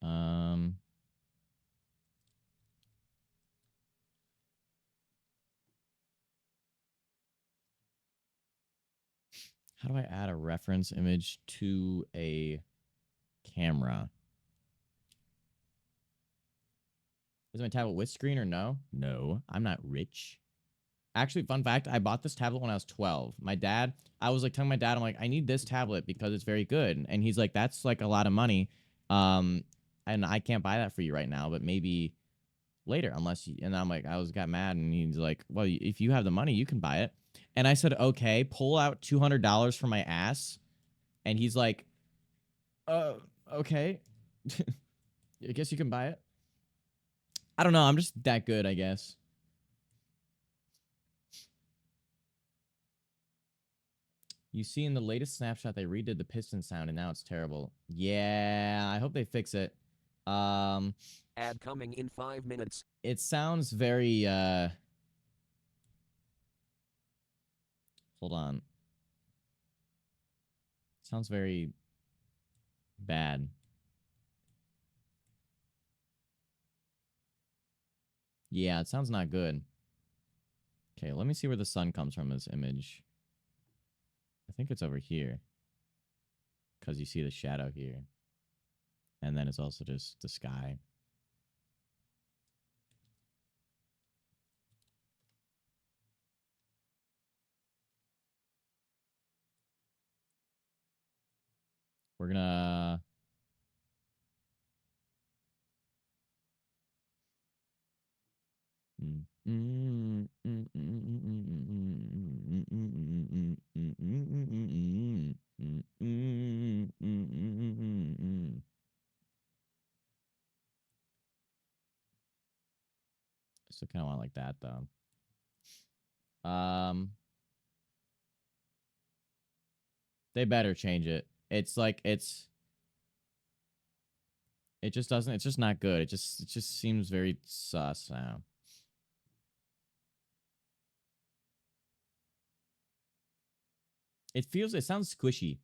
Um, how do I add a reference image to a camera? Is my tablet with screen or no? No, I'm not rich. Actually, fun fact, I bought this tablet when I was 12. My dad, I was like telling my dad, I'm like, I need this tablet because it's very good. And he's like, that's like a lot of money. Um, and I can't buy that for you right now, but maybe later, unless you, and I'm like, got mad and he's like, well, if you have the money, you can buy it. And I said, okay, pull out $200 from my ass. And he's like, okay. I guess you can buy it. I don't know. I'm just that good, I guess. You see in the latest snapshot, they redid the piston sound and now it's terrible. Yeah, I hope they fix it. Ad coming in 5 minutes. It sounds very, hold on. Sounds very bad. Yeah, it sounds not good. Okay, let me see where the sun comes from in this image. I think it's over here. Because you see the shadow here. And then it's also just the sky. We're gonna... Still kind of want it like that, though. They better change it. It's like it just doesn't. It's just not good. It just seems very sus now. It sounds squishy.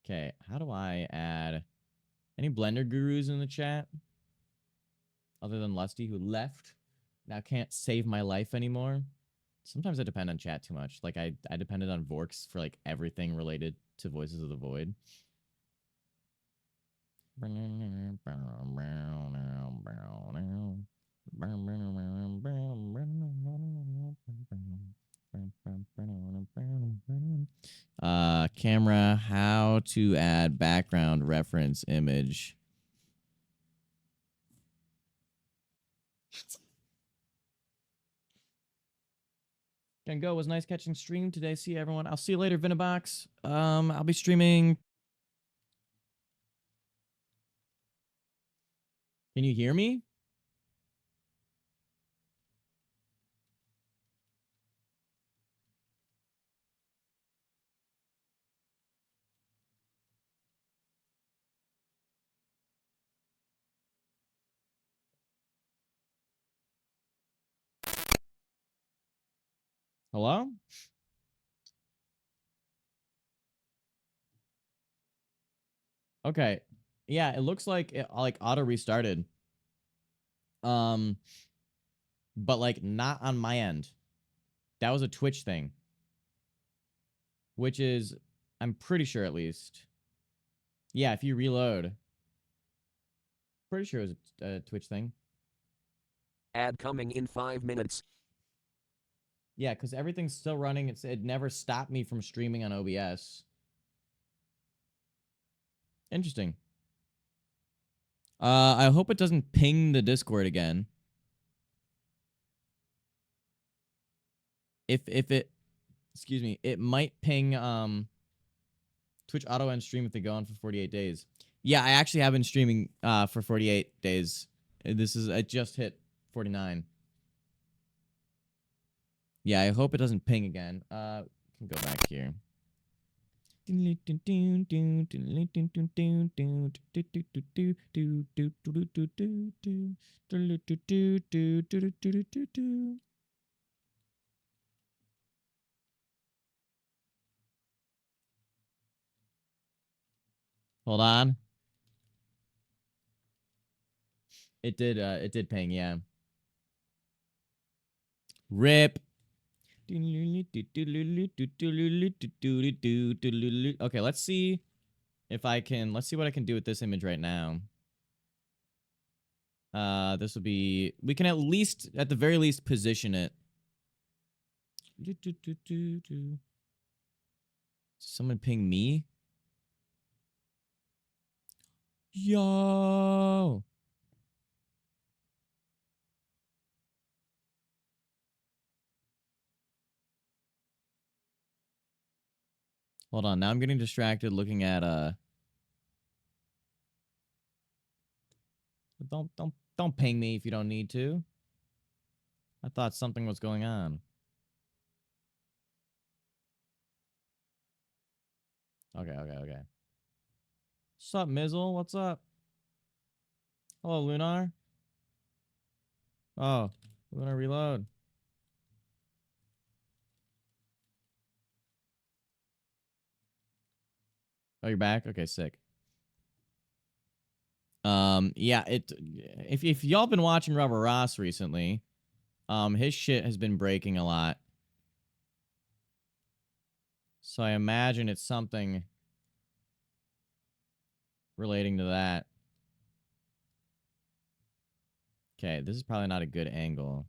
Okay, how do I add any Blender gurus in the chat other than Lusty who left? Now can't save my life anymore. Sometimes I depend on chat too much. Like I depended on Vorks for like everything related to Voices of the Void. Camera, how to add background reference image. Gonna go. It was nice catching stream today. See you, everyone. I'll see you later, Vinabox. I'll be streaming. Can you hear me? Hello? Okay. Yeah, it looks like it like auto restarted. Um, but like not on my end. That was a Twitch thing. Which is, I'm pretty sure at least. Yeah, if you reload. Pretty sure it was a Twitch thing. Ad coming in 5 minutes. Yeah, because everything's still running. It never stopped me from streaming on OBS. Interesting. I hope it doesn't ping the Discord again. If it, excuse me, it might ping Twitch auto end stream if they go on for 48 days. Yeah, I actually have been streaming for 48 days. I just hit 49. Yeah, I hope it doesn't ping again. Can go back here. Hold on. It did ping, yeah. Rip. Okay, let's see if I can, let's see what I can do with this image right now. This will be, we can at least, at the very least, position it. Someone ping me? Yo! Hold on, now I'm getting distracted looking at, don't ping me if you don't need to. I thought something was going on. Okay. What's up, Mizzle? What's up? Hello, Lunar. Oh, Lunar reload. Oh, you're back? Okay, sick. Yeah, if y'all been watching Rubber Ross recently, his shit has been breaking a lot. So I imagine it's something relating to that. Okay, this is probably not a good angle.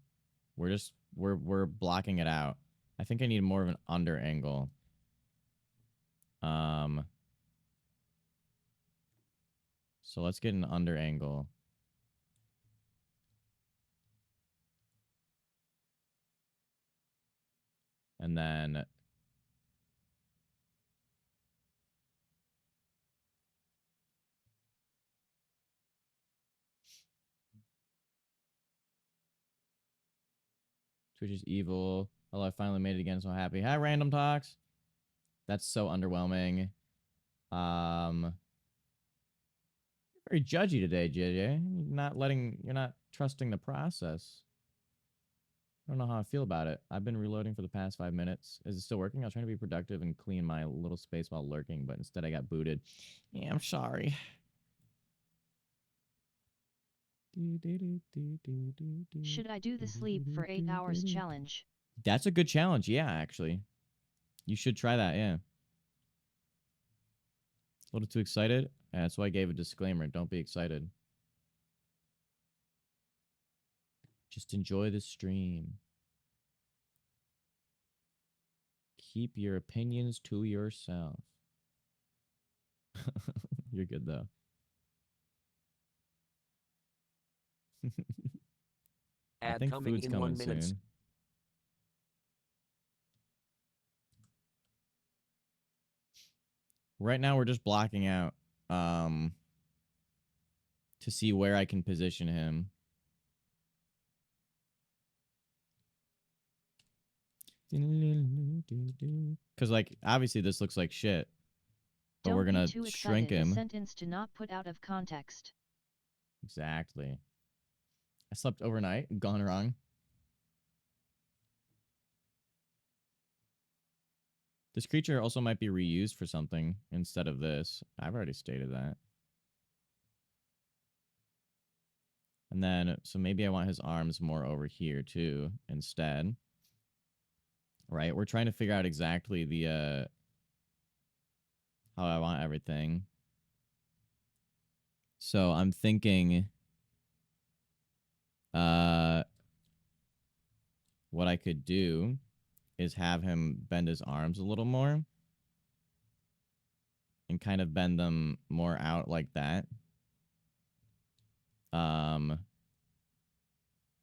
We're blocking it out. I think I need more of an under angle. So let's get an under angle. And then Twitch is evil. Oh, I finally made it again, so happy. Hi, Random Talks. That's so underwhelming. Very judgy today, JJ. You're not trusting the process. I don't know how I feel about it. I've been reloading for the past 5 minutes. Is it still working? I was trying to be productive and clean my little space while lurking, but instead I got booted. Yeah, I'm sorry. Should I do the sleep for 8 hours challenge? That's a good challenge. Yeah, actually. You should try that, yeah. A little too excited? Yeah, that's why I gave a disclaimer. Don't be excited. Just enjoy the stream. Keep your opinions to yourself. You're good, though. I Ad think coming food's in coming 1 minute. soon. Right now, we're just blocking out to see where I can position him. Because, like, obviously this looks like shit. But we're Don't be going too to shrink excited. A him. sentence to not put out of context. Exactly. I slept overnight. Gone wrong. This creature also might be reused for something instead of this. I've already stated that. And then, so maybe I want his arms more over here, too, instead. Right? We're trying to figure out exactly the, how I want everything. So I'm thinking, what I could do is have him bend his arms a little more and kind of bend them more out like that.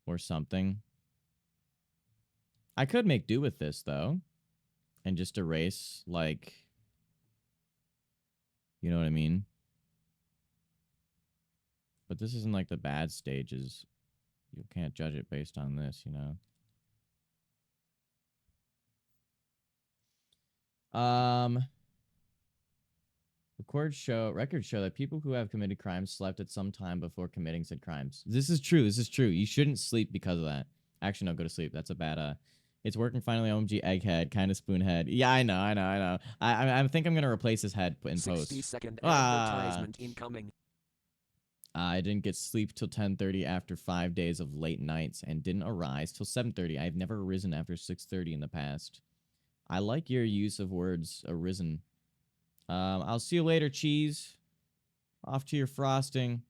Or something. I could make do with this though and just erase, like, you know what I mean? But this isn't like the bad stages. You can't judge it based on this, you know? Records show that people who have committed crimes slept at some time before committing said crimes. This is true. This is true. You shouldn't sleep because of that. Actually, no, go to sleep. That's a bad it's working finally. OMG, egghead, kind of spoonhead. Yeah, I know. I think I'm gonna replace his head in 60 post. second Ah, advertisement incoming. I didn't get sleep till 10:30 after 5 days of late nights and didn't arise till 7:30. I've never arisen after 6:30 in the past. I like your use of words, arisen. I'll see you later, cheese. Off to your frosting.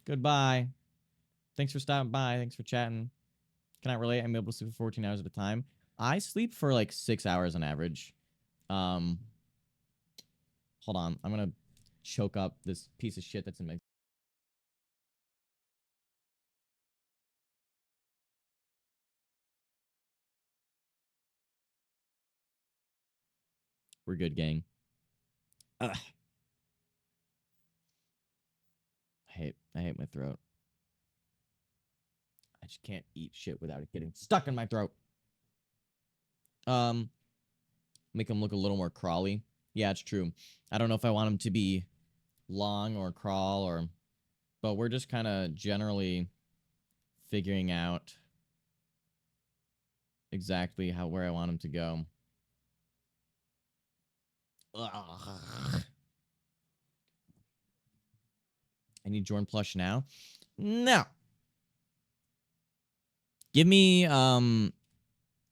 Goodbye. Thanks for stopping by. Thanks for chatting. Can I relate? I'm able to sleep for 14 hours at a time. I sleep for like 6 hours on average. Hold on. I'm gonna choke up this piece of shit that's in my. We're good, gang. Ugh. I hate my throat. I just can't eat shit without it getting stuck in my throat. Make him look a little more crawly. Yeah, it's true. I don't know if I want him to be long or crawl or, but we're just kind of generally figuring out exactly where I want him to go. Ugh. I need Jordan plush now. No. Give me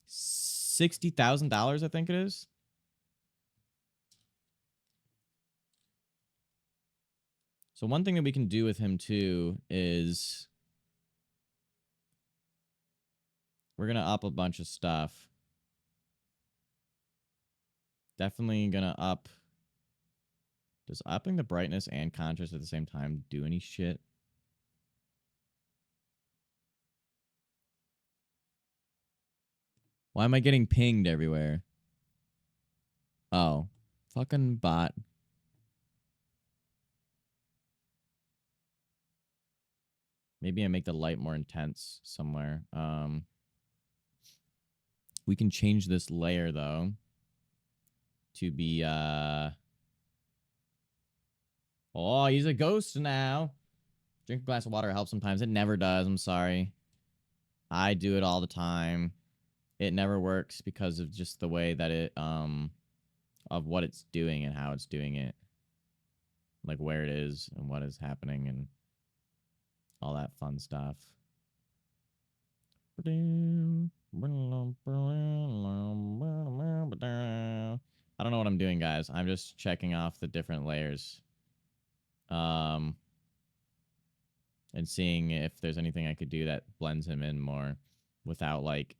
$60,000, I think it is. So one thing that we can do with him too is we're gonna up a bunch of stuff. Definitely gonna up. Does upping the brightness and contrast at the same time do any shit? Why am I getting pinged everywhere? Oh, fucking bot. Maybe I make the light more intense somewhere. We can change this layer though to be oh, he's a ghost now. Drink a glass of water helps sometimes. It never does. I'm sorry. I do it all the time. It never works because of just the way that it of what it's doing and how it's doing it. Like where it is and what is happening and all that fun stuff. I don't know what I'm doing, guys. I'm just checking off the different layers. And seeing if there's anything I could do that blends him in more without, like,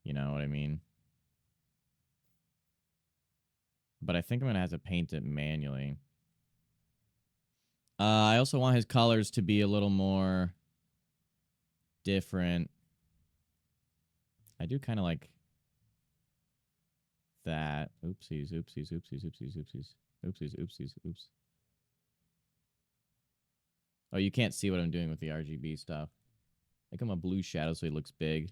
you know what I mean? But I think I'm going to have to paint it manually. I also want his colors to be a little more different. I do kind of like that. Oopsies, oopsies, oopsies, oopsies, oopsies. Oopsies, oopsies, oops. Oh, you can't see what I'm doing with the RGB stuff. Make him a blue shadow so he looks big.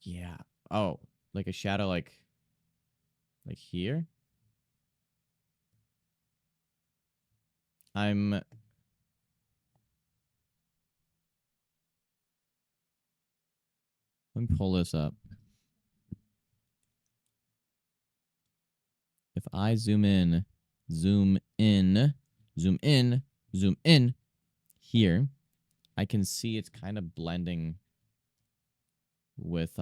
Yeah. Oh, like a shadow like here? Let me pull this up. If I zoom in, zoom in, zoom in, zoom in here, I can see it's kind of blending with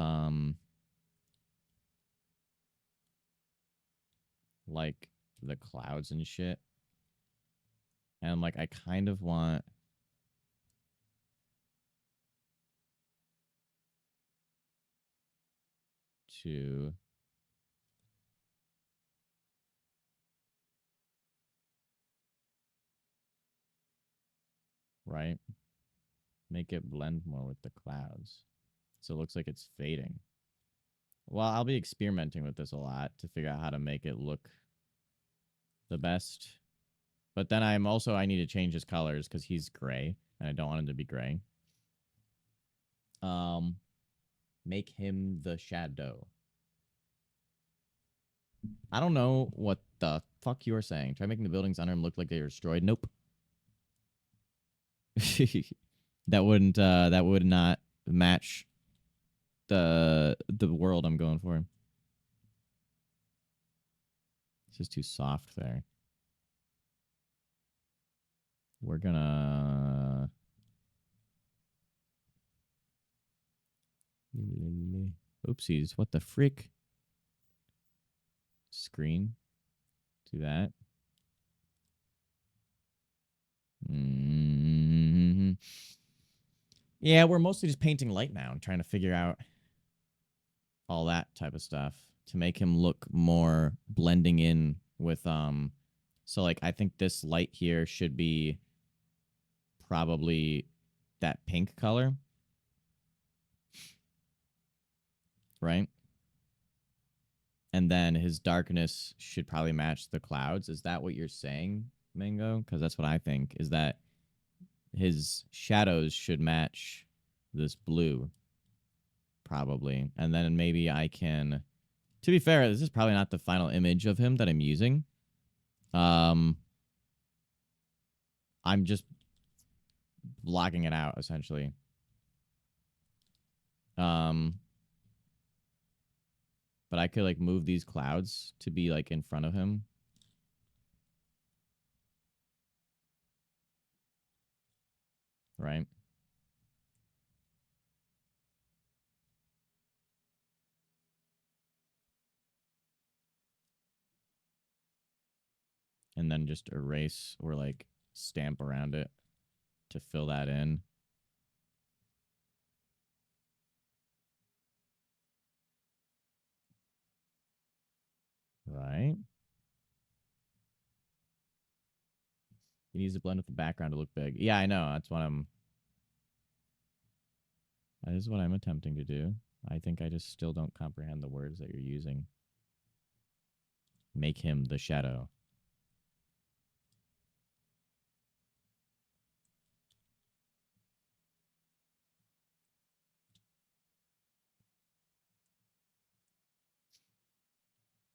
like the clouds and shit. And like I kind of want to right? Make it blend more with the clouds. So it looks like it's fading. Well, I'll be experimenting with this a lot to figure out how to make it look the best. But then I need to change his colors because he's gray and I don't want him to be gray. Make him the shadow. I don't know what the fuck you are saying. Try making the buildings under him look like they were destroyed. Nope. That would not match the world I'm going for. It's just too soft there. We're gonna oopsies, what the frick? Screen. Do that. Yeah, we're mostly just painting light now and trying to figure out all that type of stuff to make him look more blending in with so like I think this light here should be probably that pink color. Right? And then his darkness should probably match the clouds. Is that what you're saying, Mango? Because that's what I think, is that his shadows should match this blue, probably. And then maybe I can... To be fair, this is probably not the final image of him that I'm using. I'm just blocking it out, essentially. But I could, like, move these clouds to be, like, in front of him. Right? And then just erase or, like, stamp around it to fill that in. Right? He needs to blend with the background to look big. Yeah, I know. That is what I'm attempting to do. I think I just still don't comprehend the words that you're using. Make him the shadow.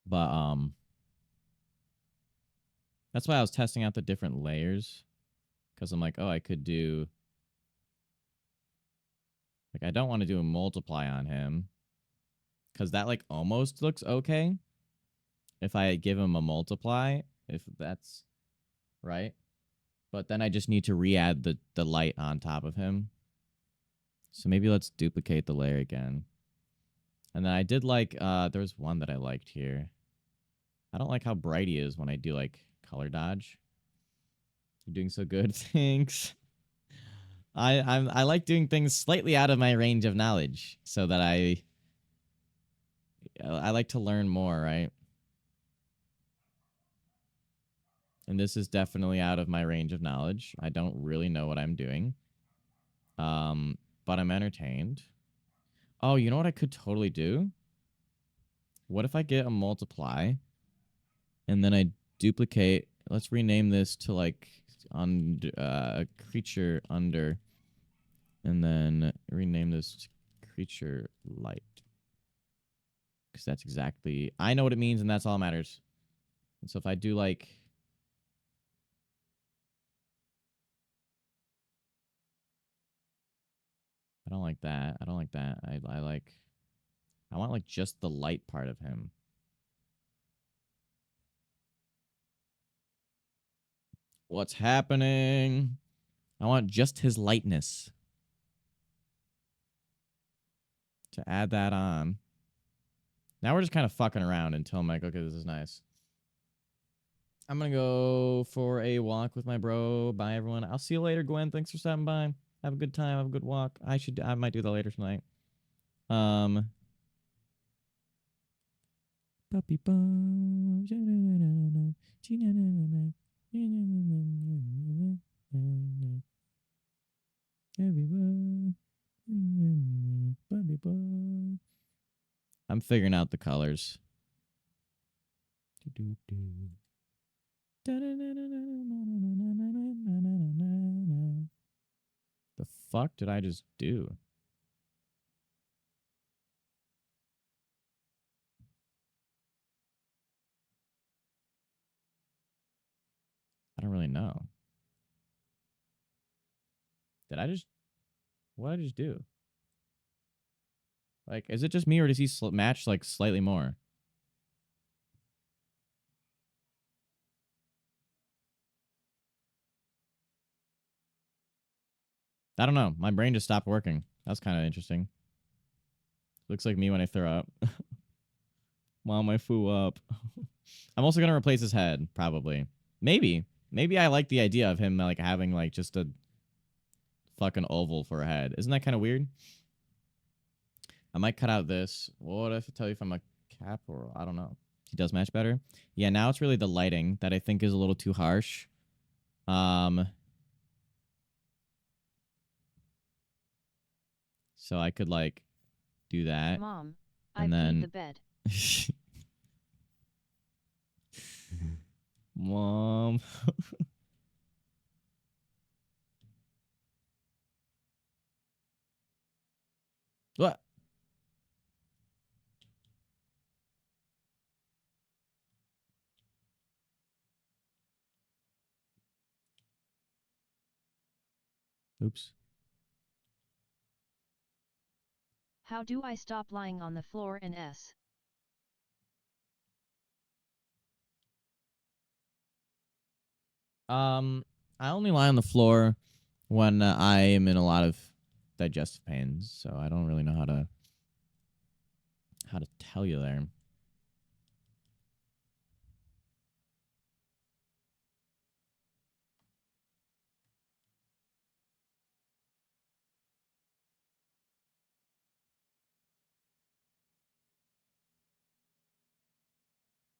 But that's why I was testing out the different layers. Because I'm like, oh, I could do... Like, I don't want to do a multiply on him. Because that, like, almost looks okay. If I give him a multiply. If that's right. But then I just need to re-add the light on top of him. So maybe let's duplicate the layer again. And then I did like... there was one that I liked here. I don't like how bright he is when I do, like, color dodge. You're doing so good. Thanks. I like doing things slightly out of my range of knowledge so that I like to learn more, right? And this is definitely out of my range of knowledge. I don't really know what I'm doing. But I'm entertained. Oh, you know what I could totally do? What if I get a multiply and then I duplicate, let's rename this to like creature under, and then rename this to creature light. Because that's exactly, I know what it means and that's all that matters. And so if I do like, I don't like that. I don't like that. I want like just the light part of him. What's happening? I want just his lightness. To add that on. Now we're just kind of fucking around until I'm like, okay, this is nice. I'm going to go for a walk with my bro. Bye, everyone. I'll see you later, Gwen. Thanks for stopping by. Have a good time. Have a good walk. I might do that later tonight. Puppy bomb. I'm figuring out the colors. The fuck did I just do? I don't really know. Did I just... What did I just do? Like, is it just me or does he match like slightly more? I don't know. My brain just stopped working. That's kind of interesting. Looks like me when I throw up. Mom, I flew up. I'm also gonna replace his head, probably. Maybe. Maybe I like the idea of him like having like just a fucking oval for a head. Isn't that kind of weird? I might cut out this. What if I tell you if I'm a cap or I don't know. He does match better. Yeah, now it's really the lighting that I think is a little too harsh. So I could like do that. Mom, And I've made then the bed. Mom. What? Oops. How do I stop lying on the floor and s? I only lie on the floor when I am in a lot of digestive pains, so I don't really know how to tell you there.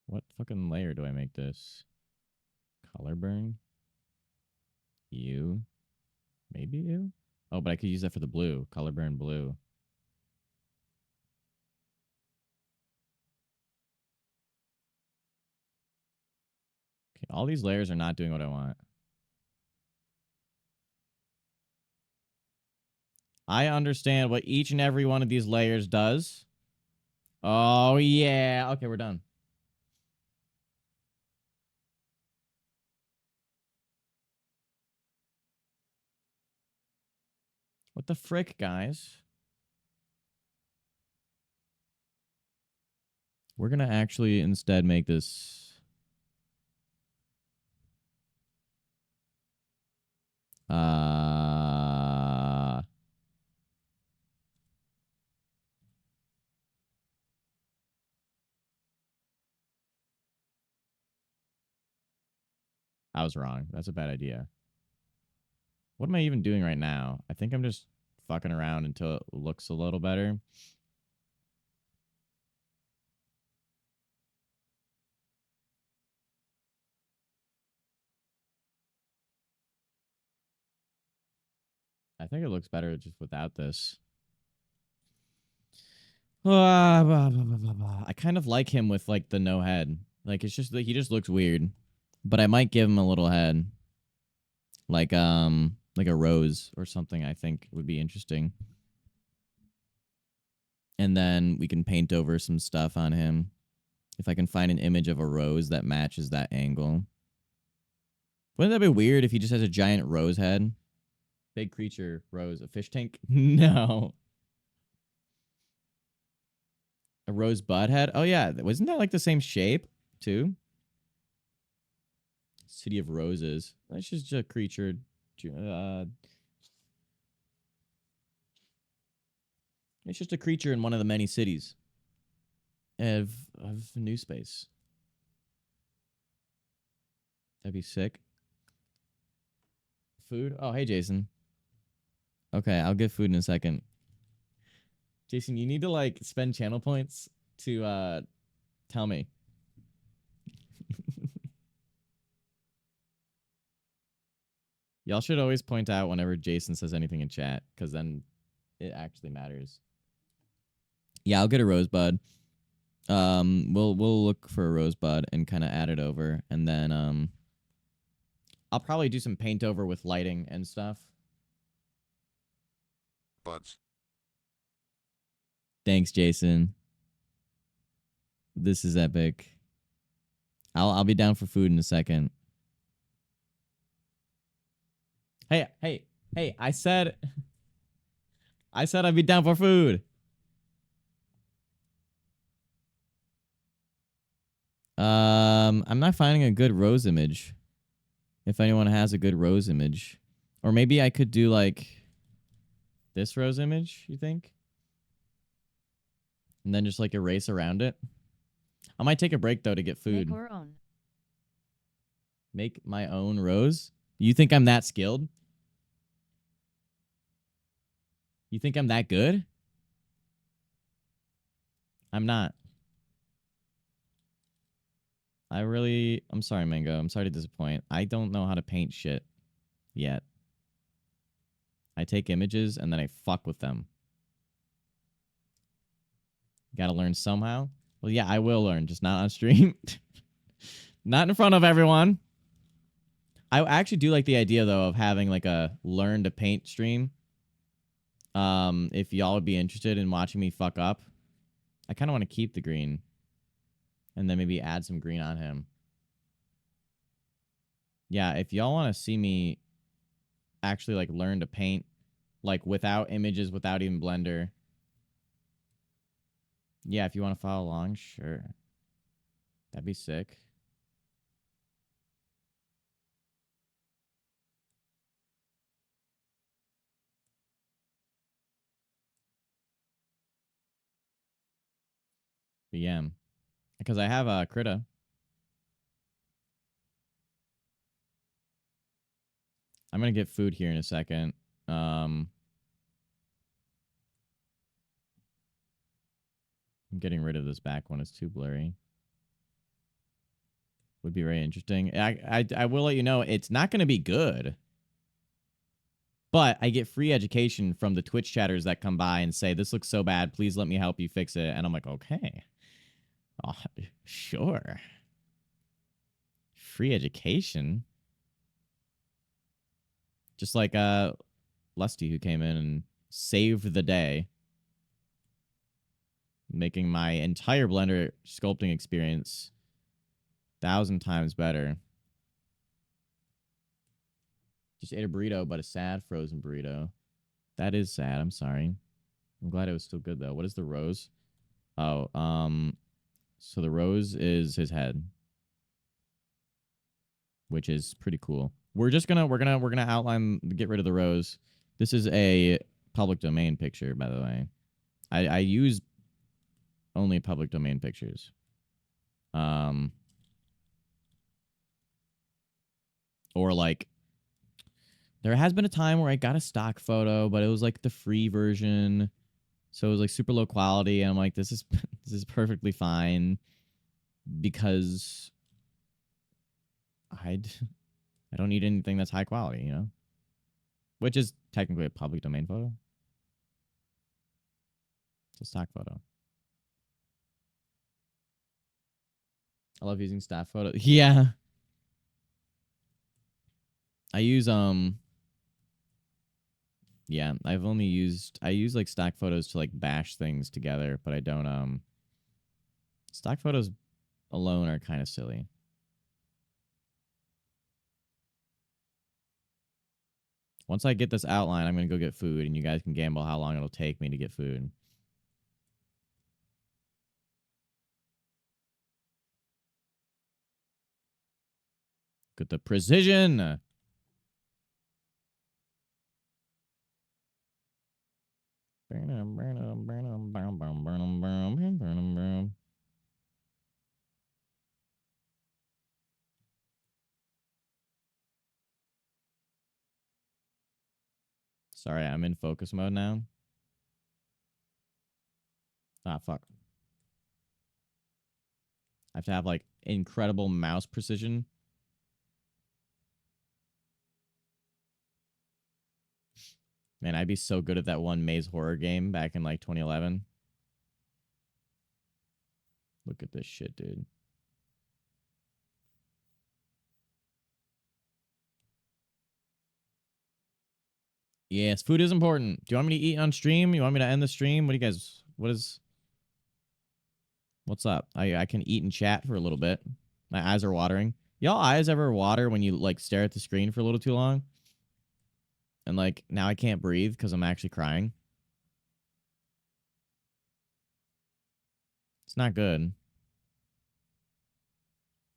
What fucking layer do I make this? Color burn? You? Maybe you? Oh, but I could use that for the blue. Color burn blue. Okay, all these layers are not doing what I want. I understand what each and every one of these layers does. Oh, yeah. Okay, we're done. What the frick, guys? We're going to actually instead make this... I was wrong. That's a bad idea. What am I even doing right now? I think I'm just fucking around until it looks a little better. I think it looks better just without this. I kind of like him with like the no head. Like it's just like he just looks weird. But I might give him a little head. Like a rose or something I think would be interesting. And then we can paint over some stuff on him. If I can find an image of a rose that matches that angle. Wouldn't that be weird if he just has a giant rose head? Big creature, rose, a fish tank? No. A rose bud head? Oh, yeah. Wasn't that like the same shape, too? City of Roses. That's just a creature. It's just a creature in one of the many cities of New Space. That'd be sick. Food? Oh, hey, Jason. Okay, I'll get food in a second. Jason, you need to like spend channel points to Tell me. Y'all should always point out whenever Jason says anything in chat, because then it actually matters. Yeah, I'll get a rosebud. We'll look for a rosebud and kind of add it over, and then I'll probably do some paint over with lighting and stuff. Buds. Thanks, Jason. This is epic. I'll be down for food in a second. Hey, I said I'd be down for food. I'm not finding a good rose image. If anyone has a good rose image. Or maybe I could do like this rose image, you think? And then just like erase around it. I might take a break though to get food. Make our own. Make my own rose? You think I'm that skilled? You think I'm that good? I'm not. I'm sorry, Mango. I'm sorry to disappoint. I don't know how to paint shit yet. I take images and then I fuck with them. Gotta learn somehow. Well, yeah, I will learn, just not on stream. Not in front of everyone. I actually do like the idea, though, of having like a learn to paint stream. If y'all would be interested in watching me fuck up. I kind of want to keep the green. And then maybe add some green on him. Yeah, if y'all want to see me actually like learn to paint, like without images, without even Blender. Yeah, if you want to follow along, sure. That'd be sick. But yeah, because I have a Krita. I'm gonna get food here in a second. I'm getting rid of this back one. It's too blurry. Would be very interesting. I will let you know it's not gonna be good. But I get free education from the Twitch chatters that come by and say, this looks so bad. Please let me help you fix it. And I'm like, okay. Oh, sure. Free education. Just like Lusty, who came in and saved the day, making my entire Blender sculpting experience 1,000 times better. Just ate a burrito, but a sad frozen burrito. That is sad. I'm sorry. I'm glad it was still good though. What is the rose? Oh, so the rose is his head, which is pretty cool. We're gonna outline, get rid of the rose. This is a public domain picture, by the way. I use only public domain pictures. Or like, there has been a time where I got a stock photo, but it was like the free version, so it was like super low quality, and I'm like, this is this is perfectly fine because I don't need anything that's high quality, you know? Which is technically a public domain photo. It's a stock photo. I love using staff photos. Yeah. I use yeah, I use like stock photos to like bash things together, but I don't stock photos alone are kind of silly. Once I get this outline, I'm going to go get food, and you guys can gamble how long it'll take me to get food. Get the precision. Sorry, I'm in focus mode now. Ah, fuck. I have to have like incredible mouse precision. Man, I'd be so good at that one maze horror game back in like 2011. Look at this shit, dude. Yes, food is important. Do you want me to eat on stream? You want me to end the stream? What do you guys, what's up? I can eat and chat for a little bit. My eyes are watering. Y'all eyes ever water when you like stare at the screen for a little too long? And like now I can't breathe because I'm actually crying. It's not good.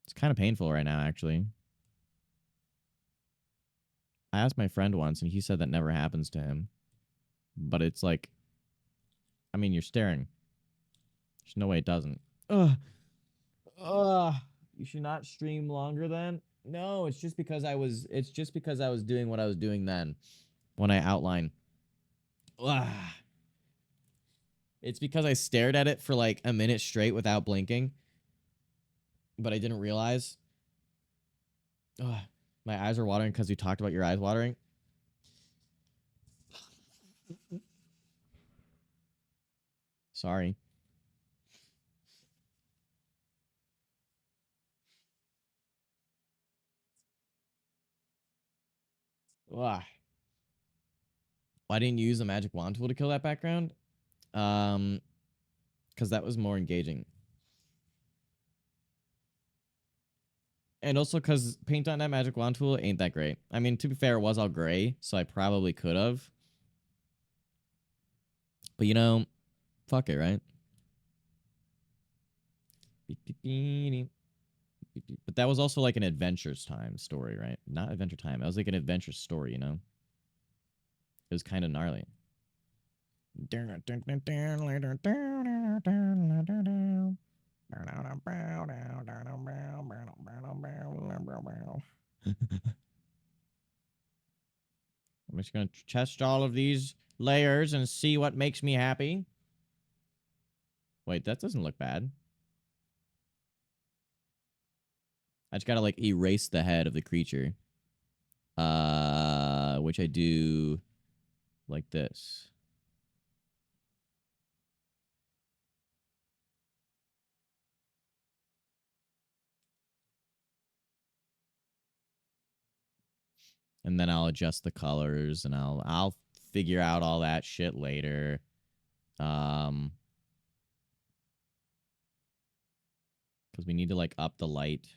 It's kind of painful right now, actually. I asked my friend once and he said that never happens to him. But it's like, I mean, you're staring. There's no way it doesn't. Ugh. Ugh. You should not stream longer then. No, it's just because I was doing what I was doing then when I outline. Ugh. It's because I stared at it for like a minute straight without blinking, but I didn't realize. Ugh. My eyes are watering because you talked about your eyes watering. Sorry. Ugh. Why didn't you use the magic wand tool to kill that background? Because that was more engaging. And also because paint on that magic wand tool ain't that great. I mean, to be fair, it was all gray, so I probably could have. But you know, fuck it, right? But that was also like an Adventures Time story, right? Not Adventure Time. That was like an adventure story, you know? It was kind of gnarly. I'm just going to test all of these layers and see what makes me happy. Wait, that doesn't look bad. I just got to like erase the head of the creature. Which I do like this. And then I'll adjust the colors and I'll figure out all that shit later. Because we need to like up the light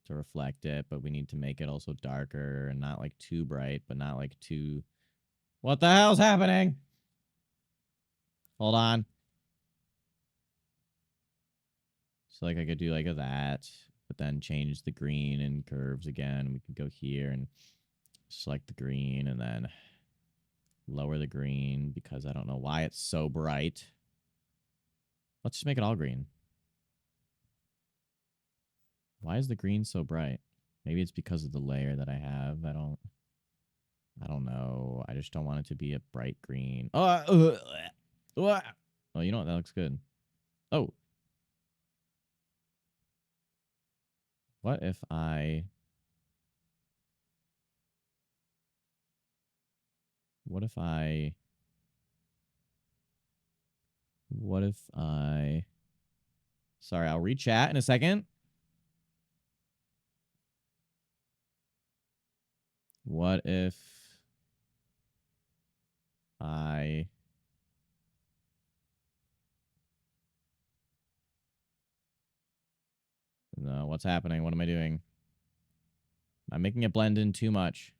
to reflect it, but we need to make it also darker and not like too bright, but not like too. What the hell's happening? Hold on. So like I could do like that, but then change the green and curves again. We could go here and select the green and then lower the green because I don't know why it's so bright. Let's just make it all green. Why is the green so bright? Maybe it's because of the layer that I have. I don't know. I just don't want it to be a bright green. Oh, you know what? That looks good. Oh. What if I... What if I... Sorry, I'll re-chat in a second. What if I... No, what's happening? What am I doing? I'm making it blend in too much.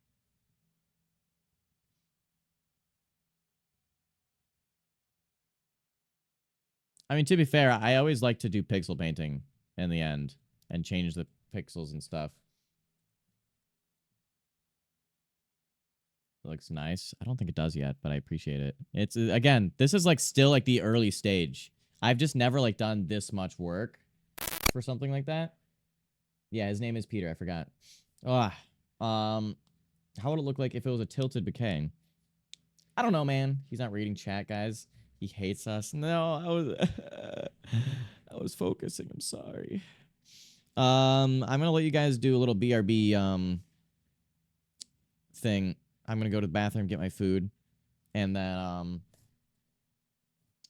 I mean, to be fair, I always like to do pixel painting in the end and change the pixels and stuff. It looks nice. I don't think it does yet, but I appreciate it. It's again, this is like still like the early stage. I've just never like done this much work for something like that. Yeah, his name is Peter. I forgot. How would it look like if it was a tilted bouquet? I don't know, man. He's not reading chat, guys. He hates us. No, I was was focusing. I'm sorry. I'm gonna let you guys do a little BRB thing. I'm gonna go to the bathroom, get my food, and then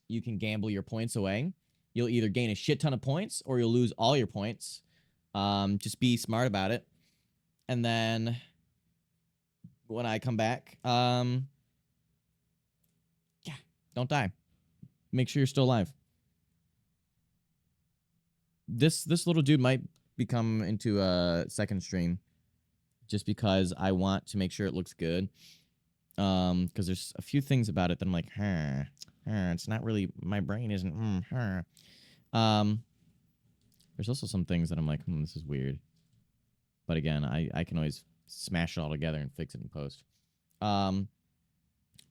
you can gamble your points away. You'll either gain a shit ton of points or you'll lose all your points. Just be smart about it. And then when I come back, yeah, don't die. Make sure you're still alive. This little dude might become into a second stream just because I want to make sure it looks good. Because there's a few things about it that I'm like, it's not really, my brain isn't, there's also some things that I'm like, this is weird. But again, I can always smash it all together and fix it in post. Are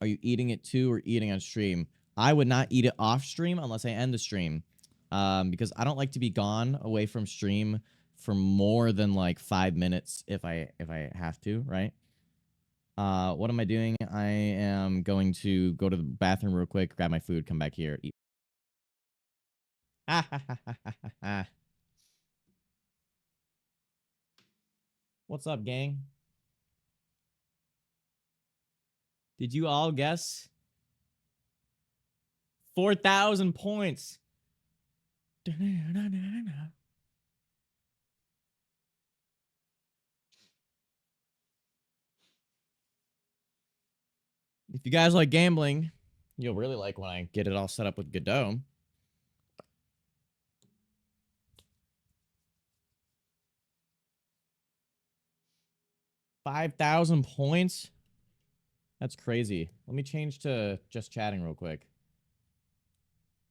you eating it too or eating on stream? I would not eat it off stream unless I end the stream. Because I don't like to be gone away from stream for more than like 5 minutes if I have to, right? What am I doing? I am going to go to the bathroom real quick, grab my food, come back here, eat. What's up, gang? Did you all guess? 4,000 points. If you guys like gambling, you'll really like when I get it all set up with Godot. $5,000 points? That's crazy. Let me change to just chatting real quick.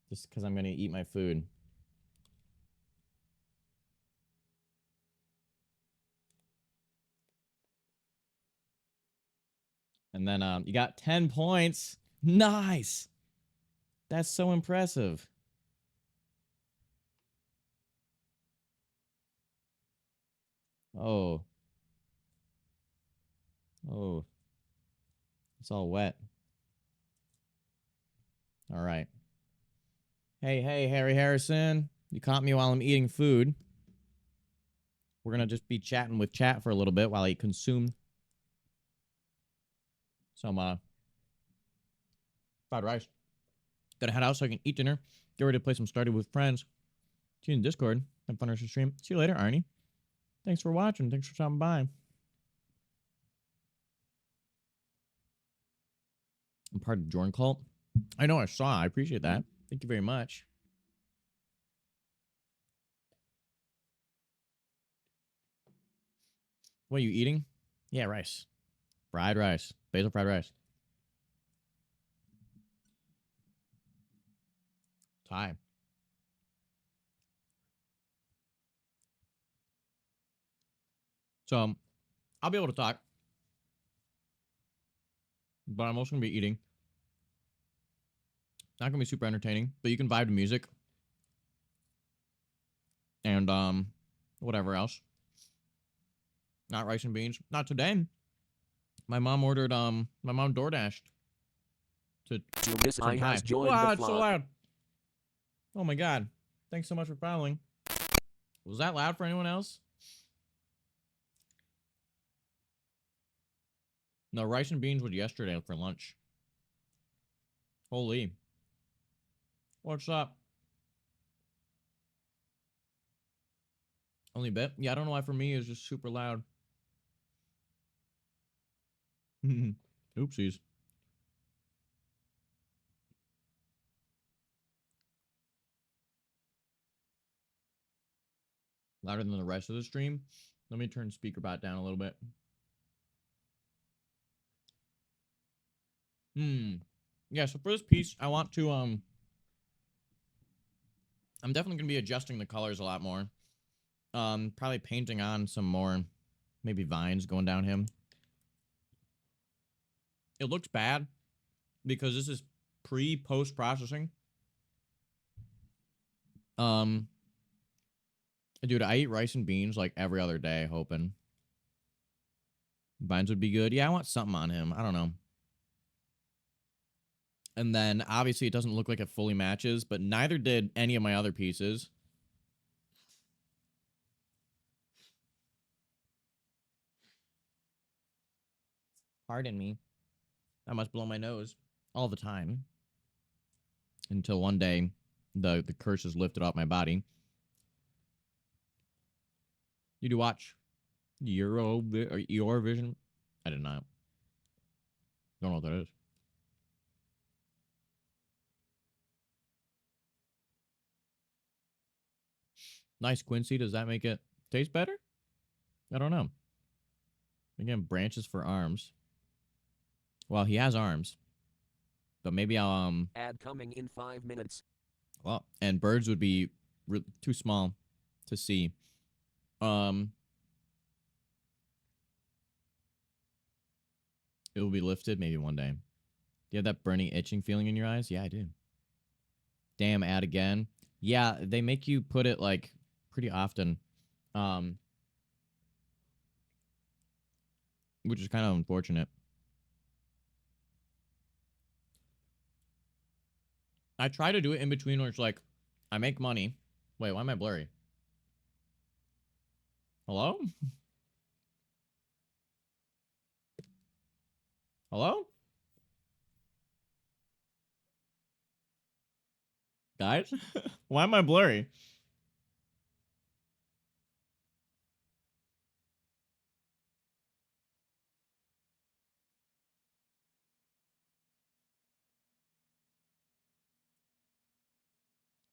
Just because I'm going to eat my food. And then you got 10 points. Nice. That's so impressive. Oh. Oh. It's all wet. All right. Hey, Harry Harrison. You caught me while I'm eating food. We're going to just be chatting with chat for a little bit while I consume some fried rice. Gotta head out so I can eat dinner. Get ready to play some Stardew with friends. See you in Discord. Have fun on the stream. See you later, Arnie. Thanks for watching. Thanks for stopping by. I'm part of the Jordan cult. I know, I saw. I appreciate that. Thank you very much. What are you eating? Yeah, rice. Fried rice. Basil fried rice. Thai. So, I'll be able to talk. But I'm also going to be eating. Not going to be super entertaining. But you can vibe to music. And, whatever else. Not rice and beans. Not today. My mom ordered, my mom DoorDashed. This I has joined wow, the it's so loud. Oh my god. Thanks so much for following. Was that loud for anyone else? No, rice and beans was yesterday for lunch. Holy. What's up? Only a bit? Yeah, I don't know why for me it's just super loud. Oopsies. Louder than the rest of the stream. Let me turn speaker bot down a little bit. Yeah, so for this piece, I want to, I'm definitely going to be adjusting the colors a lot more. Probably painting on some more, maybe vines going down him. It looks bad because this is pre-post processing. Dude, I eat rice and beans like every other day, hoping vines would be good. Yeah, I want something on him. I don't know. And then obviously it doesn't look like it fully matches, but neither did any of my other pieces. pardon me. I must blow my nose all the time. Until one day, the curse is lifted off my body. Did you watch Eurovision? I did not. Don't know what that is. Nice, Quincy. Does that make it taste better? I don't know. Again, branches for arms. Well, he has arms. But maybe I'll, Ad coming in 5 minutes. well, and birds would be too small to see. It will be lifted maybe one day. Do you have that burning, itching feeling in your eyes? Yeah, I do. Damn, ad again. Yeah, they make you put it, like, pretty often. Which is kind of unfortunate. I try to do it in between where it's like, I make money. Wait, why am I blurry? Hello? Hello? Guys? Why am I blurry?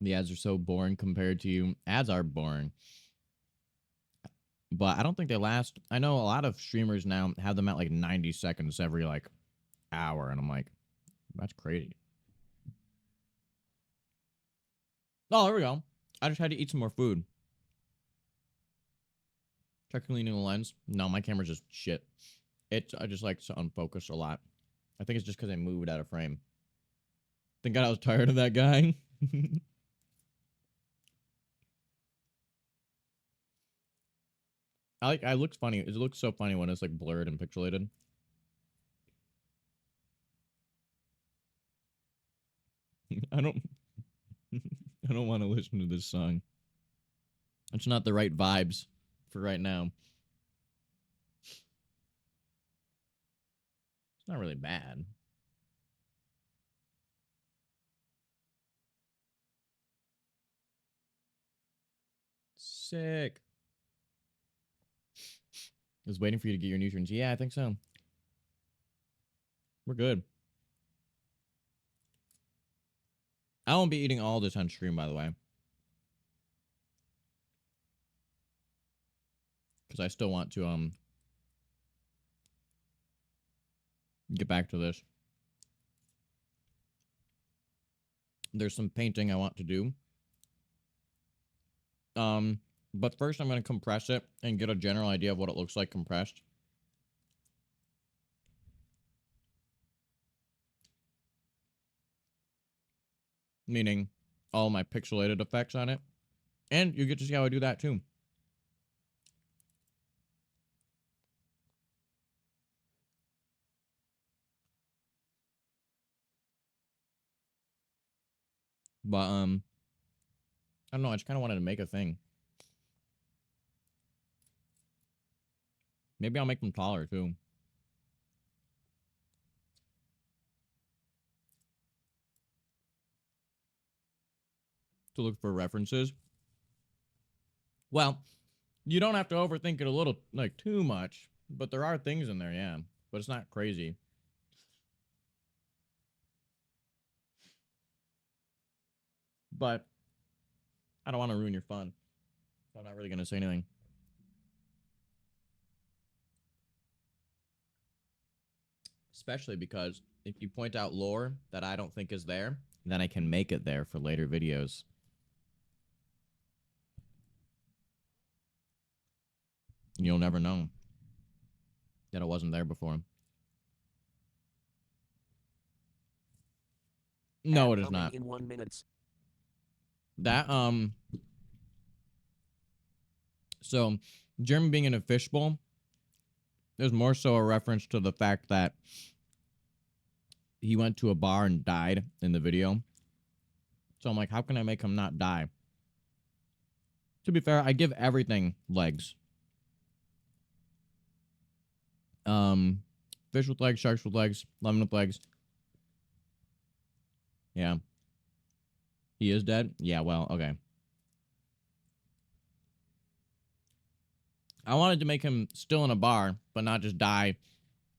The ads are so boring compared to you. Ads are boring. But I don't think they last. I know a lot of streamers now have them at like 90 seconds every like hour. And I'm like, that's crazy. Oh, there we go. I just had to eat some more food. Try cleaning the lens. No, my camera's just shit. I just like to unfocus a lot. I think it's just because I moved out of frame. Thank God I was tired of that guy. I looks funny. It looks so funny when it's like blurred and pixelated. I don't I don't want to listen to this song. It's not the right vibes for right now. It's not really bad. Sick. I was waiting for you to get your nutrients. Yeah, I think so. We're good. I won't be eating all this on stream, by the way. Because I still want to get back to this. There's some painting I want to do. But first I'm gonna compress it and get a general idea of what it looks like compressed. Meaning all my pixelated effects on it. And you get to see how I do that too. But I don't know, I just kinda wanted to make a thing. Maybe I'll make them taller too. To look for references. Well, you don't have to overthink it a little, like, too much. But there are things in there, yeah. But it's not crazy. But I don't want to ruin your fun. So I'm not really going to say anything. Especially because if you point out lore that I don't think is there, then I can make it there for later videos. You'll never know that it wasn't there before. No, Ad it is coming not. in 1 minute. That, so Jeremy being in a fishbowl is more so a reference to the fact that he went to a bar and died in the video. So I'm like, how can I make him not die? To be fair, I give everything legs. Fish with legs, sharks with legs, lemon with legs. Yeah. He is dead? Yeah, well, okay. I wanted to make him still in a bar, but not just die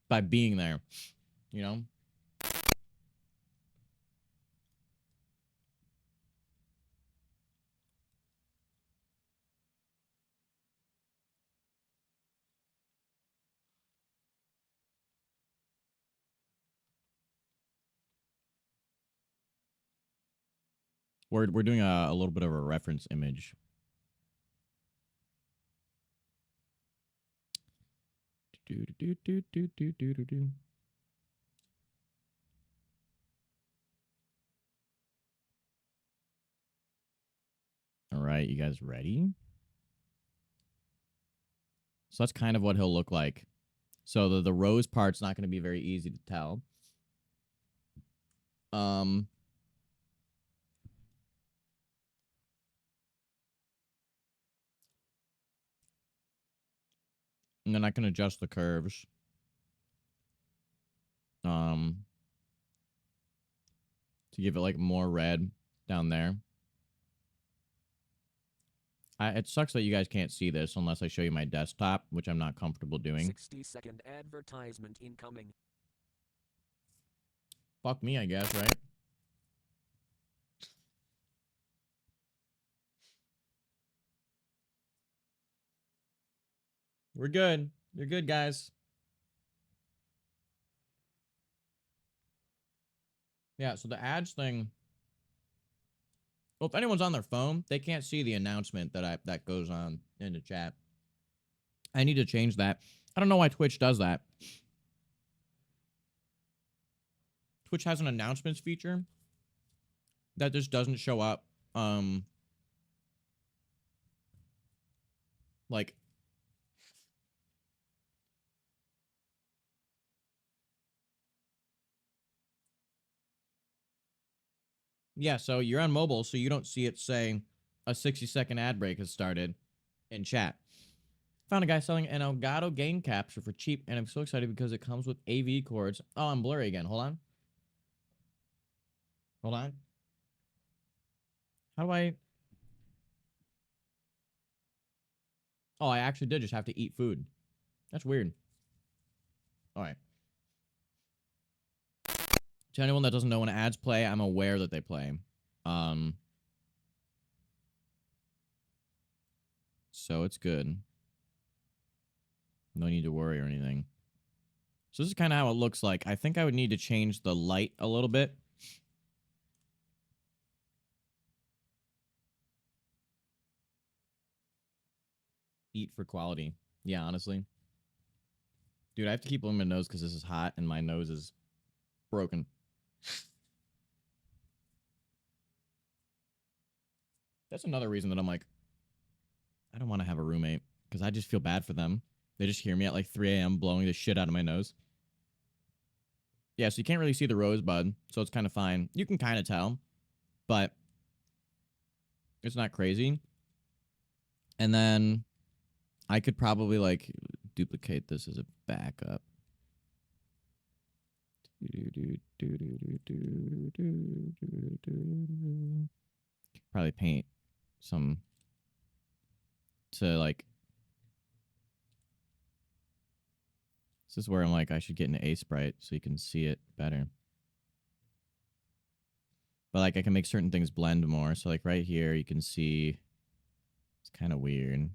by being there. You know? We're doing a little bit of a reference image. All right, you guys ready? So that's kind of what he'll look like. So the rose part's not going to be very easy to tell. And then I can adjust the curves. To give it like more red down there. It sucks that you guys can't see this unless I show you my desktop, which I'm not comfortable doing. 60-second advertisement incoming. Fuck me, I guess, right? We're good. You're good, guys. Yeah, so the ads thing. Well, if anyone's on their phone, they can't see the announcement that goes on in the chat. I need to change that. I don't know why Twitch does that. Twitch has an announcements feature that just doesn't show up. Like, yeah, so you're on mobile, so you don't see it say a 60-second ad break has started in chat. Found a guy selling an Elgato game capture for cheap, and I'm so excited because it comes with AV cords. Oh, I'm blurry again. Hold on. Hold on. How do I... Oh, I actually did just have to eat food. That's weird. All right. To anyone that doesn't know when ads play, I'm aware that they play. So it's good. No need to worry or anything. So this is kind of how it looks like. I think I would need to change the light a little bit. Eat for quality. Yeah, honestly. Dude, I have to keep blowing my nose because this is hot and my nose is broken. That's another reason that I'm like, I don't want to have a roommate because I just feel bad for them. They just hear me at like 3 a.m. blowing the shit out of my nose. Yeah, so you can't really see the rosebud, so it's kind of fine. You can kind of tell, but it's not crazy. And then I could probably like duplicate this as a backup. Probably paint some to like. This is where I'm like, I should get an A sprite so you can see it better. But like I can make certain things blend more. So like right here, you can see it's kind of weird.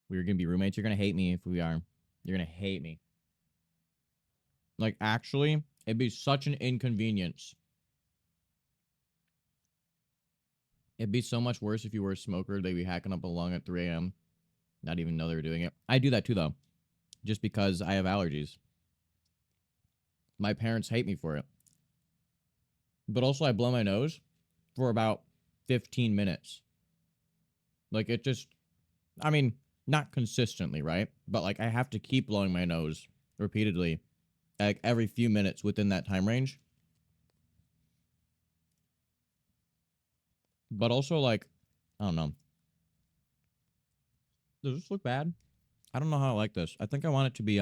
We're going to be roommates. You're going to hate me if we are. You're going to hate me. Like actually, it'd be such an inconvenience. It'd be so much worse if you were a smoker. They'd be hacking up a lung at 3 a.m. Not even know they were doing it. I do that too, though. Just because I have allergies. My parents hate me for it. But also, I blow my nose for about 15 minutes. Like, it just... I mean, not consistently, right? But, like, I have to keep blowing my nose repeatedly, like, every few minutes within that time range. But also, like, I don't know. Does this look bad? I don't know how I like this. I think I want it to be,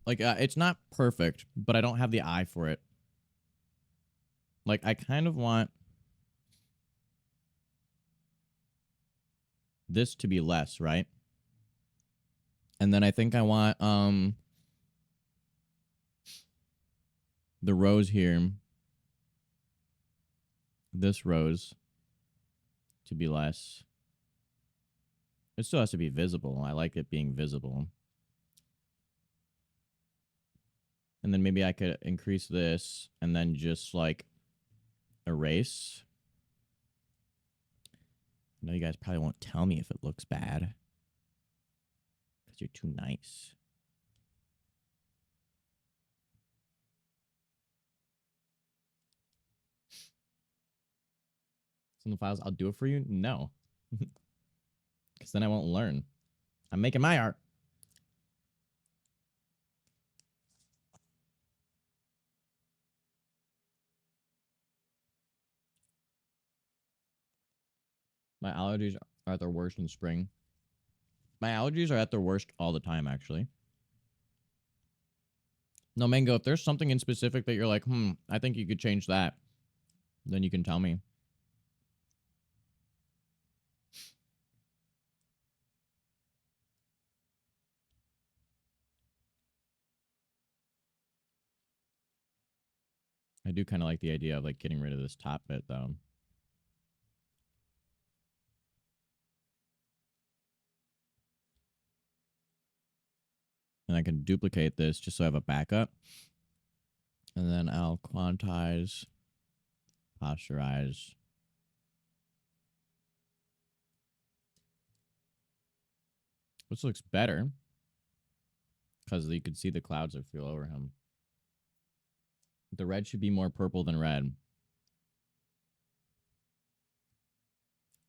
like, it's not perfect, but I don't have the eye for it. Like, I kind of want this to be less, right? And then I think I want, the rose here, this rose, to be less. It still has to be visible. I like it being visible. And then maybe I could increase this and then just like erase. I know you guys probably won't tell me if it looks bad because you're too nice. Some of the files, I'll do it for you? No. Because then I won't learn. I'm making my art. My allergies are at their worst in spring. My allergies are at their worst all the time, actually. No, Mango, if there's something in specific that you're like, I think you could change that, then you can tell me. I do kind of like the idea of like getting rid of this top bit, though. And I can duplicate this just so I have a backup. And then I'll quantize, posterize. This looks better because you can see the clouds that feel over him. The red should be more purple than red.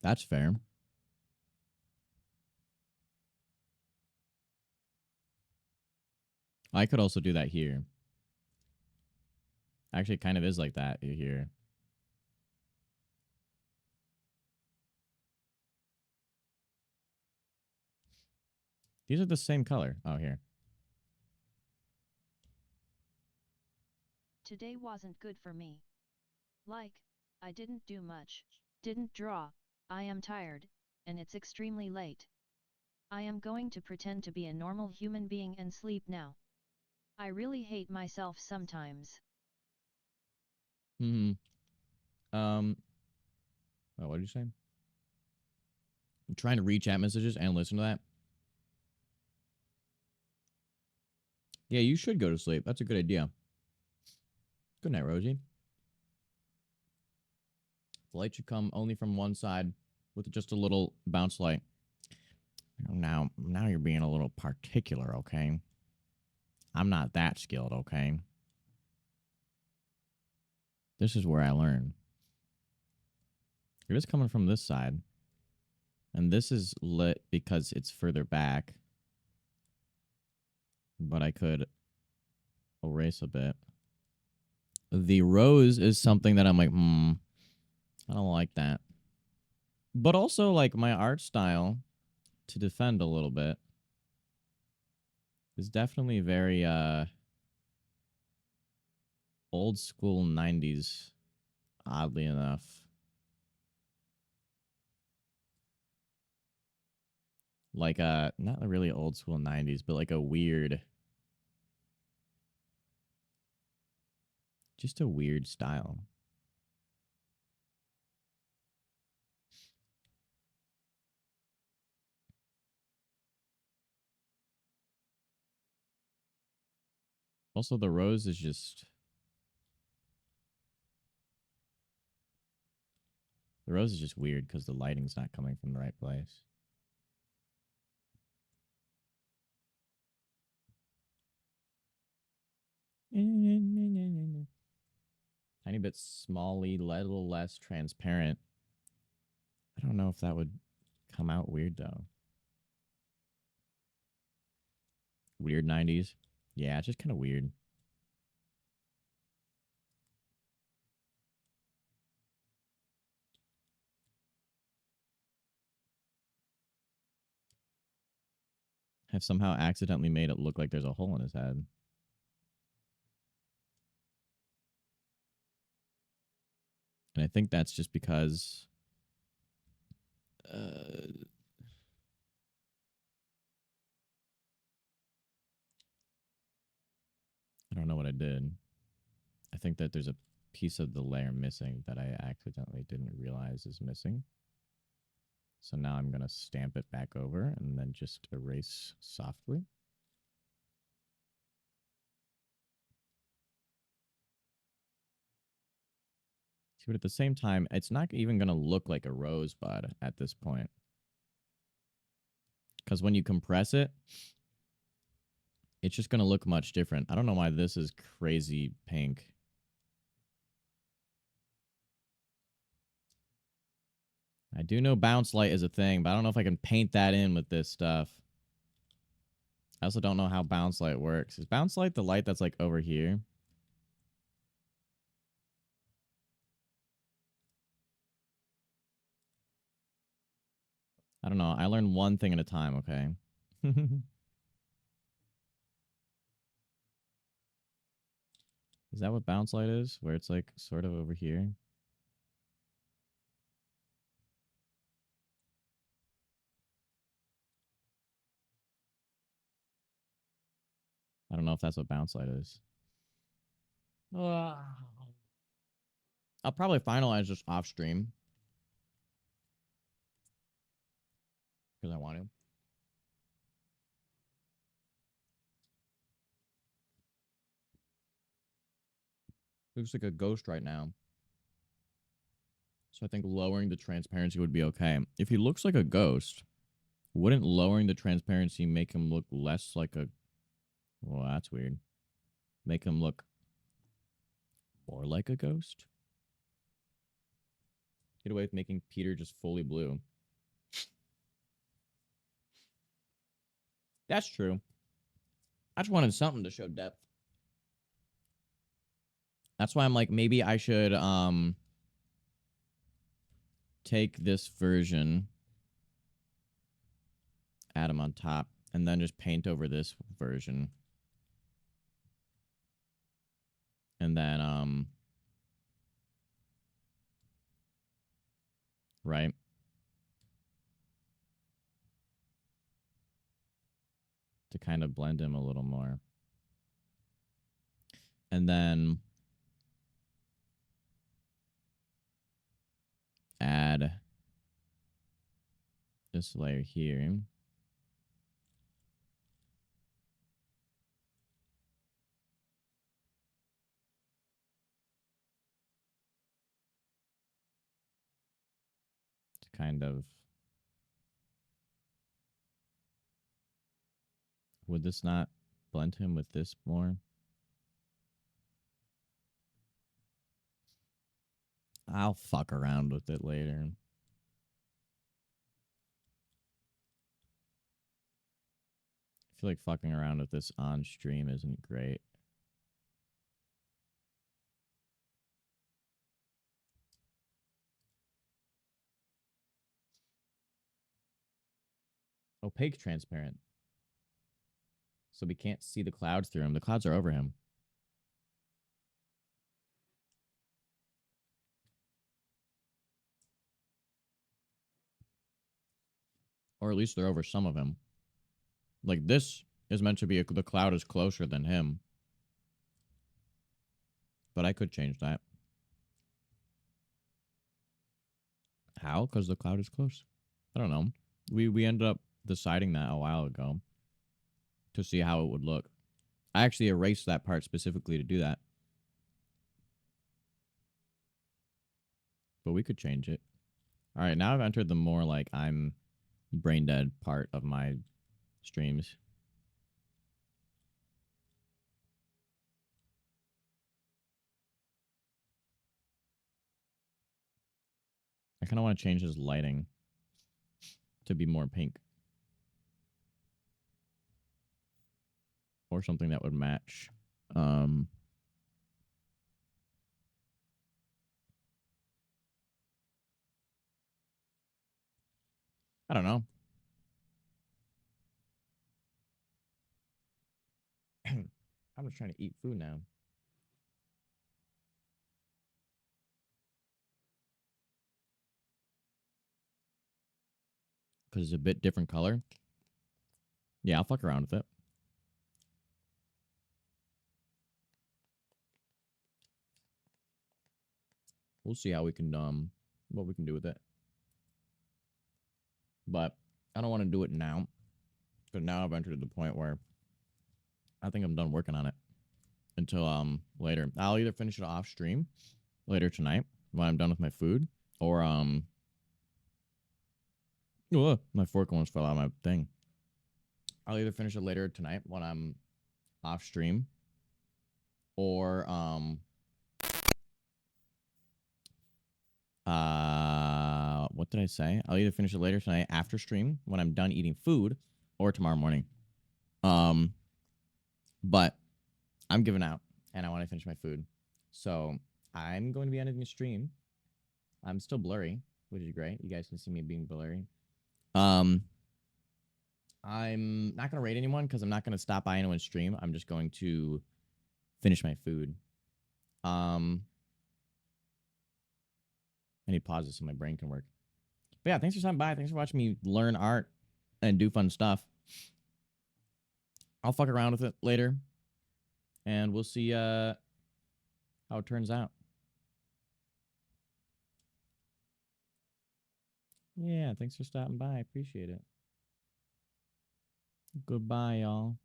That's fair. I could also do that here. Actually, it kind of is like that here. These are the same color. Oh, here. Today wasn't good for me. Like, I didn't do much, didn't draw, I am tired, and it's extremely late. I am going to pretend to be a normal human being and sleep now. I really hate myself sometimes. Hmm. Oh, what did you say? I'm trying to read chat messages and listen to that. Yeah, you should go to sleep. That's a good idea. Good night, Rosie. The light should come only from one side with just a little bounce light. Now you're being a little particular, okay? I'm not that skilled, okay? This is where I learn. If it's coming from this side, and this is lit because it's further back, but I could erase a bit. The rose is something that I'm like, I don't like that. But also, like, my art style, to defend a little bit, is definitely very old school 90s, oddly enough. Like not really old school 90s, but like a weird, just a weird style. Also, the rose is just, the rose is just weird because the lighting's not coming from the right place. Tiny bit smally, little less transparent. I don't know if that would come out weird though. Weird 90s. Yeah, it's just kind of weird. I've somehow accidentally made it look like there's a hole in his head. And I think that's just because I don't know what I did. I think that there's a piece of the layer missing that I accidentally didn't realize is missing. So now I'm going to stamp it back over and then just erase softly. See, but at the same time, it's not even going to look like a rosebud at this point. Because when you compress it, it's just going to look much different. I don't know why this is crazy pink. I do know bounce light is a thing, but I don't know if I can paint that in with this stuff. I also don't know how bounce light works. Is bounce light the light that's like over here? I don't know. I learn one thing at a time, okay? Is that what bounce light is? Where it's like sort of over here? I don't know if that's what bounce light is. I'll probably finalize this off stream because I want to. Looks like a ghost right now. So I think lowering the transparency would be okay. If he looks like a ghost, wouldn't lowering the transparency make him look less like a... Well, that's weird. Make him look more like a ghost? Get away with making Peter just fully blue. That's true. I just wanted something to show depth. That's why I'm like, maybe I should take this version, add him on top, and then just paint over this version. And then right? To kind of blend him a little more. And then add this layer here. To kind of... Would this not blend him with this more? I'll fuck around with it later. I feel like fucking around with this on stream isn't great. Opaque transparent. So we can't see the clouds through him. The clouds are over him. Or at least they're over some of him. Like this is meant to be the cloud is closer than him. But I could change that. How? Because the cloud is close. I don't know. We ended up deciding that a while ago to see how it would look. I actually erased that part specifically to do that. But we could change it. All right, now I've entered the more like I'm brain dead part of my streams. I kind of want to change his lighting to be more pink. Or something that would match. I don't know. I'm just trying to eat food now. Because it's a bit different color. Yeah, I'll fuck around with it. We'll see how we can what we can do with it. But I don't want to do it now. Because now I've entered the point where I think I'm done working on it until later. I'll either finish it off stream later tonight when I'm done with my food, or my fork almost fell out of my thing. I'll either finish it later tonight when I'm off stream, or what did I say? I'll either finish it later tonight after stream when I'm done eating food, or tomorrow morning. But I'm giving out and I want to finish my food. So I'm going to be ending the stream. I'm still blurry, which is great. You guys can see me being blurry. I'm not gonna raid anyone because I'm not gonna stop by anyone's stream. I'm just going to finish my food. I need pauses so my brain can work. But yeah, thanks for stopping by. Thanks for watching me learn art and do fun stuff. I'll fuck around with it later, and we'll see how it turns out. Yeah, thanks for stopping by. I appreciate it. Goodbye, y'all.